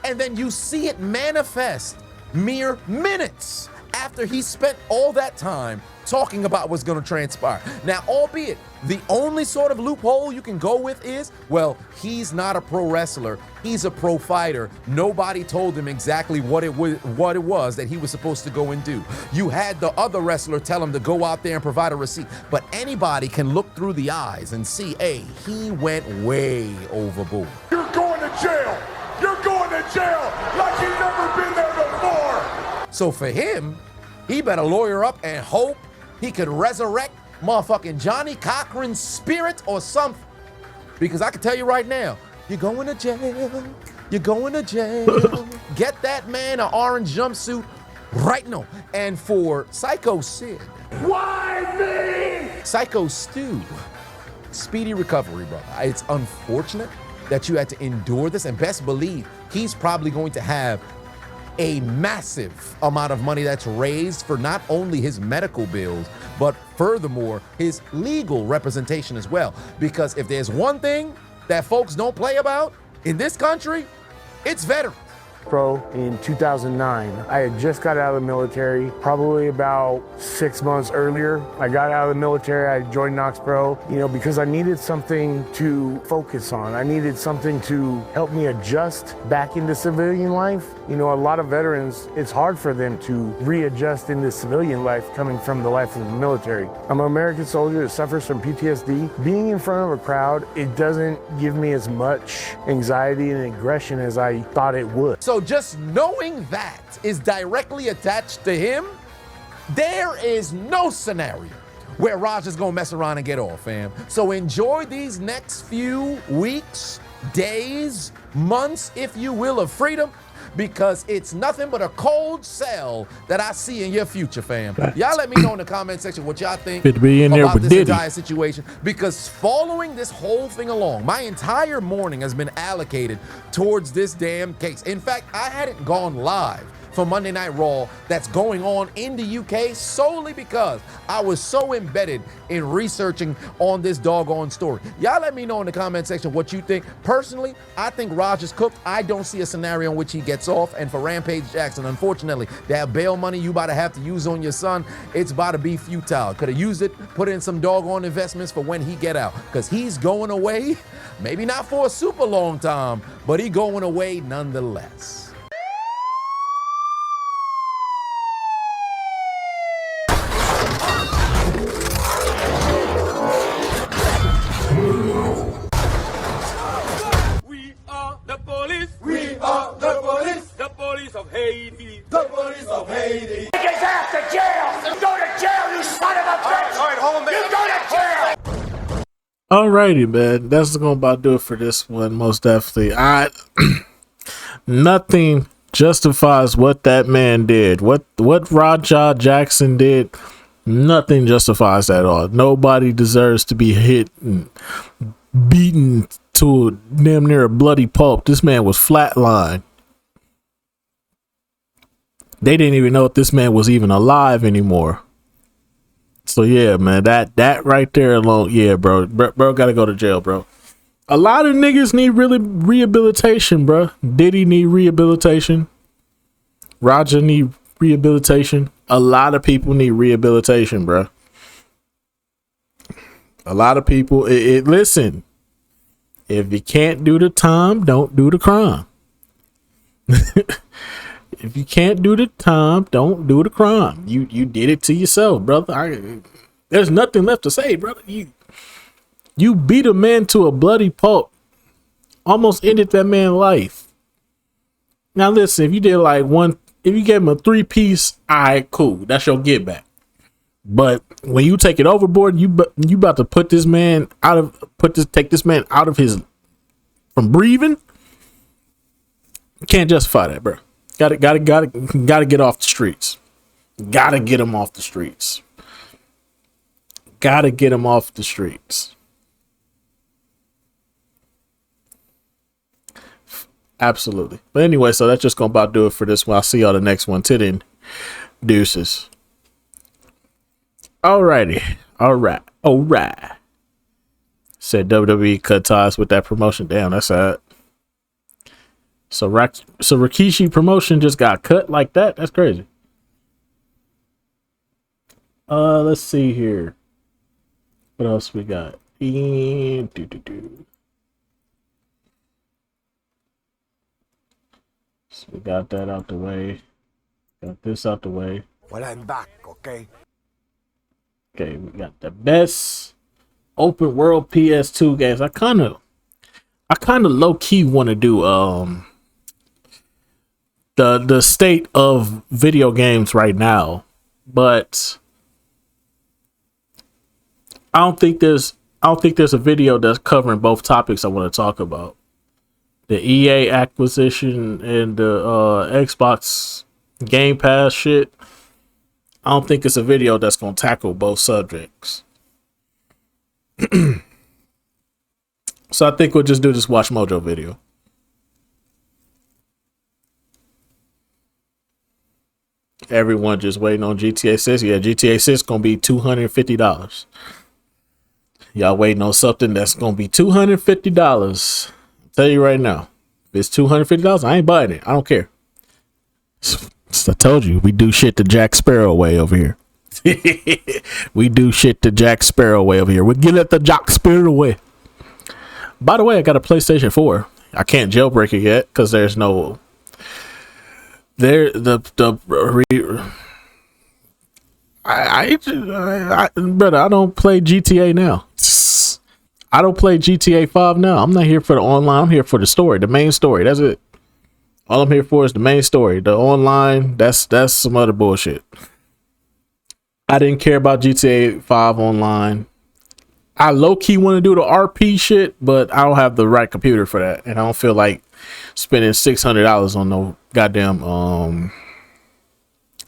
And then you see it manifest mere minutes after he spent all that time talking about what's going to transpire. Now, albeit the only sort of loophole you can go with is, well, he's not a pro wrestler, he's a pro fighter. Nobody told him exactly what it was that he was supposed to go and do. You had the other wrestler tell him to go out there and provide a receipt, but anybody can look through the eyes and see, hey, he went way overboard. You're going to jail. You're going to jail like you've never been there before. So for him, he better lawyer up and hope he could resurrect motherfucking Johnny Cochran's spirit or something. Because I can tell you right now, you're going to jail. You're going to jail. Get that man an orange jumpsuit right now. And for Psycho Sid. Why me? Psycho Stu. Speedy recovery, brother. It's unfortunate that you had to endure this, and best believe he's probably going to have a massive amount of money that's raised for not only his medical bills, but furthermore, his legal representation as well. Because if there's one thing that folks don't play about in this country, it's veterans. Pro in 2009. I had just got out of the military, probably about 6 months earlier. I got out of the military, I joined Knox Pro, because I needed something to focus on. I needed something to help me adjust back into civilian life. A lot of veterans, it's hard for them to readjust into civilian life coming from the life of the military. I'm an American soldier that suffers from PTSD. Being in front of a crowd, it doesn't give me as much anxiety and aggression as I thought it would. So just knowing that is directly attached to him, there is no scenario where Roger's gonna mess around and get off, fam. So enjoy these next few weeks, days, months, if you will, of freedom, because it's nothing but a cold cell that I see in your future, fam. Y'all let me know in the comment section what y'all think Fit to be in there about with this Diddy. entire situation, because following this whole thing along, my entire morning has been allocated towards this damn case. In fact, I hadn't gone live for Monday Night Raw that's going on in the UK solely because I was so embedded in researching on this doggone story. Y'all let me know in the comment section what you think. Personally, I think Roger's cooked. I don't see a scenario in which he gets off. And for Rampage Jackson, unfortunately, that bail money you about to have to use on your son, it's about to be futile. Could have used it, put in some doggone investments for when he get out. Because he's going away, maybe not for a super long time, but he going away nonetheless. Of Haiti. The police of Haiti. Take his ass to jail! Go to jail, you son of a bitch! All right, hold on, you go to jail! Alrighty, man. That's gonna about do it for this one, most definitely. Nothing justifies what that man did. What Raja Jackson did, nothing justifies that at all. Nobody deserves to be hit and beaten to damn near a bloody pulp. This man was flatlined. They didn't even know if this man was even alive anymore. So yeah, man, that right there alone, yeah, bro gotta go to jail, bro. A lot of niggas need really rehabilitation, bro. Diddy need rehabilitation. Roger need rehabilitation. A lot of people need rehabilitation, bro. A lot of people. Listen, if you can't do the time, don't do the crime. If you can't do the time, don't do the crime. You did it to yourself, brother. There's nothing left to say, brother. You beat a man to a bloody pulp. Almost ended that man's life. Now listen, if you did if you gave him a 3-piece, all right, cool. That's your get back. But when you take it overboard, you about to put this man take this man out of from breathing. Can't justify that, bro. Gotta get off the streets. Gotta get him off the streets. Gotta get him off the streets. Absolutely. But anyway, so that's just gonna about do it for this one. I'll see y'all the next one. Till then, deuces. Alrighty. All right. All right. Said WWE cut ties with that promotion. Damn, that's sad. So Rikishi promotion just got cut like that? That's crazy. Let's see here. What else we got? So we got that out the way. Got this out the way. Well, I'm back, okay? Okay, we got the best open world PS2 games. I kind of low key want to do the state of video games right now, but I don't think there's a video that's covering both topics I want to talk about. The EA acquisition and the Xbox Game Pass shit. I don't think it's a video that's going to tackle both subjects. So I think we'll just do this Watch Mojo video. Everyone just waiting on GTA 6. Yeah, GTA 6 going to be $250. Y'all waiting on something that's going to be $250. I'll tell you right now. If it's $250, I ain't buying it. I don't care. I told you, we do shit the Jack Sparrow way over here. We do shit the Jack Sparrow way over here. We get it the Jack Sparrow way. By the way, I got a PlayStation 4. I can't jailbreak it yet because there's no... Brother, I don't play GTA now. I don't play GTA 5 now. I'm not here for the online. I'm here for the story, the main story. That's it. All I'm here for is the main story. The online, that's some other bullshit. I didn't care about GTA 5 online. I low-key want to do the RP shit, but I don't have the right computer for that. And I don't feel like spending $600 on no goddamn on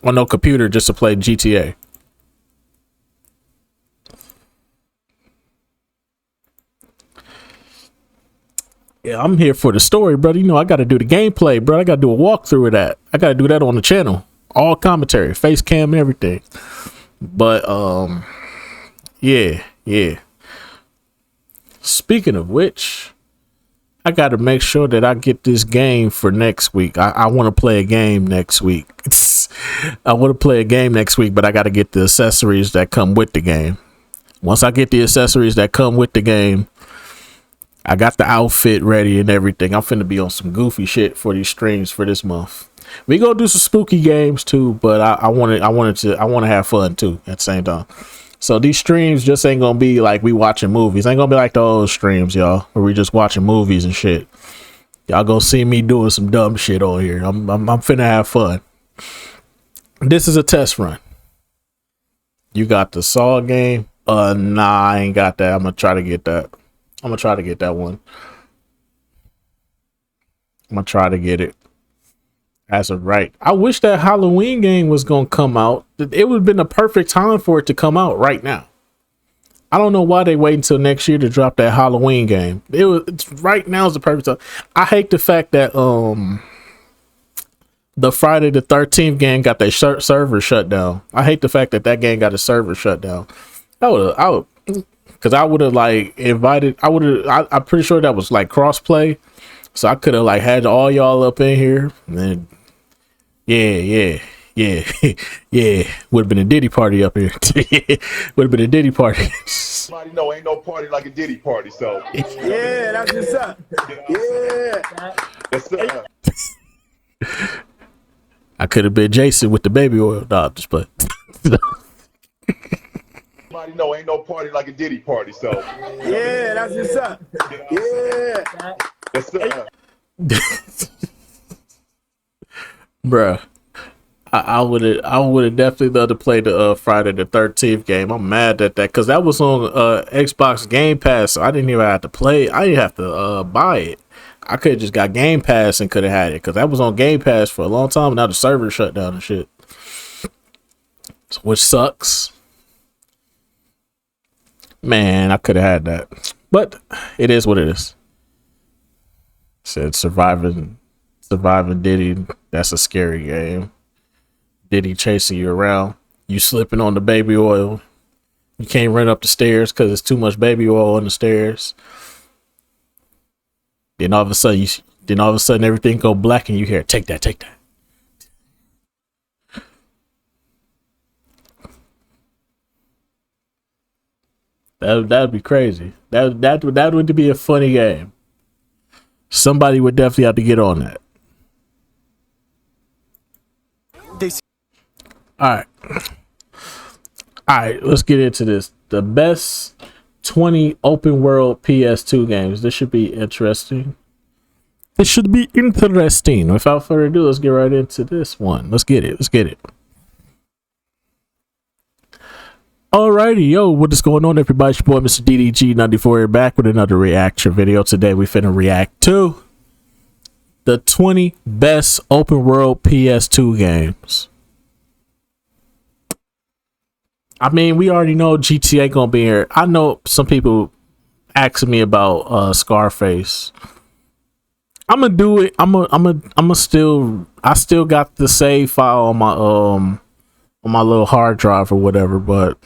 no computer just to play GTA. Yeah, I'm here for the story, brother. You know, I got to do the gameplay, bro. I got to do a walkthrough of that. I got to do that on the channel. All commentary, face cam, everything. But, yeah. Speaking of which, I got to make sure that I get this game for next week. I want to play a game next week. I want to play a game next week, but I got to get the accessories that come with the game. Once I get the accessories that come with the game, I got the outfit ready and everything. I'm finna be on some goofy shit for these streams for this month. We gonna do some spooky games too, but I want to have fun too at the same time. So these streams just ain't gonna be like we watching movies. Ain't gonna be like the old streams, y'all, where we just watching movies and shit. Y'all gonna see me doing some dumb shit on here. I'm finna have fun. This is a test run. You got the Saw game? Nah, I ain't got that. I'm gonna try to get that. I'm gonna try to get that one. I'm gonna try to get it as of right. I wish that Halloween game was gonna come out. It would have been the perfect time for it to come out right now. I don't know why they wait until next year to drop that Halloween game. It's right now is the perfect time. I hate the fact that the Friday the 13th game got their server shut down. I hate the fact that game got a server shut down. I would. Cause I would have like invited. I'm pretty sure that was like crossplay, so I could have like had all y'all up in here. And then, yeah. Would have been a Diddy party up here. Would have been a Diddy party. Somebody know ain't no party like a Diddy party. So Yeah, that's what's up. Yeah. That's I could have been Jason with the baby oil. Nah, just but. Somebody know ain't no party like a Diddy party. So Yeah, that's what's up. Yeah. That's Bruh, I would have definitely loved to play the Friday the 13th game. I'm mad at that because that was on Xbox Game Pass, so I didn't even have to play. I didn't have to buy it. I could have just got Game Pass and could have had it because that was on Game Pass for a long time. And now the server shut down and shit, which sucks. Man, I could have had that, but it is what it is. Said surviving Diddy. That's a scary game. Diddy chasing you around. You slipping on the baby oil. You can't run up the stairs because it's too much baby oil on the stairs. Then all of a sudden, everything go black and you hear, take that, take that. That'd be crazy. That would be a funny game. Somebody would definitely have to get on that. All right, let's get into this. The best 20 open world PS2 games. This should be interesting. Without further ado, let's get right into this one. Let's get it. Alrighty, yo, what is going on, everybody? It's your boy, Mr. DDG94 here, back with another reaction video. Today, we finna react to the 20 best open world PS2 games. I mean, we already know GTA gonna be here. I know some people asking me about Scarface. I'm gonna do it. I still got the save file on my little hard drive or whatever, but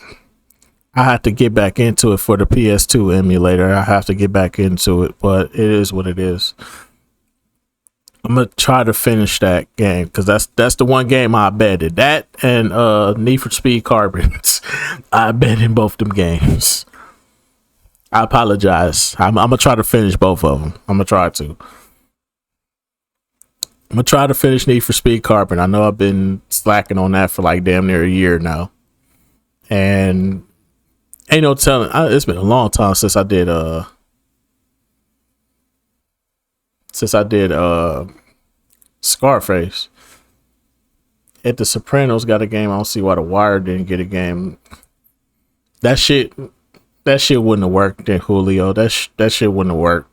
I have to get back into it for the PS2 emulator. I have to get back into it, but it is what it is. I'm gonna try to finish that game because that's the one game I betted. That and Need for Speed Carbon. I bet in both them games. I apologize. I'm gonna try to finish both of them. I'm gonna try to finish Need for Speed Carbon. I know I've been slacking on that for like damn near a year now, and ain't no telling. It's been a long time since I did Scarface. If The Sopranos got a game, I don't see why The Wire didn't get a game. That shit wouldn't have worked then, Julio. That shit wouldn't have worked.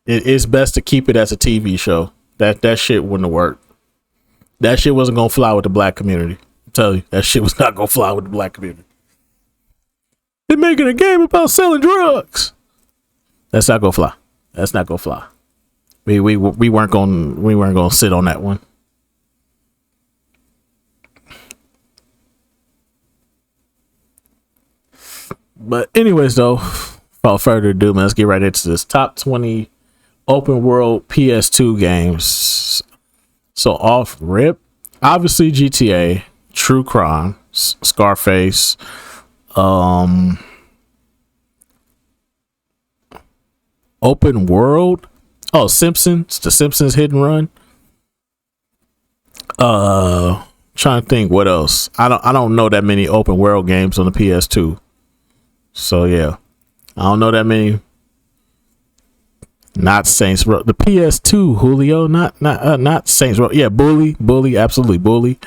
It's best to keep it as a TV show. That shit wouldn't have worked. That shit wasn't gonna fly with the black community. I'm telling you, that shit was not gonna fly with the black community. They're making a game about selling drugs. That's not gonna fly. That's not gonna fly. We weren't gonna sit on that one. But anyways, though, without further ado, man, let's get right into this top 20 open world PS2 games. So off rip, obviously GTA, True Crime, Scarface, open world. Oh, Simpsons, the Simpsons Hit and Run. Trying to think what else. I don't know that many open world games on the PS2. So yeah, I don't know that many. Not Saints Row. The PS2, Julio. Not Saints Row. Yeah, Bully, absolutely Bully.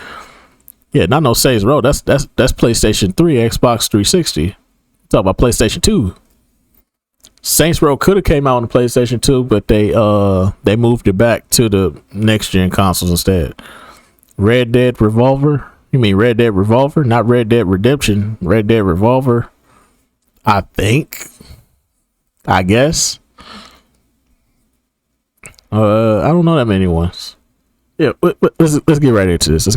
Yeah, not no Saints Row. That's PlayStation 3, Xbox 360. Talk about PlayStation 2. Saints Row could have came out on the PlayStation 2, but they moved it back to the next gen consoles instead. Red Dead Revolver. You mean Red Dead Revolver, not Red Dead Redemption? Red Dead Revolver. I guess. I don't know that many ones. Yeah, let's get right into this.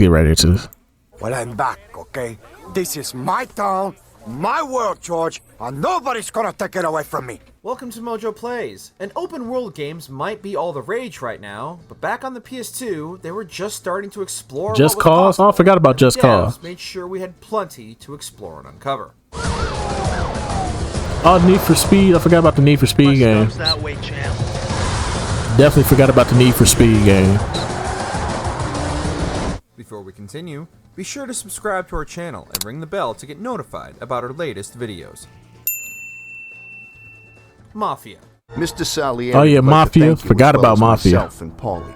Well, I'm back, okay? This is my town, my world, George, and nobody's gonna take it away from me. Welcome to Mojo Plays. And open world games might be all the rage right now, but back on the PS2, they were just starting to explore. Just Cause? Oh, I forgot about Just Cause. Made sure we had plenty to explore and uncover. Oh, Need for Speed. I forgot about the Need for Speed game. Definitely forgot about the Need for Speed games. Before we continue, be sure to subscribe to our channel and ring the bell to get notified about our latest videos. Mafia. Mr. Salieri. Oh yeah, Mafia. Forgot about Mafia. Myself and Paulie.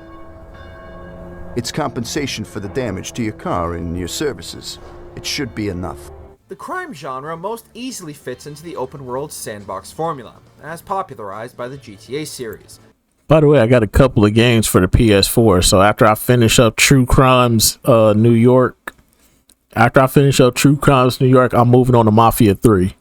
It's compensation for the damage to your car and your services. It should be enough. The crime genre most easily fits into the open world sandbox formula, as popularized by the GTA series. By the way, I got a couple of games for the PS4, so after I finish up True Crimes New York, I'm moving on to Mafia 3.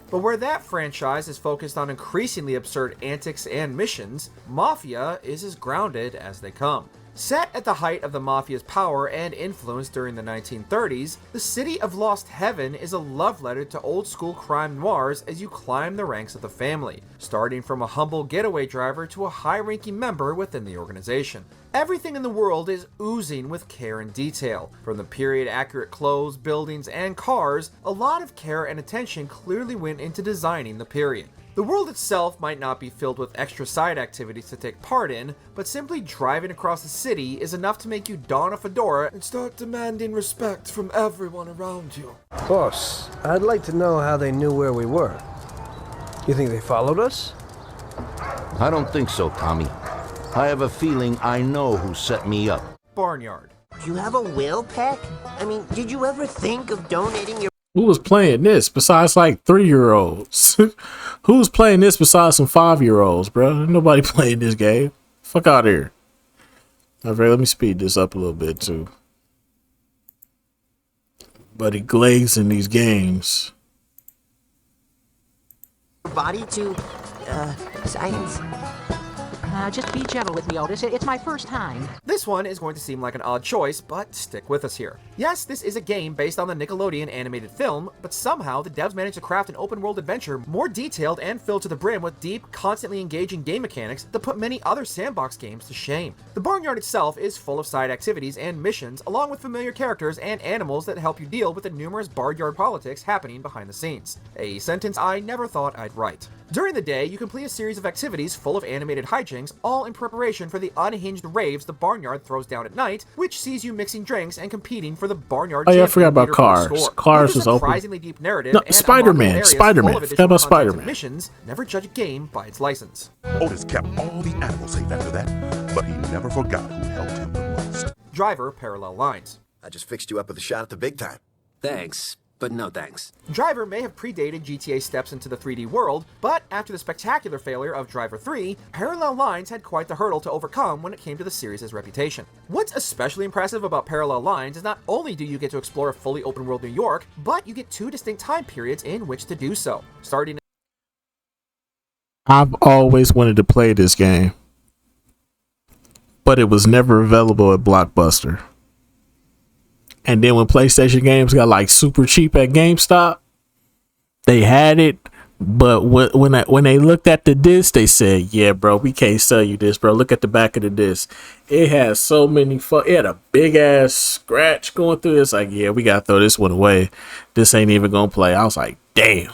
But where that franchise is focused on increasingly absurd antics and missions, Mafia is as grounded as they come. Set at the height of the Mafia's power and influence during the 1930s, the city of Lost Heaven is a love letter to old-school crime noirs as you climb the ranks of the family, starting from a humble getaway driver to a high-ranking member within the organization. Everything in the world is oozing with care and detail. From the period-accurate clothes, buildings, and cars, a lot of care and attention clearly went into designing the period. The world itself might not be filled with extra side activities to take part in, but simply driving across the city is enough to make you don a fedora and start demanding respect from everyone around you. Boss, I'd like to know how they knew where we were. You think they followed us? I don't think so, Tommy. I have a feeling I know who set me up. Barnyard. You have a will, Peck? I mean, did you ever think of donating your... Who was playing this besides like 3-year-olds? Who was playing this besides some 5-year-olds, bro? Nobody playing this game. Fuck out of here. All right, let me speed this up a little bit too. Buddy glazing these games. body to, science? Just be gentle with me, Otis. It's my first time. This one is going to seem like an odd choice, but stick with us here. Yes, this is a game based on the Nickelodeon animated film, but somehow the devs managed to craft an open-world adventure more detailed and filled to the brim with deep, constantly engaging game mechanics that put many other sandbox games to shame. The Barnyard itself is full of side activities and missions, along with familiar characters and animals that help you deal with the numerous barnyard politics happening behind the scenes. A sentence I never thought I'd write. During the day, you complete a series of activities full of animated hijinks, all in preparation for the unhinged raves the Barnyard throws down at night, which sees you mixing drinks and competing for the Barnyard Oh yeah, I champion forgot about leaderboard Cars. score. Cars With a is open. surprisingly deep narrative No, and Spider-Man. areas Spider-Man. full of Forgot about additional content and Spider-Man. Missions, never judge a game by its license. Otis kept all the animals safe after that, but he never forgot who helped him the most. Driver Parallel Lines. I just fixed you up with a shot at the big time. Thanks, but no thanks. Driver may have predated GTA steps into the 3D world, but after the spectacular failure of Driver 3, Parallel Lines had quite the hurdle to overcome when it came to the series' reputation. What's especially impressive about Parallel Lines is not only do you get to explore a fully open-world New York, but you get two distinct time periods in which to do so. Starting I've always wanted to play this game, but it was never available at Blockbuster. And then when PlayStation games got like super cheap at GameStop, they had it. But when they looked at the disc, they said, "Yeah, bro, we can't sell you this, bro. Look at the back of the disc. It has so many it had a big ass scratch going through it. It's like, yeah, we gotta throw this one away. This ain't even gonna play." I was like, damn.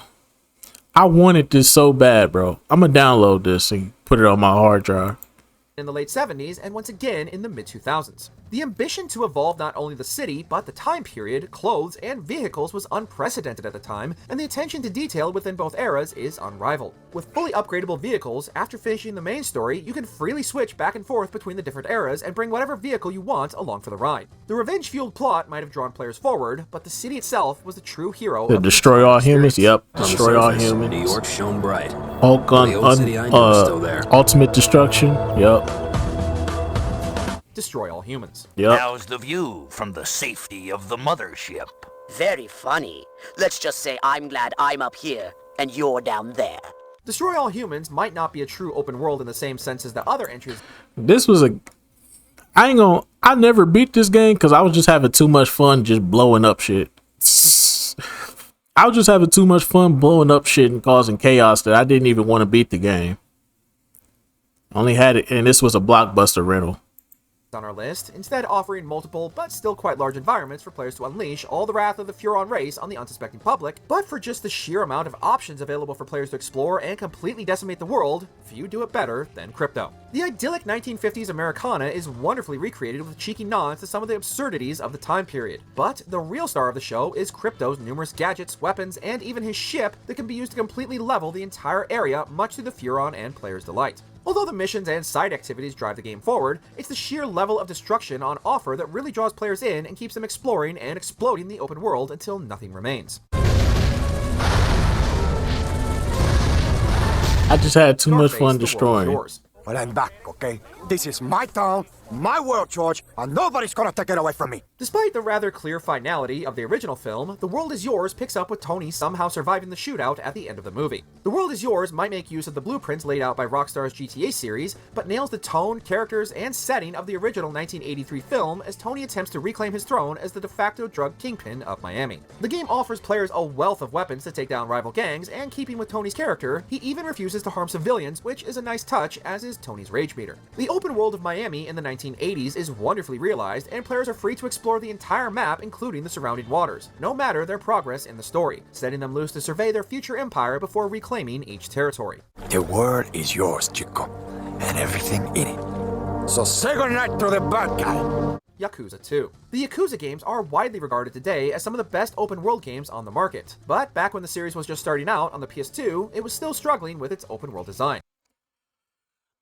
I wanted this so bad, bro. I'm gonna download this and put it on my hard drive. in the late 70s and once again in the mid-2000s. The ambition to evolve not only the city, but the time period, clothes, and vehicles was unprecedented at the time, and the attention to detail within both eras is unrivaled. With fully upgradable vehicles, after finishing the main story, you can freely switch back and forth between the different eras and bring whatever vehicle you want along for the ride. The revenge-fueled plot might have drawn players forward, but the city itself was the true hero To of destroy all humans? Yep. On the Destroy all surface, humans. New York shone bright. Hulk on The old city I knew is still there. ultimate destruction. Yep. Destroy all humans. Yep. How's the view from the safety of the mothership? Very funny. Let's just say I'm glad I'm up here and you're down there. Destroy All Humans might not be a true open world in the same sense as the other entries. This was I never beat this game because I was just having too much fun just blowing up shit. I was just having too much fun blowing up shit and causing chaos that I didn't even want to beat the game. Only had it, and this was a Blockbuster rental. On our list, instead offering multiple but still quite large environments for players to unleash all the wrath of the Furon race on the unsuspecting public, but for just the sheer amount of options available for players to explore and completely decimate the world, few do it better than Crypto. The idyllic 1950s Americana is wonderfully recreated with cheeky nods to some of the absurdities of the time period, but the real star of the show is Crypto's numerous gadgets, weapons, and even his ship that can be used to completely level the entire area, much to the Furon and players' delight. Although the missions and side activities drive the game forward, it's the sheer level of destruction on offer that really draws players in and keeps them exploring and exploding the open world until nothing remains. I just had too much fun destroying. Well, I'm back, okay? This is my town, my world, George, and nobody's gonna take it away from me. Despite the rather clear finality of the original film, The World Is Yours picks up with Tony somehow surviving the shootout at the end of the movie. The World Is Yours might make use of the blueprints laid out by Rockstar's GTA series, but nails the tone, characters, and setting of the original 1983 film as Tony attempts to reclaim his throne as the de facto drug kingpin of Miami. The game offers players a wealth of weapons to take down rival gangs, and keeping with Tony's character, he even refuses to harm civilians, which is a nice touch, as is Tony's rage meter. The open world of Miami in the 1980s is wonderfully realized, and players are free to explore the entire map, including the surrounding waters, no matter their progress in the story, setting them loose to survey their future empire before reclaiming each territory. The world is yours, Chico, and everything in it. So say goodnight to the bad guy. Yakuza 2. The Yakuza games are widely regarded today as some of the best open world games on the market, but back when the series was just starting out on the PS2, it was still struggling with its open world design.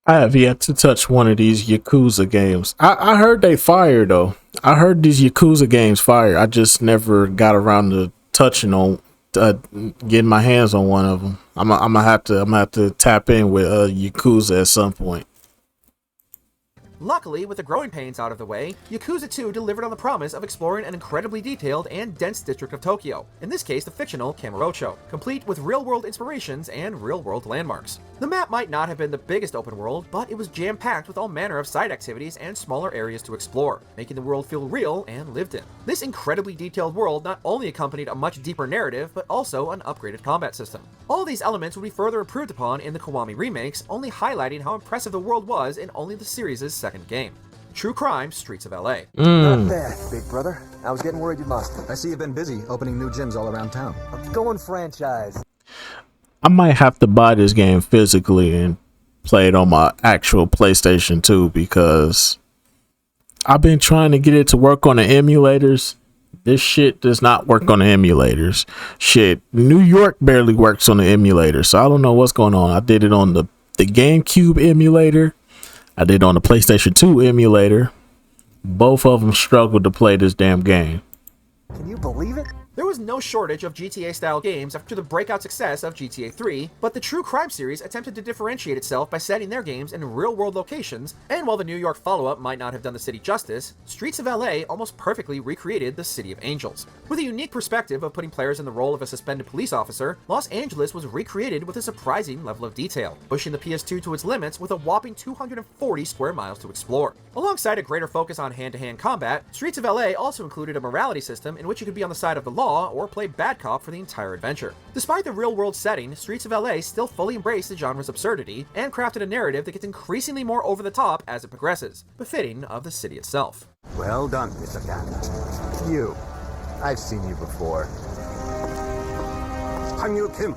I have yet to touch one of these Yakuza games. I heard they fire though. I heard these Yakuza games fire. I just never got around to touching on getting my hands on one of them. I'm gonna have to tap in with Yakuza at some point. Luckily, with the growing pains out of the way, Yakuza 2 delivered on the promise of exploring an incredibly detailed and dense district of Tokyo, in this case the fictional Kamurocho, complete with real-world inspirations and real-world landmarks. The map might not have been the biggest open world, but it was jam-packed with all manner of side activities and smaller areas to explore, making the world feel real and lived in. This incredibly detailed world not only accompanied a much deeper narrative, but also an upgraded combat system. All these elements would be further improved upon in the Kiwami remakes, only highlighting how impressive the world was in only the series' second game. True Crime: Streets of LA. Not bad, big brother. I was getting worried you'd lost it. I see you've been busy opening new gyms all around town. I'm going franchise. I might have to buy this game physically and play it on my actual PlayStation 2 because I've been trying to get it to work on the emulators. This shit does not work on the emulators. Shit, New York barely works on the emulator, so I don't know what's going on. I did it on the GameCube emulator. I did it on the PlayStation 2 emulator. Both of them struggled to play this damn game. Can you believe it? There was no shortage of GTA-style games after the breakout success of GTA 3, but the True Crime series attempted to differentiate itself by setting their games in real-world locations, and while the New York follow-up might not have done the city justice, Streets of LA almost perfectly recreated the City of Angels. With a unique perspective of putting players in the role of a suspended police officer, Los Angeles was recreated with a surprising level of detail, pushing the PS2 to its limits with a whopping 240 square miles to explore. Alongside a greater focus on hand-to-hand combat, Streets of LA also included a morality system in which you could be on the side of the law or play bad cop for the entire adventure. Despite the real-world setting, Streets of LA still fully embraced the genre's absurdity and crafted a narrative that gets increasingly more over the top as it progresses, befitting of the city itself. Well done, Mr. Captain. You. I've seen you before. Han Yu-kim,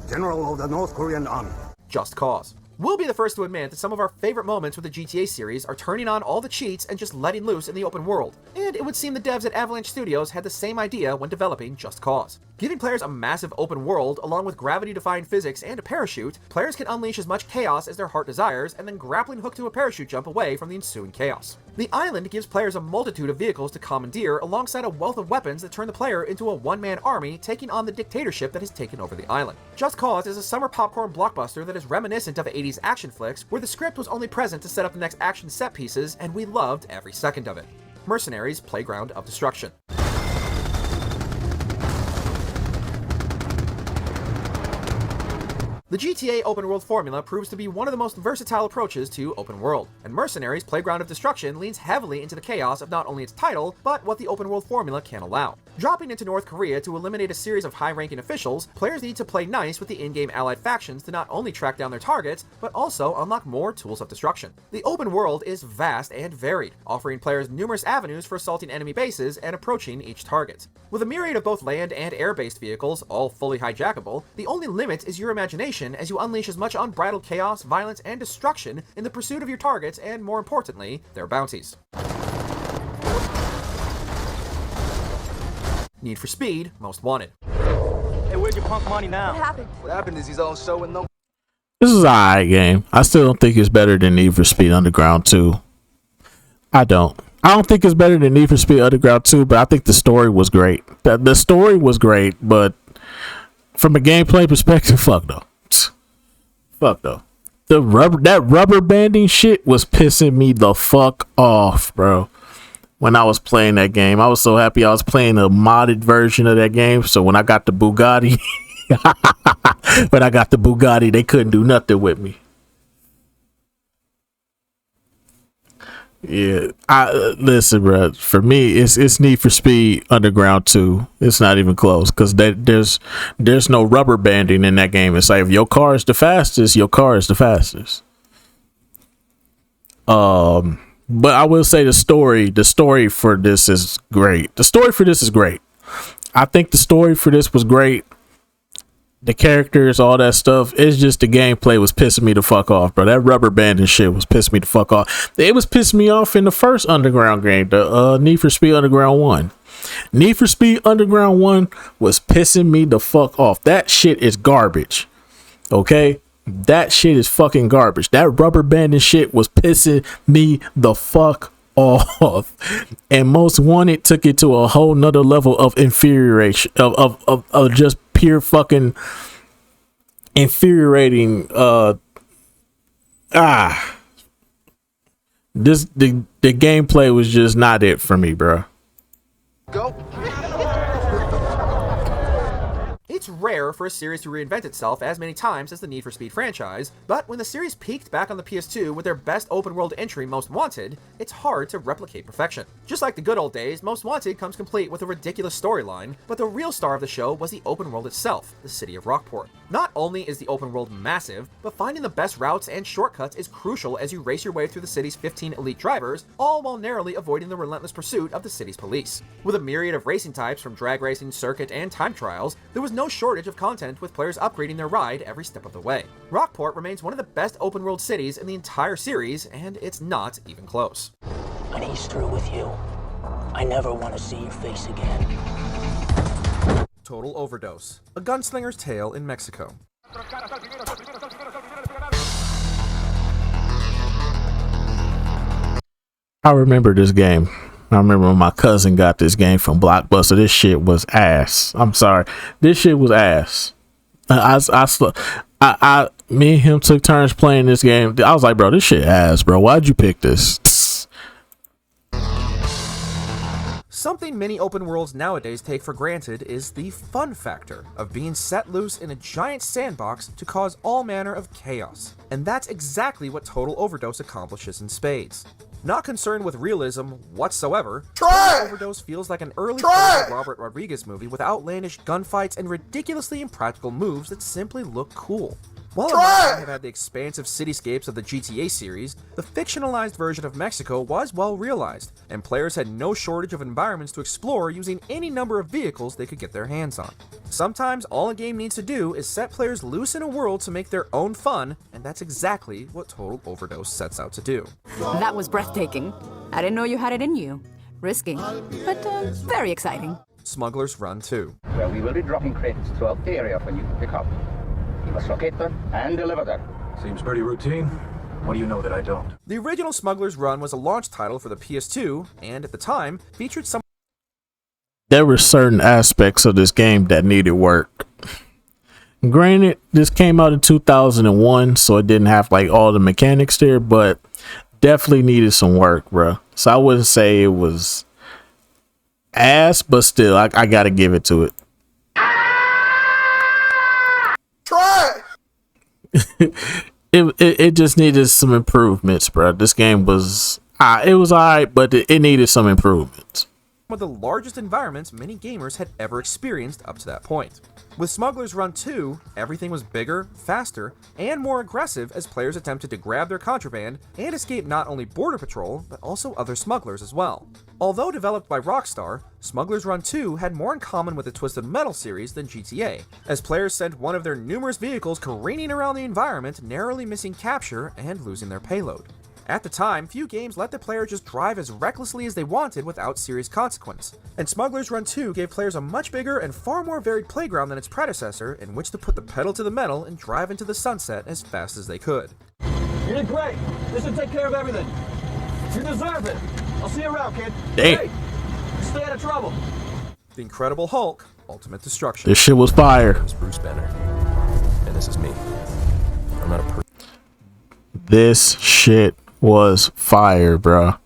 General of the North Korean Army. Just Cause. We'll be the first to admit that some of our favorite moments with the GTA series are turning on all the cheats and just letting loose in the open world, and it would seem the devs at Avalanche Studios had the same idea when developing Just Cause. Giving players a massive open world, along with gravity-defying physics and a parachute, players can unleash as much chaos as their heart desires, and then grappling hook to a parachute jump away from the ensuing chaos. The island gives players a multitude of vehicles to commandeer alongside a wealth of weapons that turn the player into a one-man army taking on the dictatorship that has taken over the island. Just Cause is a summer popcorn blockbuster that is reminiscent of 80s action flicks, where the script was only present to set up the next action set pieces, and we loved every second of it. Mercenaries: Playground of Destruction. The GTA open world formula proves to be one of the most versatile approaches to open world, and Mercenaries: Playground of Destruction leans heavily into the chaos of not only its title, but what the open world formula can allow. Dropping into North Korea to eliminate a series of high-ranking officials, players need to play nice with the in-game allied factions to not only track down their targets, but also unlock more tools of destruction. The open world is vast and varied, offering players numerous avenues for assaulting enemy bases and approaching each target. With a myriad of both land and air-based vehicles, all fully hijackable, the only limit is your imagination as you unleash as much unbridled chaos, violence, and destruction in the pursuit of your targets and, more importantly, their bounties. Need for Speed: Most Wanted. Hey, where's your punk money now? What happened? What happened is he's on show with no... This is an alright game. I still don't think it's better than Need for Speed Underground 2. I don't think it's better than Need for Speed Underground 2, but I think the story was great. The story was great, but from a gameplay perspective, fuck no. Fuck no. that rubber banding shit was pissing me the fuck off, bro. When I was playing that game, I was so happy I was playing a modded version of that game. So when I got the Bugatti, they couldn't do nothing with me. Yeah, listen, bro. For me, it's Need for Speed Underground 2. It's not even close because there's no rubber banding in that game. It's like if your car is the fastest, your car is the fastest. But I will say the story for this is great. The story for this is great. I think the story for this was great. The characters, all that stuff. It's just the gameplay was pissing me the fuck off, bro. That rubber banding shit was pissing me the fuck off. It was pissing me off in the first Underground game, the Need for Speed Underground 1. Need for Speed Underground 1 was pissing me the fuck off. That shit is garbage. Okay? That shit is fucking garbage. That rubber banding shit was pissing me the fuck off. And Most Wanted took it to a whole nother level of infuriation, of just pure fucking infuriating. The gameplay was just not it for me, bro. Go. It's rare for a series to reinvent itself as many times as the Need for Speed franchise, but when the series peaked back on the PS2 with their best open-world entry, Most Wanted, it's hard to replicate perfection. Just like the good old days, Most Wanted comes complete with a ridiculous storyline, but the real star of the show was the open world itself, the city of Rockport. Not only is the open world massive, but finding the best routes and shortcuts is crucial as you race your way through the city's 15 elite drivers, all while narrowly avoiding the relentless pursuit of the city's police. With a myriad of racing types from drag racing, circuit, and time trials, there was no shortage of content with players upgrading their ride every step of the way. Rockport remains one of the best open world cities in the entire series, and it's not even close. When he's through with you, I never want to see your face again. Total Overdose, a gunslinger's tale in Mexico. I remember this game. I remember when my cousin got this game from Blockbuster. This shit was ass. I'm sorry. This shit was ass. Me and him took turns playing this game. I was like, bro, this shit ass, bro. Why'd you pick this? Something many open worlds nowadays take for granted is the fun factor of being set loose in a giant sandbox to cause all manner of chaos. And that's exactly what Total Overdose accomplishes in spades. Not concerned with realism whatsoever, Total Overdose feels like an early Robert Rodriguez movie with outlandish gunfights and ridiculously impractical moves that simply look cool. While it might have had the expansive cityscapes of the GTA series, the fictionalized version of Mexico was well realized, and players had no shortage of environments to explore using any number of vehicles they could get their hands on. Sometimes all a game needs to do is set players loose in a world to make their own fun, and that's exactly what Total Overdose sets out to do. That was breathtaking. I didn't know you had it in you. Risky, but very exciting. Smuggler's Run 2. Well, we will be dropping crates throughout the area for you to pick up. You must locate them and deliver them. Seems pretty routine. What do you know that I don't? The original Smuggler's Run was a launch title for the PS2, and at the time, featured some... There were certain aspects of this game that needed work. Granted, this came out in 2001, so it didn't have like all the mechanics there, but definitely needed some work, bro. So I wouldn't say it was ass, but still, I gotta give it to it. It just needed some improvements, bro. This game was it was alright, but it needed some improvements. One of the largest environments many gamers had ever experienced up to that point. With Smuggler's Run 2, everything was bigger, faster, and more aggressive as players attempted to grab their contraband and escape not only Border Patrol, but also other smugglers as well. Although developed by Rockstar, Smuggler's Run 2 had more in common with the Twisted Metal series than GTA, as players sent one of their numerous vehicles careening around the environment, narrowly missing capture and losing their payload. At the time, few games let the player just drive as recklessly as they wanted without serious consequence, and Smuggler's Run 2 gave players a much bigger and far more varied playground than its predecessor in which to put the pedal to the metal and drive into the sunset as fast as they could. You did great. This will take care of everything. You deserve it. I'll see you around, kid. Hey. Stay out of trouble. The Incredible Hulk, Ultimate Destruction. This shit was fire. This is Bruce Banner, and this is me. I'm not a person. This shit was fire, bruh.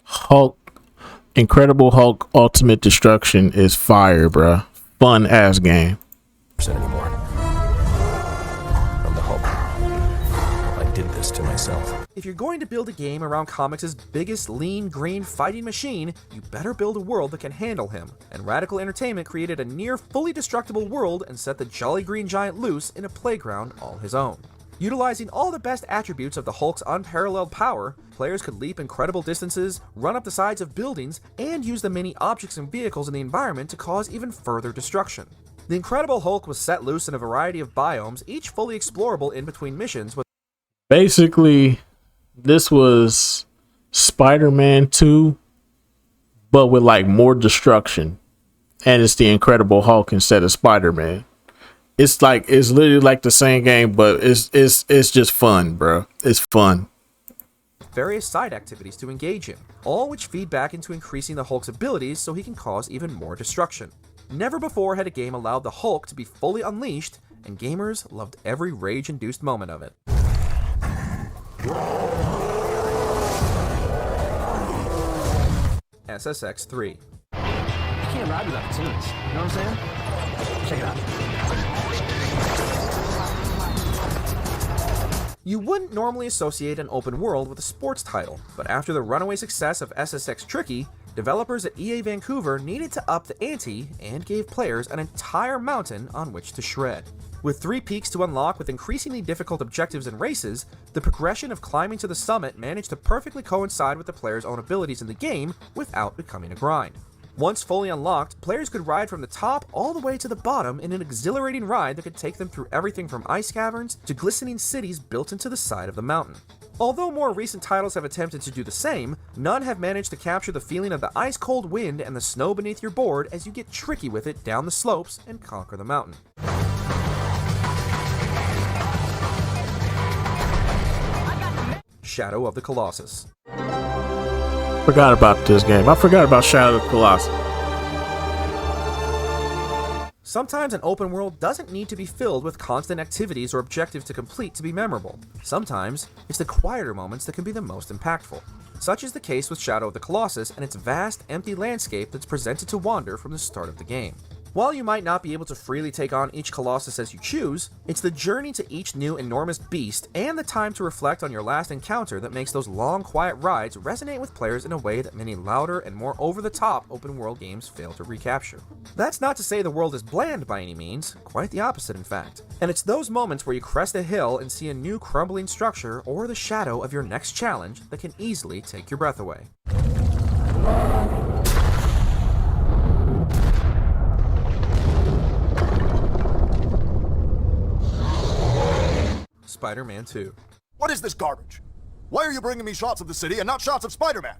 Hulk, Incredible Hulk Ultimate Destruction is fire, bruh. Fun ass game. Anymore. I'm the Hulk. I did this to myself. If you're going to build a game around comics' biggest lean green fighting machine, you better build a world that can handle him. And Radical Entertainment created a near fully destructible world and set the Jolly Green Giant loose in a playground all his own. Utilizing all the best attributes of the Hulk's unparalleled power, players could leap incredible distances, run up the sides of buildings, and use the many objects and vehicles in the environment to cause even further destruction. The Incredible Hulk was set loose in a variety of biomes, each fully explorable in between missions. Basically, this was Spider-Man 2, but with like more destruction. And it's the Incredible Hulk instead of Spider-Man. It's literally like the same game, but it's just fun, bro. It's fun. Various side activities to engage in, all which feed back into increasing the Hulk's abilities so he can cause even more destruction. Never before had a game allowed the Hulk to be fully unleashed, and gamers loved every rage-induced moment of it. SSX3. You can't ride without the tunes. You know what I'm saying? Check it out. You wouldn't normally associate an open world with a sports title, but after the runaway success of SSX Tricky, developers at EA Vancouver needed to up the ante and gave players an entire mountain on which to shred. With 3 peaks to unlock with increasingly difficult objectives and races, the progression of climbing to the summit managed to perfectly coincide with the player's own abilities in the game without becoming a grind. Once fully unlocked, players could ride from the top all the way to the bottom in an exhilarating ride that could take them through everything from ice caverns to glistening cities built into the side of the mountain. Although more recent titles have attempted to do the same, none have managed to capture the feeling of the ice-cold wind and the snow beneath your board as you get tricky with it down the slopes and conquer the mountain. Shadow of the Colossus. Forgot about this game. I forgot about Shadow of the Colossus. Sometimes an open world doesn't need to be filled with constant activities or objectives to complete to be memorable. Sometimes it's the quieter moments that can be the most impactful. Such is the case with Shadow of the Colossus and its vast, empty landscape that's presented to wander from the start of the game. While you might not be able to freely take on each Colossus as you choose, it's the journey to each new enormous beast and the time to reflect on your last encounter that makes those long, quiet rides resonate with players in a way that many louder and more over-the-top open-world games fail to recapture. That's not to say the world is bland by any means, quite the opposite in fact. And it's those moments where you crest a hill and see a new crumbling structure or the shadow of your next challenge that can easily take your breath away. Spider-Man 2. What is this garbage? Why are you bringing me shots of the city and not shots of Spider-Man?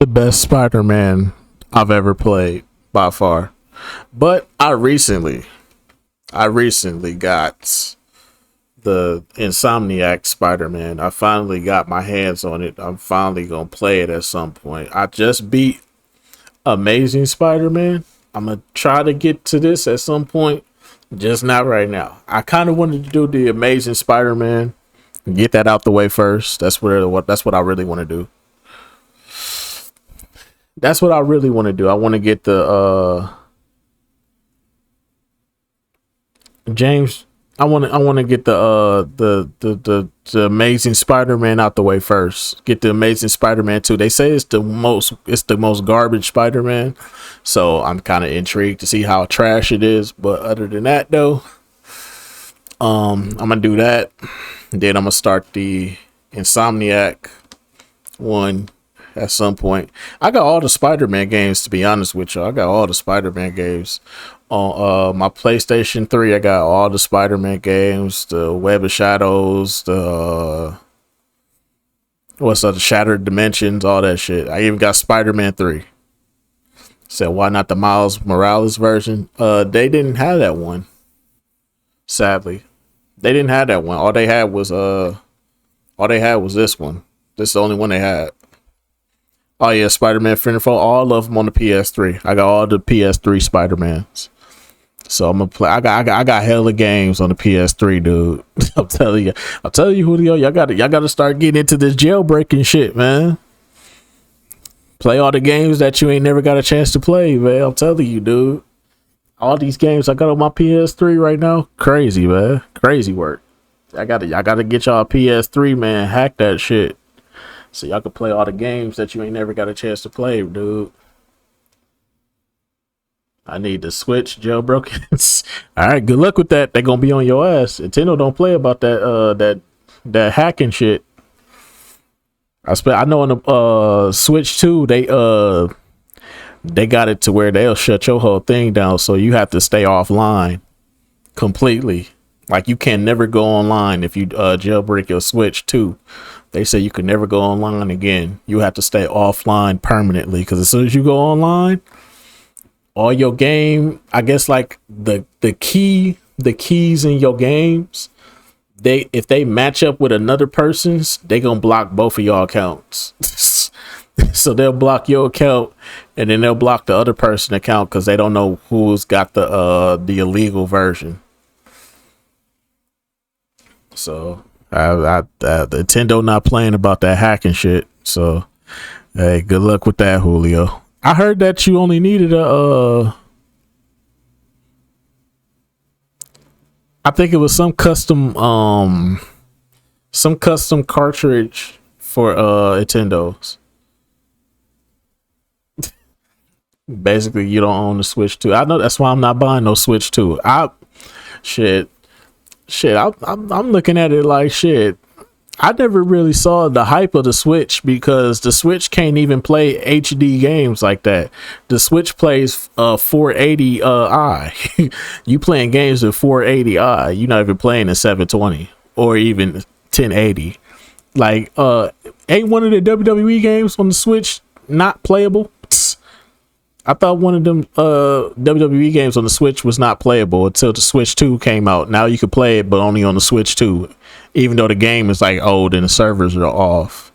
The best Spider-Man I've ever played by far. But I recently got the Insomniac Spider-Man. I finally got my hands on it. I'm finally gonna play it at some point. I just beat Amazing Spider-Man. I'm gonna try to get to this at some point, just not right now. I kind of wanted to do the Amazing Spider-Man and get that out the way first. That's what I really want to do. That's what I really want to do. I want to get the James. I want to get the Amazing Spider-Man out the way first. Get the Amazing Spider-Man 2. They say it's the most garbage Spider-Man, so I'm kind of intrigued to see how trash it is. But other than that, though, I'm gonna do that. And then I'm gonna start the Insomniac one at some point. I got all the Spider-Man games, to be honest with you. I got all the Spider-Man games. On my PlayStation 3, I got all the Spider-Man games, the Web of Shadows, the Shattered Dimensions, all that shit. I even got Spider-Man 3. Said, why not the Miles Morales version? They didn't have that one. Sadly, they didn't have that one. All they had was All they had was this one. This is the only one they had. Oh yeah, Spider-Man Friend Foe, all of them on the PS3. I got all the PS3 Spider-Mans. So I'm gonna play. I got hella games on the PS3, dude. I'm telling you, Julio, y'all gotta start getting into this jailbreaking shit, man. Play all the games that you ain't never got a chance to play, man. I'm telling you, dude. All these games I got on my PS3 right now, crazy, man. Crazy work. I gotta get y'all a PS3, man. Hack that shit, so y'all can play all the games that you ain't never got a chance to play, dude. I need the Switch jailbroken. All right, good luck with that. They're gonna be on your ass. Nintendo don't play about that hacking shit. I know on the Switch 2, they got it to where they'll shut your whole thing down, so you have to stay offline completely. Like you can never go online if you jailbreak your Switch 2. They say you can never go online again. You have to stay offline permanently, because as soon as you go online, all your game, I guess, like the keys in your games, if they match up with another person's, they gonna block both of y'all accounts. So they'll block your account, and then they'll block the other person's account because they don't know who's got the illegal version. So Nintendo not playing about that hacking shit. So hey, good luck with that, Julio. I heard that you only needed I think it was some custom cartridge for Nintendos. Basically, you don't own the Switch 2. I know, that's why I'm not buying no Switch 2. I'm looking at it like shit. I never really saw the hype of the Switch because the Switch can't even play HD games like that. The Switch plays 480i. You playing games with 480i. You're not even playing in 720 or even 1080. Like, ain't one of the WWE games on the Switch not playable? I thought one of them WWE games on the Switch was not playable until the Switch 2 came out. Now you can play it, but only on the Switch 2, even though the game is like old and the servers are off.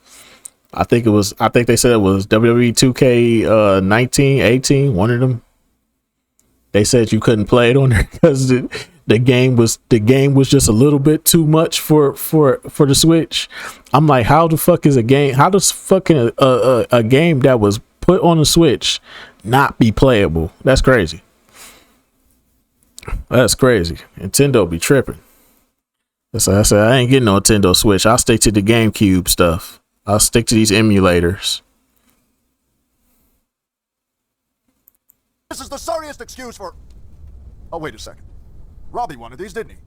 I think they said it was WWE 2K 19, 18, one of them. They said you couldn't play it on there because the game was just a little bit too much for the Switch. I'm like, how the fuck is a game? How does fucking a game that was put on the Switch not be playable? That's crazy. That's crazy. Nintendo be tripping. That's why I said I ain't getting no Nintendo Switch. I'll stick to the GameCube stuff. I'll stick to these emulators. This is the sorriest excuse for... Oh, wait a second. Robbie wanted these, didn't he?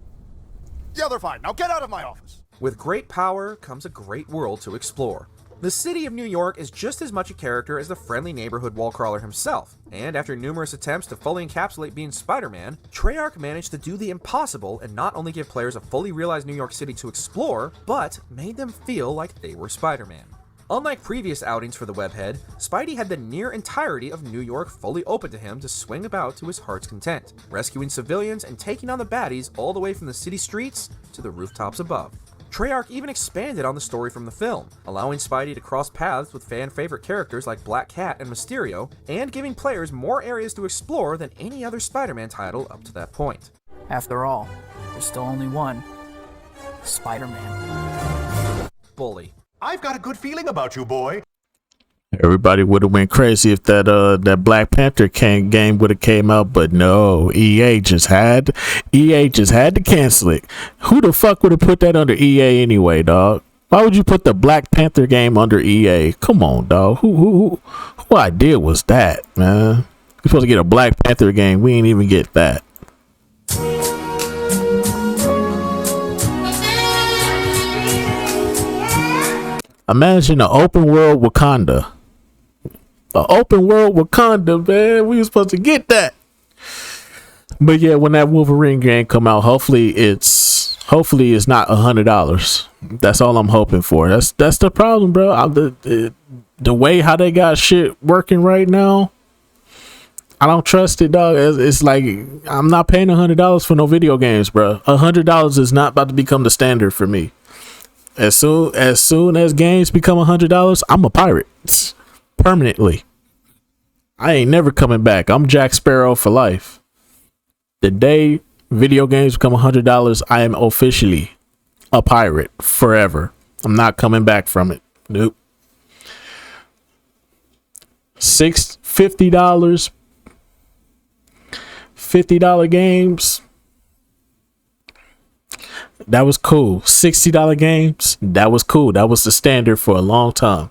Yeah, they're fine. Now get out of my office. With great power comes a great world to explore. The city of New York is just as much a character as the friendly neighborhood wallcrawler himself, and after numerous attempts to fully encapsulate being Spider-Man, Treyarch managed to do the impossible and not only give players a fully realized New York City to explore, but made them feel like they were Spider-Man. Unlike previous outings for the webhead, Spidey had the near entirety of New York fully open to him to swing about to his heart's content, rescuing civilians and taking on the baddies all the way from the city streets to the rooftops above. Treyarch even expanded on the story from the film, allowing Spidey to cross paths with fan-favorite characters like Black Cat and Mysterio, and giving players more areas to explore than any other Spider-Man title up to that point. After all, there's still only one. Spider-Man. Bully. I've got a good feeling about you, boy. Everybody would have went crazy if that Black Panther game would have came out, but no, EA just had to cancel it. Who the fuck would have put that under EA anyway, dog? Why would you put the Black Panther game under EA? Come on, dog. Who idea was that, man? You're supposed to get a Black Panther game. We ain't even get that. Imagine an open world Wakanda. An open world Wakanda, man. We were supposed to get that. But yeah, when that Wolverine game come out, hopefully it's not $100. That's all I'm hoping for. That's the problem, bro. The way how they got shit working right now, I don't trust it, dog. It's like I'm not paying $100 for no video games, bro. $100 is not about to become the standard for me. As soon as games become $100, I'm a pirate permanently. I ain't never coming back. I'm Jack Sparrow for life. The day video games become $100, I am officially a pirate forever. I'm not coming back from it. Nope. $50 $50 games. That was cool. $60 games. That was cool. That was the standard for a long time.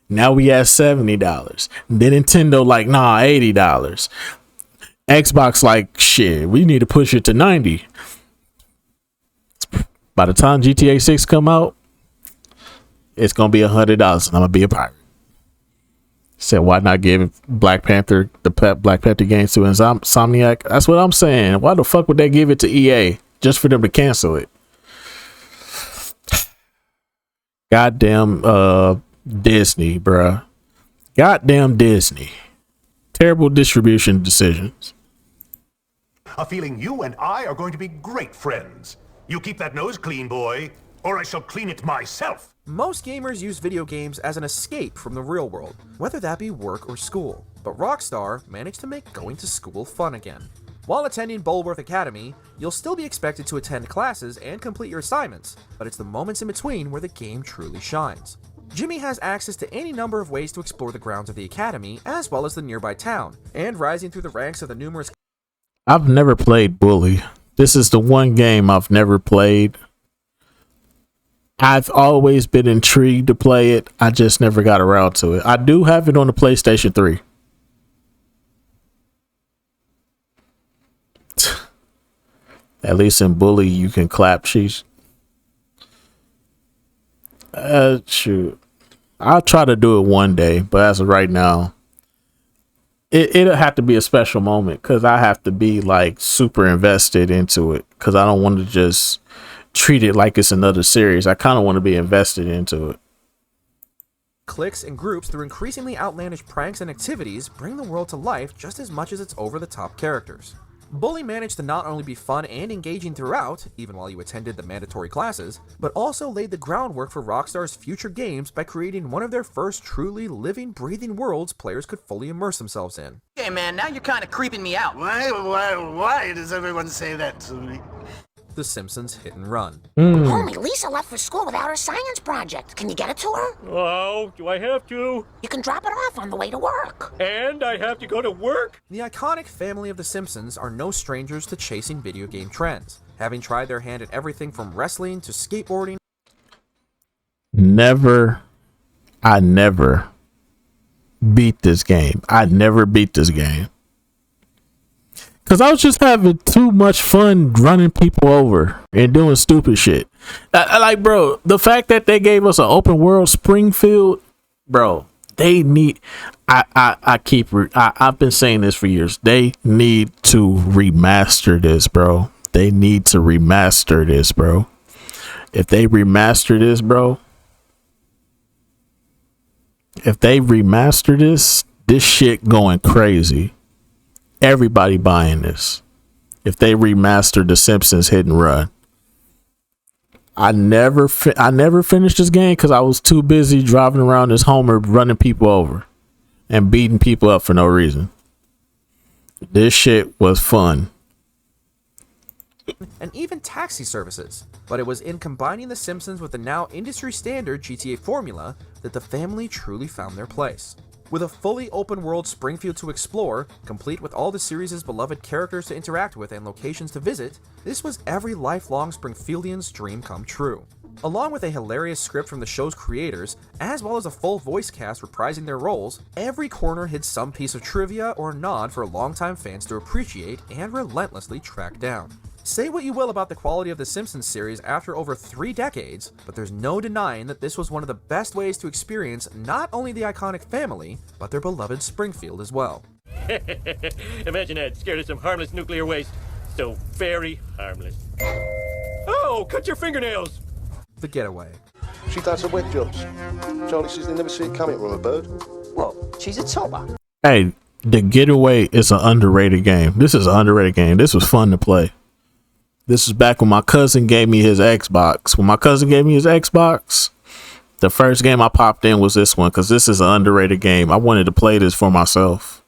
Now we at $70. Then Nintendo like, nah, $80. Xbox like, shit, we need to push it to $90. By the time GTA 6 come out, it's gonna be $100 and I'm gonna be a pirate. Said, why not give Black Panther, Black Panther games to Insomniac? That's what I'm saying. Why the fuck would they give it to EA just for them to cancel it? Goddamn Disney, bruh. Goddamn Disney. Terrible distribution decisions. A feeling you and I are going to be great friends. You keep that nose clean, boy, or I shall clean it myself. Most gamers use video games as an escape from the real world, whether that be work or school. But Rockstar managed to make going to school fun again. While attending Bulworth Academy, you'll still be expected to attend classes and complete your assignments, but it's the moments in between where the game truly shines. Jimmy has access to any number of ways to explore the grounds of the academy, as well as the nearby town, and rising through the ranks of the numerous... I've never played Bully. This is the one game I've never played. I've always been intrigued to play it. I just never got around to it. I do have it on the PlayStation 3. At least in Bully, you can clap cheeks. Shoot. I'll try to do it one day, but as of right now, it'll have to be a special moment because I have to be like super invested into it because I don't want to just treat it like it's another series. I kind of want to be invested into it. Cliques and groups through increasingly outlandish pranks and activities bring the world to life just as much as its over-the-top characters. Bully managed to not only be fun and engaging throughout, even while you attended the mandatory classes, but also laid the groundwork for Rockstar's future games by creating one of their first truly living, breathing worlds players could fully immerse themselves in. Hey man, now you're kind of creeping me out. Why does everyone say that to me? The Simpsons Hit and Run. Homie, Lisa left for school without her science project. Can you get it to her? Oh, do I have to? You can drop it off on the way to work. And I have to go to work? The iconic family of The Simpsons are no strangers to chasing video game trends, having tried their hand at everything from wrestling to skateboarding. I never beat this game. I never beat this game. Because I was just having too much fun running people over and doing stupid shit. Like, bro, the fact that they gave us an open world Springfield, bro, they need... I've been saying this for years. They need to remaster this, bro. They need to remaster this, bro. If they remaster this, bro... If they remaster this shit going crazy. Everybody buying this. If they remaster The Simpsons Hit and Run. I never finished this game because I was too busy driving around this Homer running people over and beating people up for no reason. This shit was fun. And even taxi services. But it was in combining The Simpsons with the now industry standard GTA formula that the family truly found their place. With a fully open world Springfield to explore, complete with all the series' beloved characters to interact with and locations to visit, this was every lifelong Springfieldian's dream come true. Along with a hilarious script from the show's creators, as well as a full voice cast reprising their roles, every corner hid some piece of trivia or nod for longtime fans to appreciate and relentlessly track down. Say what you will about the quality of the Simpsons series after over 3 decades, but there's no denying that this was one of the best ways to experience not only the iconic family, but their beloved Springfield as well. Imagine that, scared of some harmless nuclear waste. So very harmless. Oh, cut your fingernails! The Getaway. She does her wet jobs. Charlie says they never see it coming from a bird. Well, she's a topper. Hey, The Getaway is an underrated game. This is an underrated game. This was fun to play. This is back when my cousin gave me his Xbox. When my cousin gave me his Xbox, the first game I popped in was this one because this is an underrated game. I wanted to play this for myself.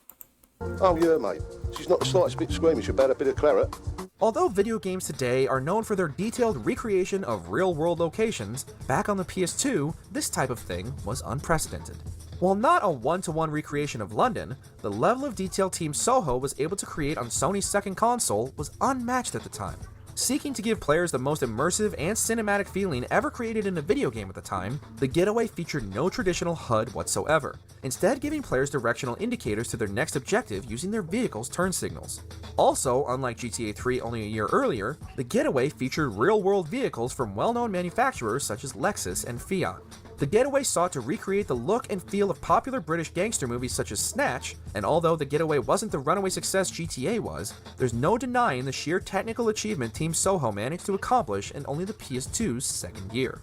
Oh, yeah, mate. She's not the slightest bit squeamish about a bit of claret. Although video games today are known for their detailed recreation of real-world locations, back on the PS2, this type of thing was unprecedented. While not a one-to-one recreation of London, the level of detail Team Soho was able to create on Sony's second console was unmatched at the time. Seeking to give players the most immersive and cinematic feeling ever created in a video game at the time, The Getaway featured no traditional HUD whatsoever, instead giving players directional indicators to their next objective using their vehicle's turn signals. Also, unlike GTA 3 only a year earlier, The Getaway featured real-world vehicles from well-known manufacturers such as Lexus and Fiat. The Getaway sought to recreate the look and feel of popular British gangster movies such as Snatch, and although The Getaway wasn't the runaway success GTA was, there's no denying the sheer technical achievement Team Soho managed to accomplish in only the PS2's second year.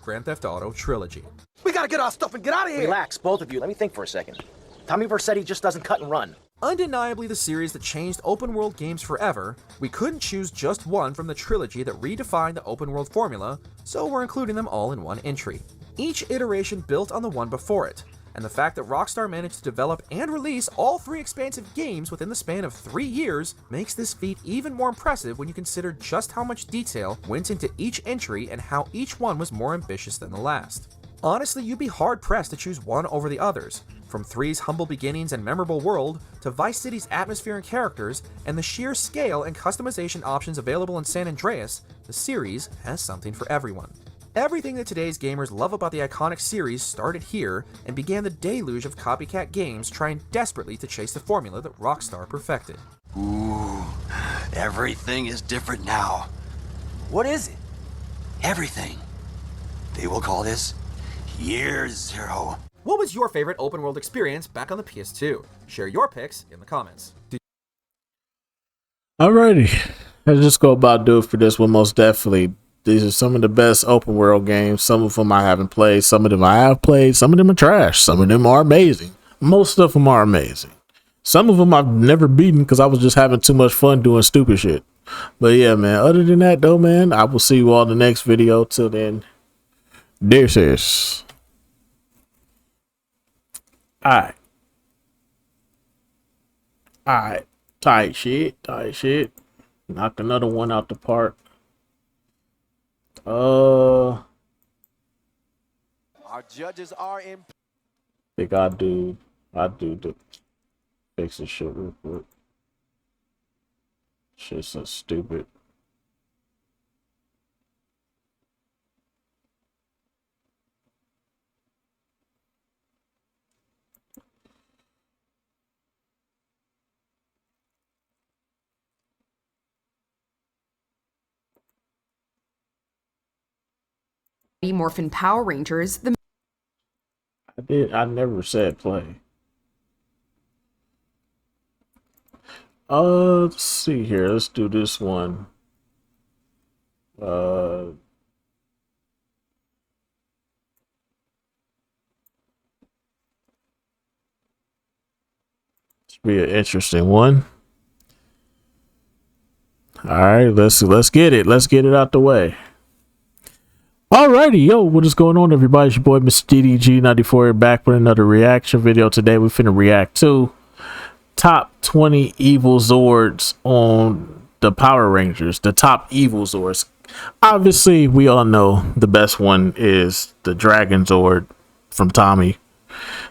Grand Theft Auto Trilogy. We gotta get our stuff and get out of here! Relax, both of you. Let me think for a second. Tommy Vercetti just doesn't cut and run. Undeniably the series that changed open-world games forever, we couldn't choose just one from the trilogy that redefined the open-world formula, so we're including them all in one entry. Each iteration built on the one before it, and the fact that Rockstar managed to develop and release all 3 expansive games within the span of 3 years makes this feat even more impressive when you consider just how much detail went into each entry and how each one was more ambitious than the last. Honestly, you'd be hard-pressed to choose one over the others, from 3's humble beginnings and memorable world, to Vice City's atmosphere and characters, and the sheer scale and customization options available in San Andreas, the series has something for everyone. Everything that today's gamers love about the iconic series started here, and began the deluge of copycat games trying desperately to chase the formula that Rockstar perfected. Ooh, everything is different now. What is it? Everything. They will call this Year Zero. What was your favorite open-world experience back on the PS2? Share your picks in the comments. Alrighty, let's just go about do it for this one. Most definitely, these are some of the best open world games. Some of them I haven't played, some of them I have played, some of them are trash, some of them are amazing. Most of them are amazing. Some of them I've never beaten because I was just having too much fun doing stupid shit. But yeah, man, other than that though, man, I will see you all in the next video. Till then, this is Alright, tight shit. Knock another one out the park. Our judges are in. Think I do the fix this shit real quick. Shit's so stupid. Morphin Power Rangers, the I never said play. Let's see here. Let's do this one. This be an interesting one. All right, let's get it. Let's get it out the way. Alrighty, yo, what is going on, everybody? It's your boy, Mr. DDG94 here, back with another reaction video. Today, we're finna react to top 20 evil Zords on the Power Rangers, the top evil Zords. Obviously, we all know the best one is the Dragon Zord from Tommy.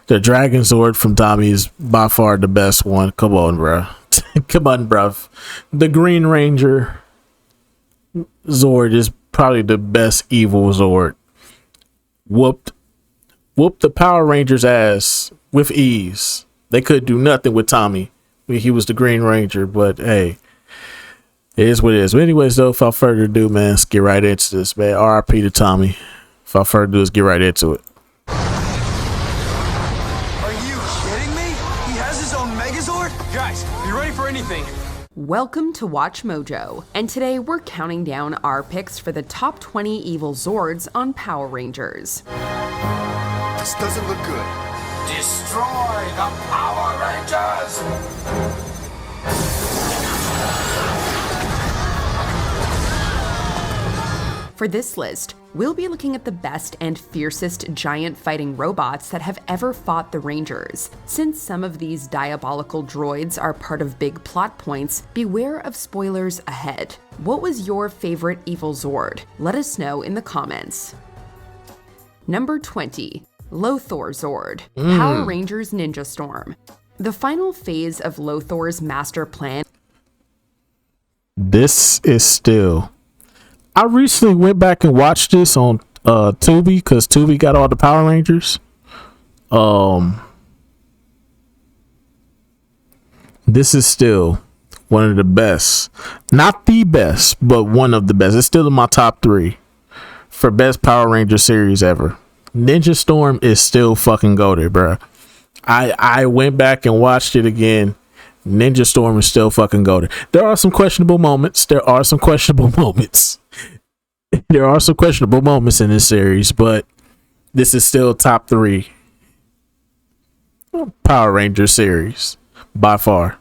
The Dragon Zord from Tommy is by far the best one. Come on, bro. Come on, bruv. The Green Ranger Zord is probably the best evil Zord. Whooped the Power Rangers ass with ease. They could do nothing with Tommy. He was the Green Ranger, but hey, it is what it is. But anyways, though, without further ado, man, let's get right into this, man. RIP to Tommy. Without further ado, let's get right into it. Are you kidding me? He has his own Megazord? Guys, be ready for anything. Welcome to Watch Mojo, and today we're counting down our picks for the top 20 evil Zords on Power Rangers. This doesn't look good. Destroy the Power Rangers! For this list, we'll be looking at the best and fiercest giant fighting robots that have ever fought the Rangers. Since some of these diabolical droids are part of big plot points, beware of spoilers ahead. What was your favorite evil Zord? Let us know in the comments. Number 20. Lothor Zord, Power Rangers Ninja Storm. The final phase of Lothor's master plan. This is still. I recently went back and watched this on Tubi because Tubi got all the Power Rangers. This is still one of the best, not the best, but one of the best. It's still in my top 3 for best Power Ranger series ever. Ninja Storm is still fucking goated, bruh. I went back and watched it again. Ninja Storm is still fucking goated. There are some questionable moments. There are some questionable moments in this series, but this is still top 3 Power Ranger series by far.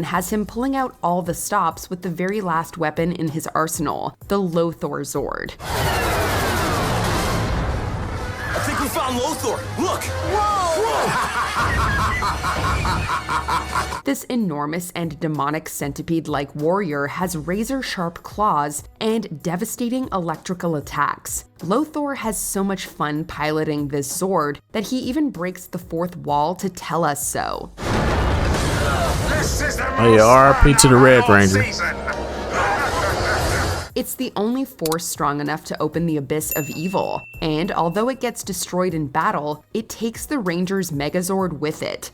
Has him pulling out all the stops with the very last weapon in his arsenal, the Lothor Zord. I think we found Lothor! Look! This enormous and demonic centipede-like warrior has razor-sharp claws and devastating electrical attacks. Lothor has so much fun piloting this Zord that he even breaks the fourth wall to tell us so. Oh yeah, RIP to the Red Ranger. It's the only force strong enough to open the abyss of evil, and although it gets destroyed in battle, it takes the Rangers' Megazord with it.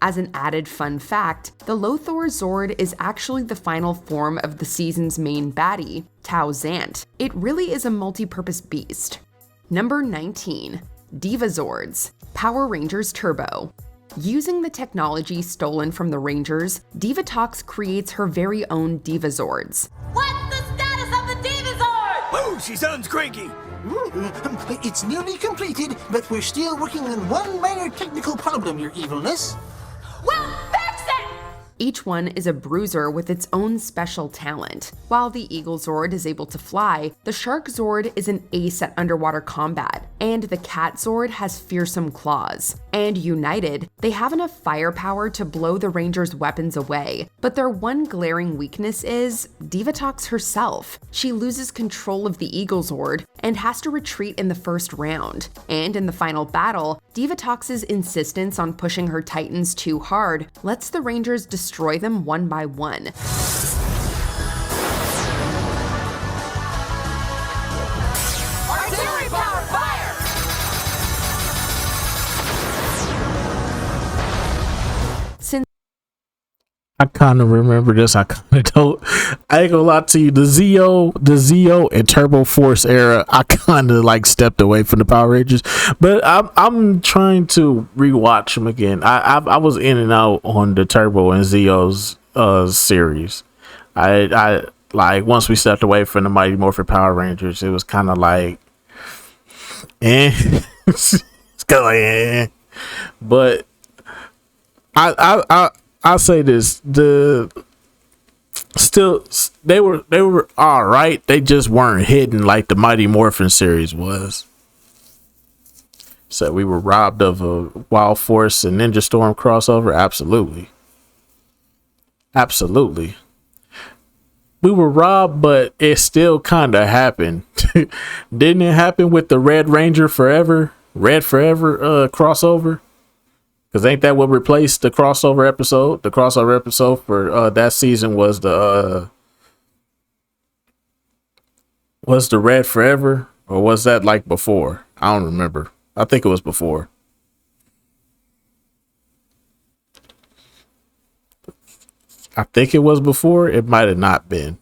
As an added fun fact, the Lothor Zord is actually the final form of the season's main baddie, Tau Zant. It really is a multi-purpose beast. Number 19. Diva Zords, Power Rangers Turbo. Using the technology stolen from the Rangers, Divatox creates her very own Diva Zords. What's the status of the Divazord? Oh, she sounds cranky! It's nearly completed, but we're still working on one minor technical problem, Your Evilness. Well, fix it! Each one is a bruiser with its own special talent. While the Eagle Zord is able to fly, the Shark Zord is an ace at underwater combat, and the Cat Zord has fearsome claws. And united, they have enough firepower to blow the Rangers' weapons away. But their one glaring weakness is Divatox herself. She loses control of the Eagle Zord and has to retreat in the first round. And in the final battle, Divatox's insistence on pushing her Titans too hard lets the Rangers destroy them one by one. Artillery power, fire! Since I kind of remember this. I kind of don't. I ain't gonna lie to you. The Zeo and Turbo Force era, I kind of like stepped away from the Power Rangers, but I'm trying to rewatch them again. I was in and out on the Turbo and Zeo's series. I like once we stepped away from the Mighty Morphin Power Rangers, it was kind of like, it's kind of like, but I'll say this: they were all right. They just weren't hidden like the Mighty Morphin series was. So we were robbed of a Wild Force and Ninja Storm crossover. Absolutely. We were robbed, but it still kind of happened. Didn't it happen with the Red Ranger Forever crossover? Because ain't that what replaced the crossover episode? The crossover episode for that season was the Red Forever, or was that like before? I don't remember. I think it was before. I think it was before. It might have not been.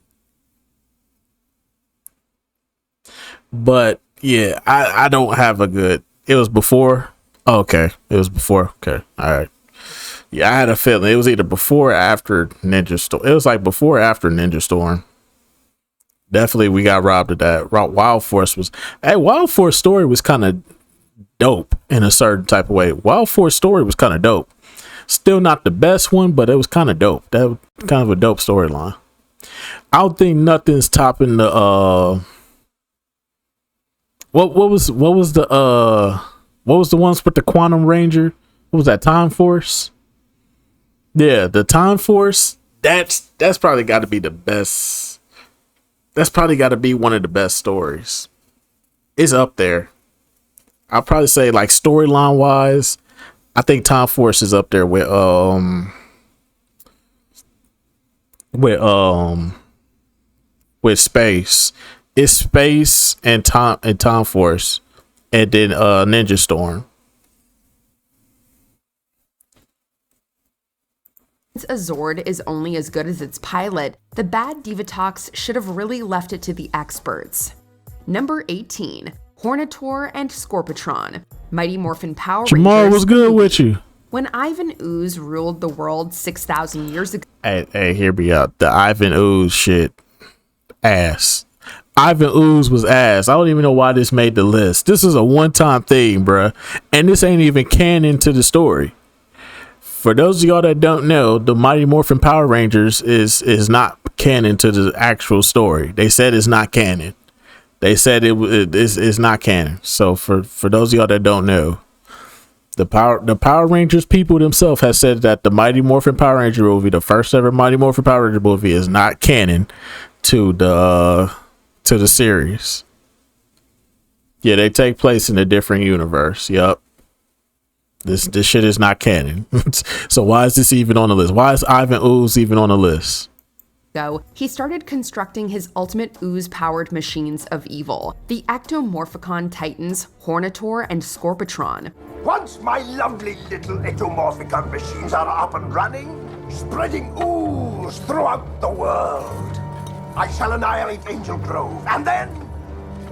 But yeah, I don't have a good. It was before. Okay, it was before. Okay, all right. Yeah, I had a feeling it was either before or after Ninja Storm. It was like before or after Ninja Storm. Definitely, we got robbed of that. Wild Force story was kind of dope in a certain type of way. Wild Force story was kind of dope. Still not the best one, but it was kind of dope. That was kind of a dope storyline. I don't think nothing's topping the what was the ones with the Quantum Ranger? What was that? Time Force? Yeah, the Time Force. That's probably got to be the best. That's probably got to be one of the best stories. It's up there. I'll probably say, like, storyline wise, I think Time Force is up there with Space. It's Space and Time Force, and then Ninja Storm. Since a Zord is only as good as its pilot, the bad Divatox should have really left it to the experts. Number 18, Hornator and Scorpitron, Mighty Morphin Power Jamal, Rangers. what's good with you? When Ivan Ooze ruled the world 6,000 years ago. Hey, hear me out. The Ivan Ooze shit, ass. Ivan Ooze was ass. I don't even know why this made the list. This is a one-time thing, bruh. And this ain't even canon to the story. For those of y'all that don't know, the Mighty Morphin Power Rangers is not canon to the actual story. They said it's not canon. They said it's not canon. So for those of y'all that don't know, the Power Rangers people themselves have said that the Mighty Morphin Power Ranger movie, the first ever Mighty Morphin Power Ranger movie, is not canon to the series. Yeah, they take place in a different universe. Yup. This shit is not canon. So why is this even on the list? Why is Ivan Ooze even on the list? He started constructing his ultimate ooze-powered machines of evil, the Ectomorphicon Titans, Hornator, and Scorpitron. Once my lovely little Ectomorphicon machines are up and running, spreading ooze throughout the world, I shall annihilate Angel Grove, and then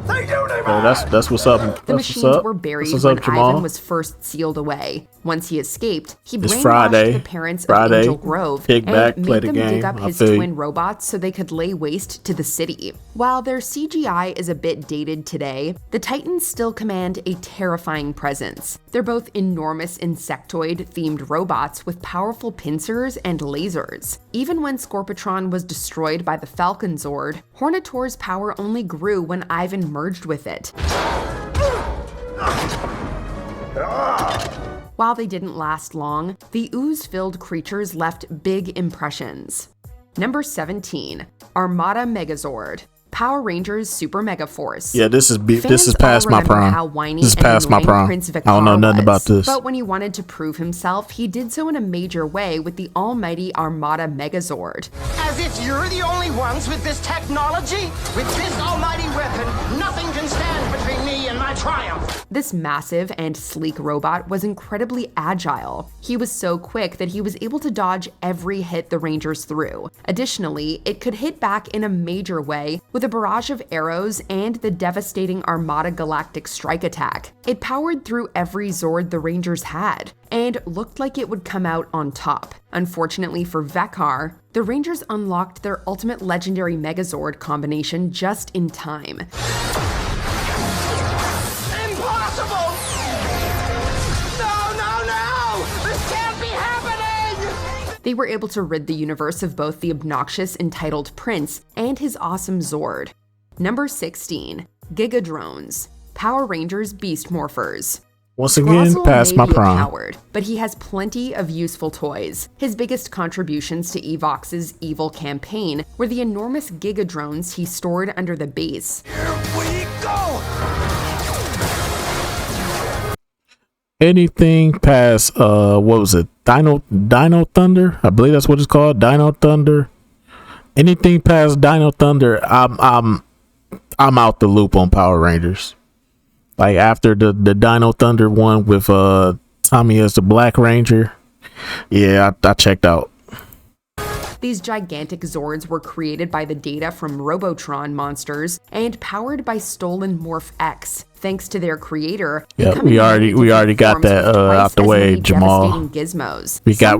the universe! That's what's up. The machines were buried when Ivan was first sealed away. Once he escaped, he brainwashed the parents of Angel Grove and made them dig up his twin robots so they could lay waste to the city. While their CGI is a bit dated today, the Titans still command a terrifying presence. They're both enormous insectoid-themed robots with powerful pincers and lasers. Even when Scorpitron was destroyed by the Falcon Zord, Hornator's power only grew when Ivan merged with it. While they didn't last long, the ooze-filled creatures left big impressions. Number 17, Armada Megazord, Power Rangers Super Mega Force. Yeah, this is past my prime. This is past my prime. I don't know nothing about this. But when he wanted to prove himself, he did so in a major way with the almighty Armada Megazord. As if you're the only ones with this technology? With this almighty weapon, nothing can stand between me and my triumph. This massive and sleek robot was incredibly agile. He was so quick that he was able to dodge every hit the Rangers threw. Additionally, it could hit back in a major way with a barrage of arrows and the devastating Armada Galactic Strike Attack. It powered through every Zord the Rangers had, and looked like it would come out on top. Unfortunately for Vekar, the Rangers unlocked their ultimate legendary Megazord combination just in time. Impossible! No! This can't be happening! They were able to rid the universe of both the obnoxious entitled Prince and his awesome Zord. Number 16, Gigadrones, Power Rangers Beast Morphers. Once again, past my prime. Coward, but he has plenty of useful toys. His biggest contributions to Evox's evil campaign were the enormous Gigadrones he stored under the base. Here we go! Anything past what was it? Dino Thunder? I believe that's what it's called. Dino Thunder. Anything past Dino Thunder, I'm out the loop on Power Rangers. Like after the Dino Thunder one with Tommy as the Black Ranger, yeah, I checked out. These gigantic Zords were created by the data from Robotron monsters and powered by stolen Morph X, thanks to their creator. Yeah, we already got that out the way, Jamal. Gizmos. We got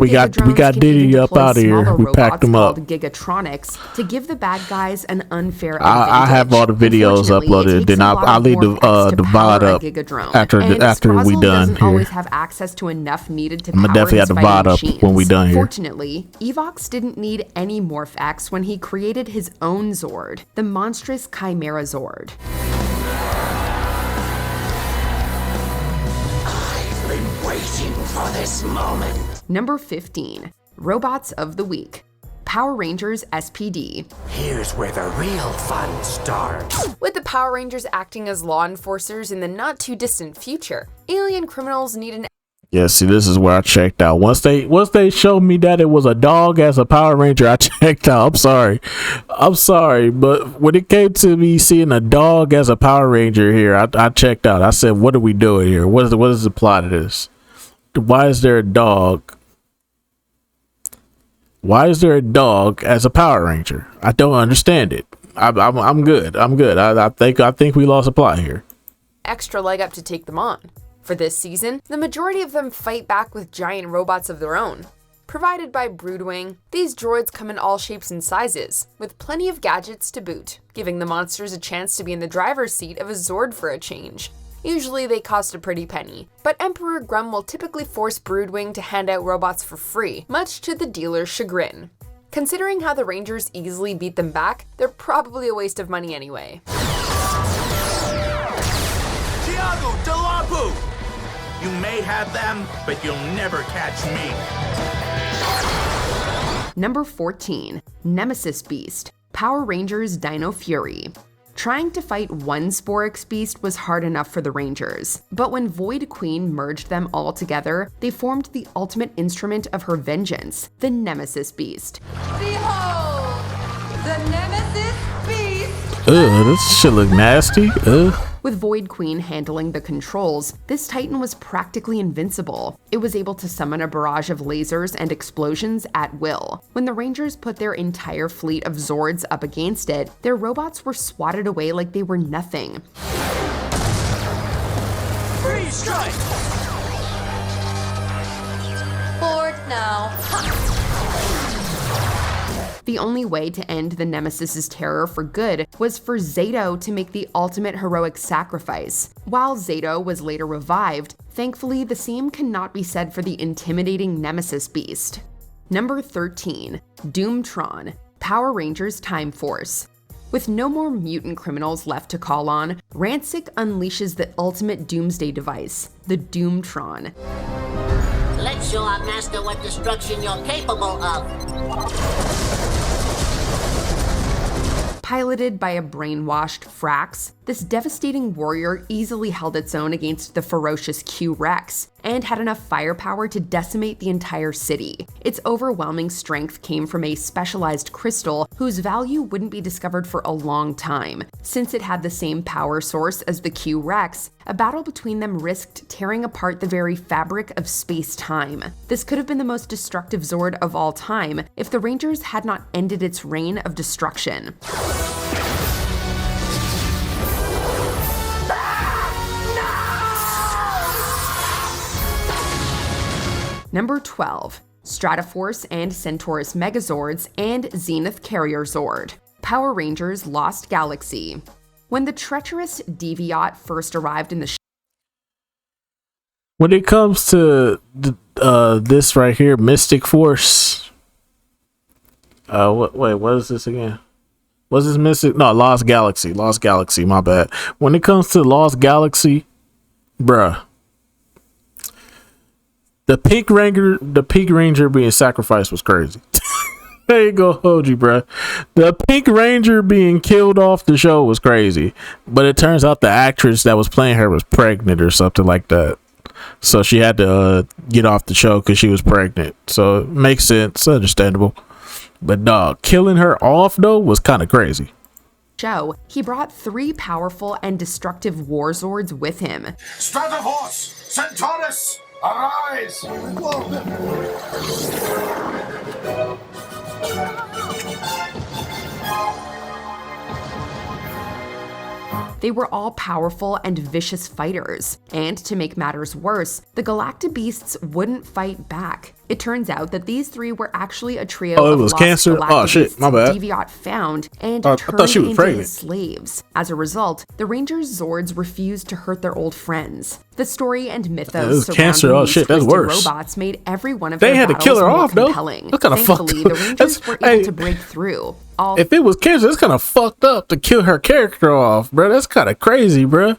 Diddy up out of here. We packed him up. Gigatronics to give the bad guys an unfair I have all the videos uploaded. Then I'll leave the VOD up after we done here. Always have access to enough needed to I'm gonna definitely have the VOD up when we done here. Fortunately, Evox didn't need any Morph X when he created his own Zord, the monstrous Chimera Zord. I've been waiting for this moment. Number 15, Robots of the Week. Power Rangers SPD. Here's where the real fun starts. With the Power Rangers acting as law enforcers in the not too distant future, alien criminals need an Yeah, see, this is where I checked out. Once they showed me that it was a dog as a Power Ranger, I checked out. I'm sorry, but when it came to me seeing a dog as a Power Ranger here, I checked out. I said, "What are we doing here? What is the plot of this? Why is there a dog? Why is there a dog as a Power Ranger? I don't understand it. I'm good. I think we lost a plot here." Extra leg up to take them on. For this season, the majority of them fight back with giant robots of their own. Provided by Broodwing, these droids come in all shapes and sizes, with plenty of gadgets to boot, giving the monsters a chance to be in the driver's seat of a Zord for a change. Usually they cost a pretty penny, but Emperor Grum will typically force Broodwing to hand out robots for free, much to the dealer's chagrin. Considering how the Rangers easily beat them back, they're probably a waste of money anyway. Tiago Delapu! You may have them, but you'll never catch me. Number 14, Nemesis Beast. Power Rangers Dino Fury. Trying to fight one Sporix beast was hard enough for the Rangers, but when Void Queen merged them all together, they formed the ultimate instrument of her vengeance, the Nemesis Beast. Behold, the Nemesis Beast! Ugh, this shit look nasty. Ugh. With Void Queen handling the controls, this Titan was practically invincible. It was able to summon a barrage of lasers and explosions at will. When the Rangers put their entire fleet of Zords up against it, their robots were swatted away like they were nothing. Freeze strike! Board now. The only way to end the Nemesis's terror for good was for Zato to make the ultimate heroic sacrifice. While Zato was later revived, thankfully the same cannot be said for the intimidating Nemesis Beast. Number 13, Doomtron, Power Rangers Time Force. With no more mutant criminals left to call on, Rancic unleashes the ultimate doomsday device, the Doomtron. Let's show our master what destruction you're capable of. Piloted by a brainwashed Frax, this devastating warrior easily held its own against the ferocious Q-Rex, and had enough firepower to decimate the entire city. Its overwhelming strength came from a specialized crystal whose value wouldn't be discovered for a long time. Since it had the same power source as the Q-Rex, a battle between them risked tearing apart the very fabric of space-time. This could have been the most destructive Zord of all time if the Rangers had not ended its reign of destruction. Number 12, Stratoforce and Centaurus Megazords and Zenith Carrier Zord. Power Rangers Lost Galaxy. When the treacherous Deviant first arrived in the when it comes to this right here, Mystic Force. What is this again? Was this Mystic? No, Lost Galaxy. Lost Galaxy, my bad. When it comes to Lost Galaxy, bruh. The Pink Ranger being sacrificed was crazy. There you go, hold you, bro. The Pink Ranger being killed off the show was crazy, but it turns out the actress that was playing her was pregnant or something like that, so she had to get off the show because she was pregnant. So it makes sense, understandable. But dog, killing her off though was kind of crazy. Show, he brought 3 powerful and destructive war Zords with him. Stratoforce! Centaurus! Arise! They were all powerful and vicious fighters, and to make matters worse, the Galactabeasts wouldn't fight back. It turns out that these three were actually a trio Oh, it of was lost Cancer? Oh, shit, my bad. Deviant found and I turned thought she was into pregnant. his slaves. As a result, the Rangers Zords refused to hurt their old friends. The story and It mythos was surrounding Cancer. Oh, these shit, that's twisted worse. robots made every one of They their had to kill battles her more off, though. compelling. That's kinda fucked Thankfully, up. the Rangers That's- were able hey. to break through. All If it was Cancer, it's kind of fucked up to kill her character off, bro. That's kind of crazy, bro.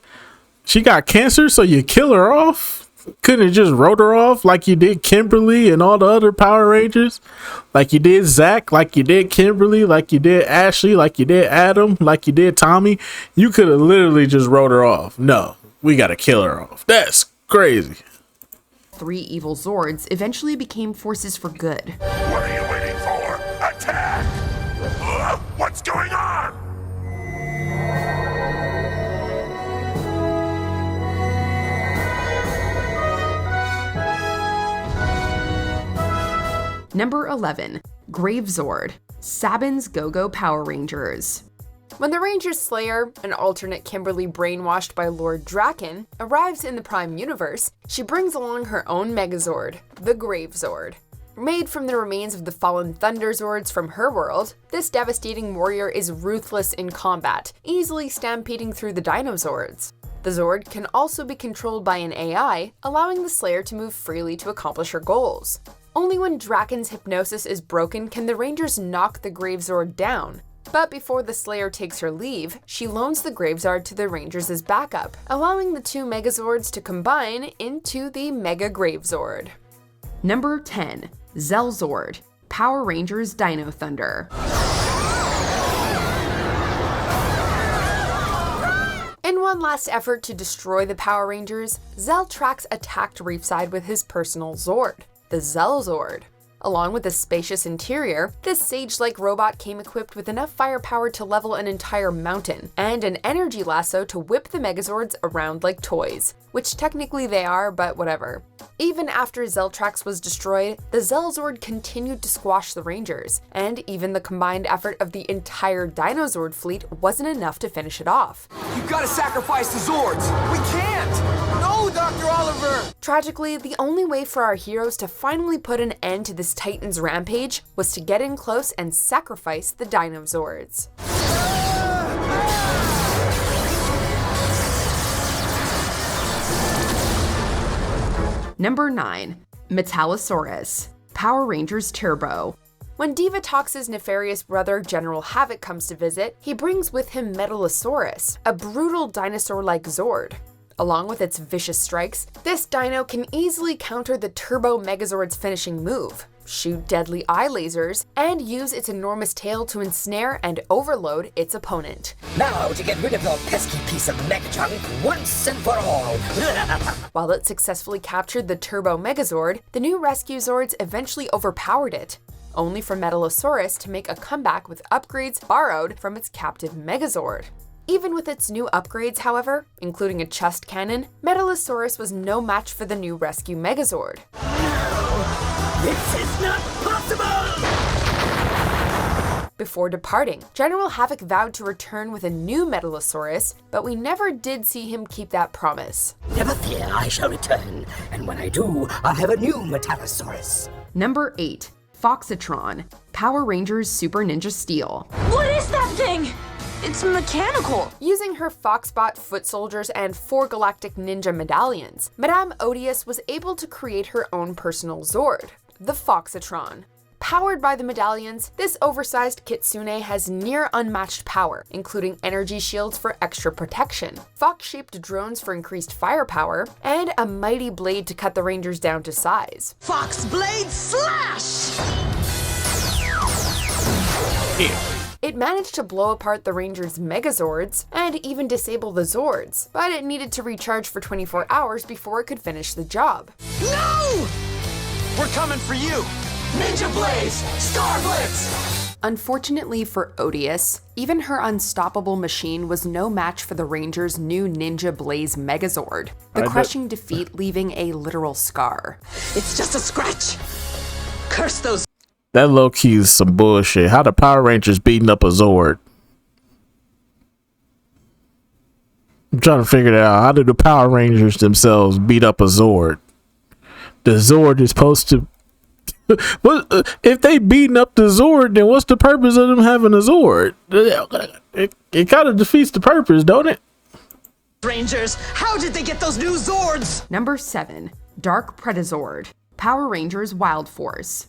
She got cancer, so you kill her off? Couldn't have just wrote her off like you did Kimberly and all the other Power Rangers? Like you did Zach, like you did Kimberly, like you did Ashley, like you did Adam, like you did Tommy? You could have literally just wrote her off. No, we got to kill her off. That's crazy. three evil Zords eventually became forces for good. What are you waiting for? Attack! What's going on? Number 11, Gravezord, Sabin's Go-Go Power Rangers. When the Ranger Slayer, an alternate Kimberly brainwashed by Lord Draken, arrives in the Prime Universe, she brings along her own Megazord, the Gravezord. Made from the remains of the fallen Thunderzords from her world, this devastating warrior is ruthless in combat, easily stampeding through the Dinozords. The Zord can also be controlled by an AI, allowing the Slayer to move freely to accomplish her goals. Only when Draken's hypnosis is broken can the Rangers knock the Gravezord down. But before the Slayer takes her leave, she loans the Gravezord to the Rangers as backup, allowing the two Megazords to combine into the Mega Gravezord. Number 10, Zelzord, Power Rangers Dino Thunder. In one last effort to destroy the Power Rangers, Zeltrax attacked Reefside with his personal Zord, the Zelzord. Along with a spacious interior, this sage-like robot came equipped with enough firepower to level an entire mountain, and an energy lasso to whip the Megazords around like toys. Which technically they are, but whatever. Even after Zeltrax was destroyed, the Zelzord continued to squash the Rangers, and even the combined effort of the entire Dinozord fleet wasn't enough to finish it off. You gotta sacrifice the Zords! We can't! No, Dr. Oliver! Tragically, the only way for our heroes to finally put an end to this Titan's rampage was to get in close and sacrifice the Dinozords. Number 9, Metallosaurus, Power Rangers Turbo. When Divatox's nefarious brother General Havoc comes to visit, he brings with him Metallosaurus, a brutal dinosaur-like Zord. Along with its vicious strikes, this dino can easily counter the Turbo Megazord's finishing move, shoot deadly eye lasers, and use its enormous tail to ensnare and overload its opponent. Now to get rid of your pesky piece of mega junk once and for all. While it successfully captured the Turbo Megazord, the new Rescue Zords eventually overpowered it, only for Metallosaurus to make a comeback with upgrades borrowed from its captive Megazord. Even with its new upgrades, however, including a chest cannon, Metallosaurus was no match for the new Rescue Megazord. This is not possible! Before departing, General Havoc vowed to return with a new Metallosaurus, but we never did see him keep that promise. Never fear, I shall return, and when I do, I'll have a new Metallosaurus. Number 8, Foxatron, Power Rangers Super Ninja Steel. What is that thing? It's mechanical. Using her Foxbot foot soldiers and 4 galactic ninja medallions, Madame Odious was able to create her own personal Zord, the Foxatron. Powered by the medallions, this oversized kitsune has near unmatched power, including energy shields for extra protection, fox-shaped drones for increased firepower, and a mighty blade to cut the Rangers down to size. Fox Blade Slash! It managed to blow apart the Rangers' Megazords, and even disable the Zords, but it needed to recharge for 24 hours before it could finish the job. No! We're coming for you! Ninja Blaze! Star Blitz! Unfortunately for Odious, even her unstoppable machine was no match for the Rangers' new Ninja Blaze Megazord, the crushing defeat leaving a literal scar. It's just a scratch! Curse those. That low key is some bullshit. How the Power Rangers beating up a Zord? I'm trying to figure that out. How did the Power Rangers themselves beat up a Zord? The Zord is supposed to... if they beating up the Zord, then what's the purpose of them having a Zord? It kind of defeats the purpose, don't it? Rangers, how did they get those new Zords? Number 7. Dark Predazord. Power Rangers Wild Force.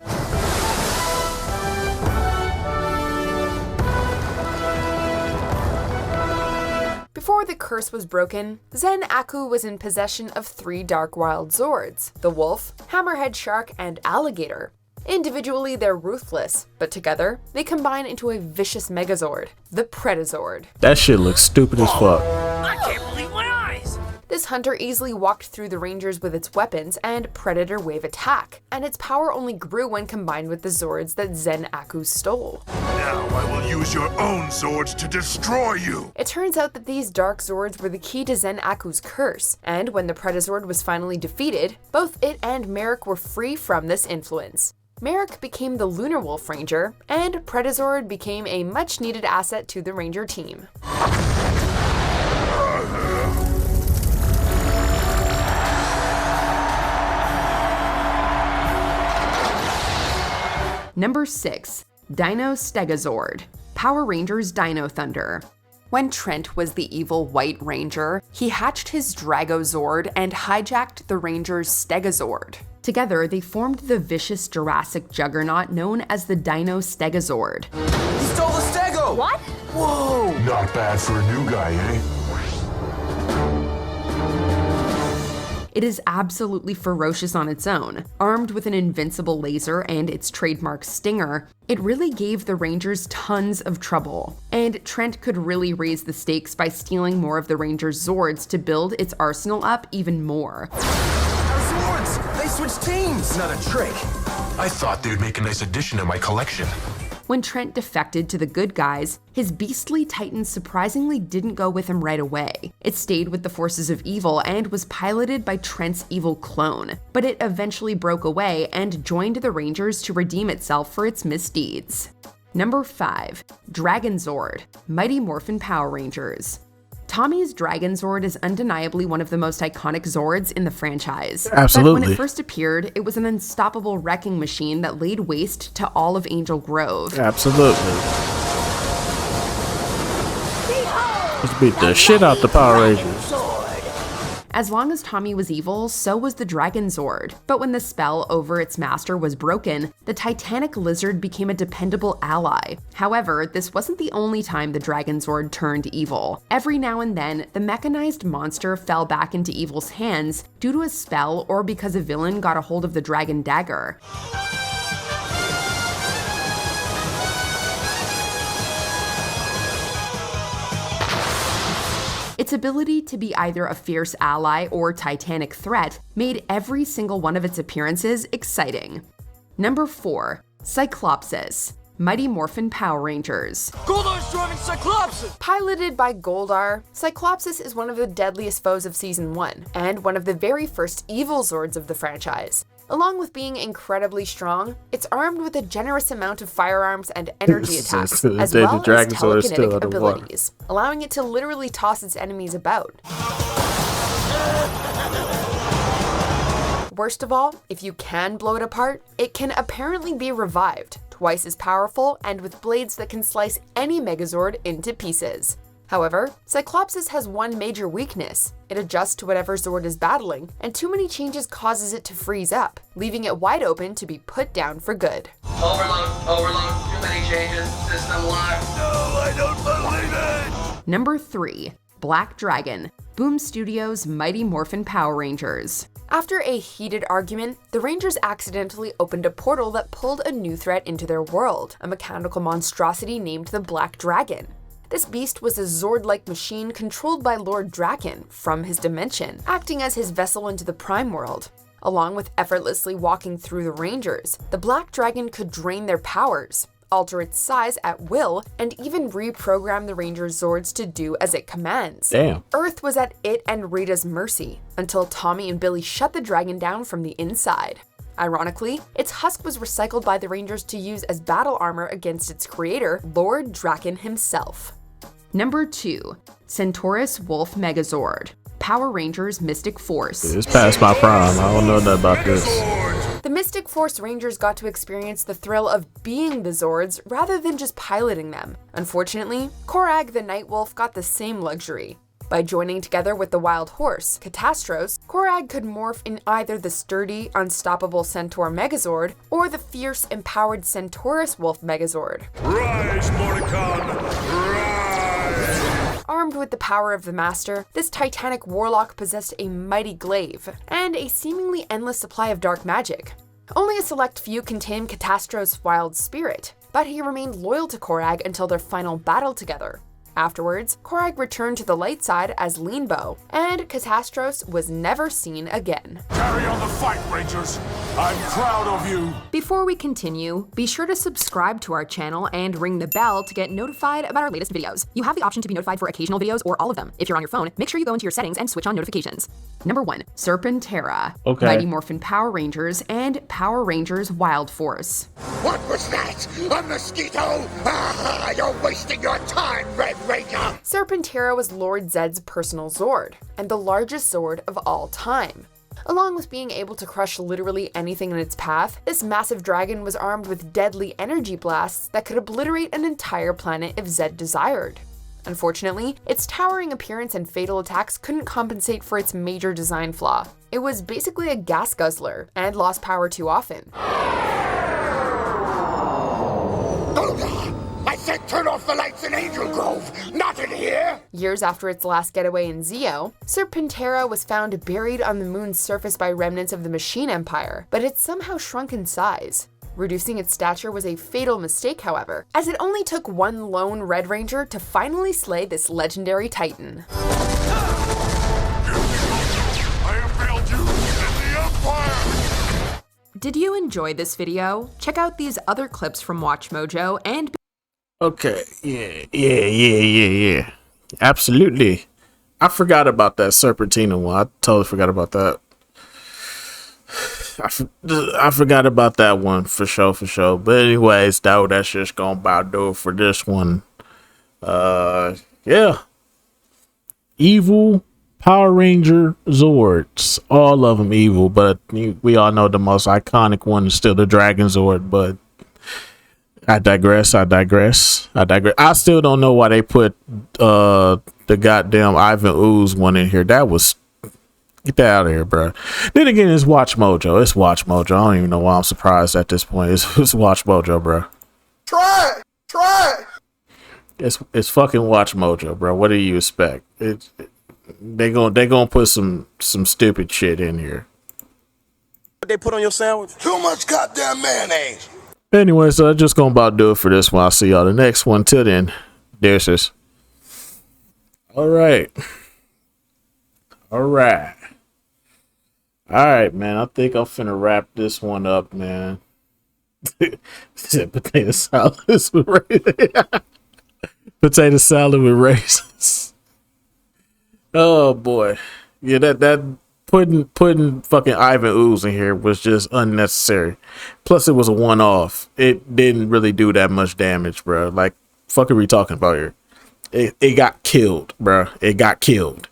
Before the curse was broken, Zen Aku was in possession of 3 Dark Wild Zords: the Wolf, Hammerhead Shark, and Alligator. Individually, they're ruthless, but together, they combine into a vicious Megazord, the Predazord. That shit looks stupid as fuck. I can't believe my eyes! This hunter easily walked through the Rangers with its weapons and Predator Wave attack, and its power only grew when combined with the Zords that Zen Aku stole. Now I will use your own Zords to destroy you! It turns out that these Dark Zords were the key to Zen Aku's curse, and when the Predazord was finally defeated, both it and Merrick were free from this influence. Merrick became the Lunar Wolf Ranger, and Predazord became a much-needed asset to the Ranger team. Number 6. Dino Stegazord. Power Rangers Dino Thunder. When Trent was the evil White Ranger, he hatched his Dragozord and hijacked the Ranger's Stegazord. Together, they formed the vicious Jurassic juggernaut known as the Dino Stegazord. He stole the Stego! What? Whoa! Not bad for a new guy, eh? It is absolutely ferocious on its own. Armed with an invincible laser and its trademark stinger, it really gave the Rangers tons of trouble. And Trent could really raise the stakes by stealing more of the Rangers' Zords to build its arsenal up even more. Our Zords! They switched teams! Not a trick. I thought they would make a nice addition to my collection. When Trent defected to the good guys, his beastly Titan surprisingly didn't go with him right away. It stayed with the forces of evil and was piloted by Trent's evil clone, but it eventually broke away and joined the Rangers to redeem itself for its misdeeds. Number 5. Dragonzord. Mighty Morphin Power Rangers. Tommy's Dragonzord is undeniably one of the most iconic Zords in the franchise. Absolutely. But when it first appeared, it was an unstoppable wrecking machine that laid waste to all of Angel Grove. Absolutely. Let's beat the shit out the Power Rangers. As long as Tommy was evil, so was the Dragonzord. But when the spell over its master was broken, the Titanic Lizard became a dependable ally. However, this wasn't the only time the Dragonzord turned evil. Every now and then, the mechanized monster fell back into evil's hands due to a spell or because a villain got a hold of the Dragon Dagger. Its ability to be either a fierce ally or titanic threat made every single one of its appearances exciting. Number 4. Cyclopsis. Mighty Morphin Power Rangers. Goldar's driving Cyclopsis! Piloted by Goldar, Cyclopsis is one of the deadliest foes of Season 1, and one of the very first evil Zords of the franchise. Along with being incredibly strong, it's armed with a generous amount of firearms and energy attacks, as well as telekinetic abilities, allowing it to literally toss its enemies about. Worst of all, if you can blow it apart, it can apparently be revived, twice as powerful and with blades that can slice any Megazord into pieces. However, Cyclopsis has one major weakness. It adjusts to whatever Zord is battling, and too many changes causes it to freeze up, leaving it wide open to be put down for good. Overload, too many changes, system locked. No, I don't believe it! Number 3. Black Dragon. Boom Studios' Mighty Morphin Power Rangers. After a heated argument, the Rangers accidentally opened a portal that pulled a new threat into their world, a mechanical monstrosity named the Black Dragon. This beast was a Zord-like machine controlled by Lord Draken from his dimension, acting as his vessel into the Prime World. Along with effortlessly walking through the Rangers, the Black Dragon could drain their powers, alter its size at will, and even reprogram the Rangers' Zords to do as it commands. Damn. Earth was at it and Rita's mercy, until Tommy and Billy shut the dragon down from the inside. Ironically, its husk was recycled by the Rangers to use as battle armor against its creator, Lord Draken himself. Number 2. Centaurus Wolf Megazord. Power Rangers Mystic Force. It's past my prime. I don't know nothing about this. The Mystic Force Rangers got to experience the thrill of being the Zords rather than just piloting them. Unfortunately, Korag the Nightwolf got the same luxury. By joining together with the wild horse, Catastros, Korag could morph in either the sturdy, unstoppable Centaur Megazord or the fierce, empowered Centaurus Wolf Megazord. Rise, Mordecon! Rise! Armed with the power of the Master, this titanic warlock possessed a mighty glaive and a seemingly endless supply of dark magic. Only a select few can tame Catastros' wild spirit, but he remained loyal to Korag until their final battle together. Afterwards, Korag returned to the light side as Leanbow, and Catastros was never seen again. Carry on the fight, Rangers! I'm proud of you! Before we continue, be sure to subscribe to our channel and ring the bell to get notified about our latest videos. You have the option to be notified for occasional videos or all of them. If you're on your phone, make sure you go into your settings and switch on notifications. Number 1. Serpentera. Okay. Mighty Morphin Power Rangers and Power Rangers Wild Force. What was that? A mosquito? Ah, you're wasting your time, Red Ranger! Serpentera was Lord Zedd's personal Zord, and the largest Zord of all time. Along with being able to crush literally anything in its path, this massive dragon was armed with deadly energy blasts that could obliterate an entire planet if Zedd desired. Unfortunately, its towering appearance and fatal attacks couldn't compensate for its major design flaw. It was basically a gas guzzler, and lost power too often. I said turn off the lights in Angel Grove, not in here! Years after its last getaway in Zeo, Serpentera was found buried on the moon's surface by remnants of the Machine Empire, but it somehow shrunk in size. Reducing its stature was a fatal mistake, however, as it only took one lone Red Ranger to finally slay this legendary titan. I have failed you in the Empire! Did you enjoy this video? Check out these other clips from WatchMojo and Okay, yeah. Absolutely. I forgot about that Serpentina one. I totally forgot about that. I forgot about that one for sure. But anyways, that's just gonna about do it for this one. Yeah. Evil Power Ranger Zords. All of them evil, but we all know the most iconic one is still the Dragon Zord, but I digress. I still don't know why they put the goddamn Ivan Ooze one in here. That was, get that out of here, bro. Then again, it's WatchMojo. I don't even know why I'm surprised at this point. It's WatchMojo, bro. Try it! It's fucking WatchMojo, bro. What do you expect? They gonna put some stupid shit in here. What they put on your sandwich? Too much goddamn mayonnaise! Anyway, so I'm just gonna about do it for this one. I'll see y'all the next one. Till then, deuces. All right, man. I think I'm finna wrap this one up, man. Potato salad with raisins. Potato salad with raisins. Oh boy, yeah. That putting fucking Ivan Ooze in here was just unnecessary. Plus, it was a one-off. It didn't really do that much damage, bro. Like, fuck are we talking about here? It got killed, bro. It got killed.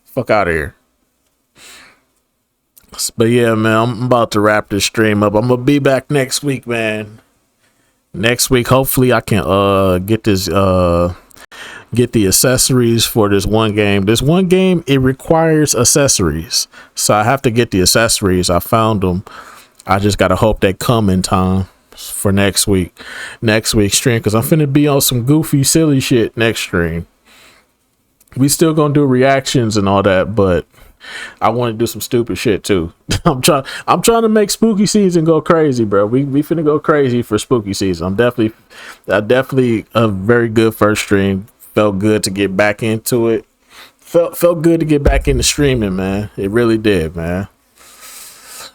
Fuck out of here. But yeah, man, I'm about to wrap this stream up. I'm gonna be back next week, man. Next week, hopefully, I can get this get the accessories for this one game. This one game, it requires accessories, so I have to get the accessories. I found them. I just gotta hope they come in time for next week's stream, because I'm finna be on some goofy silly shit next stream. We still gonna do reactions and all that, but I want to do some stupid shit too. I'm trying to make spooky season go crazy, bro. We finna go crazy for spooky season. I definitely a very good first stream. Felt good to get back into it. Felt good to get back into streaming, man. It really did, man.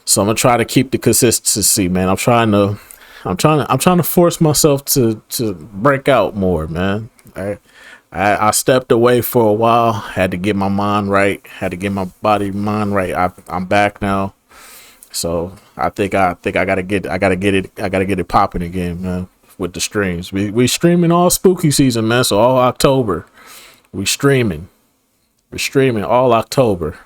So I'm gonna try to keep the consistency, man. I'm trying to force myself to break out more, man. I stepped away for a while. Had to get my mind right. Had to get my body mind right. I'm back now. So I think I gotta get it popping again, man. with the streams. We streaming all spooky season, man. So all October, we're streaming all October.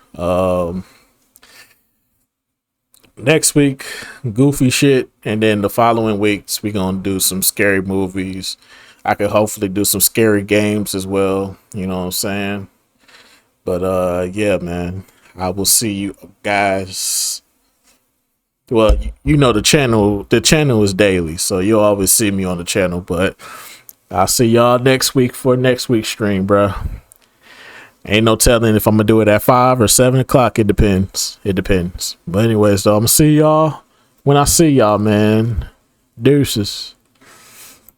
Next week, goofy shit, and then the following weeks we gonna do some scary movies. I could hopefully do some scary games as well. You know what I'm saying? But yeah, man, I will see you guys. Well, you know the channel is daily, so you'll always see me on the channel. But I'll see y'all next week for next week's stream, bro. Ain't no telling if I'm gonna do it at 5 or 7 o'clock. It depends. But anyways, though, I'm gonna see y'all when I see y'all, man. Deuces.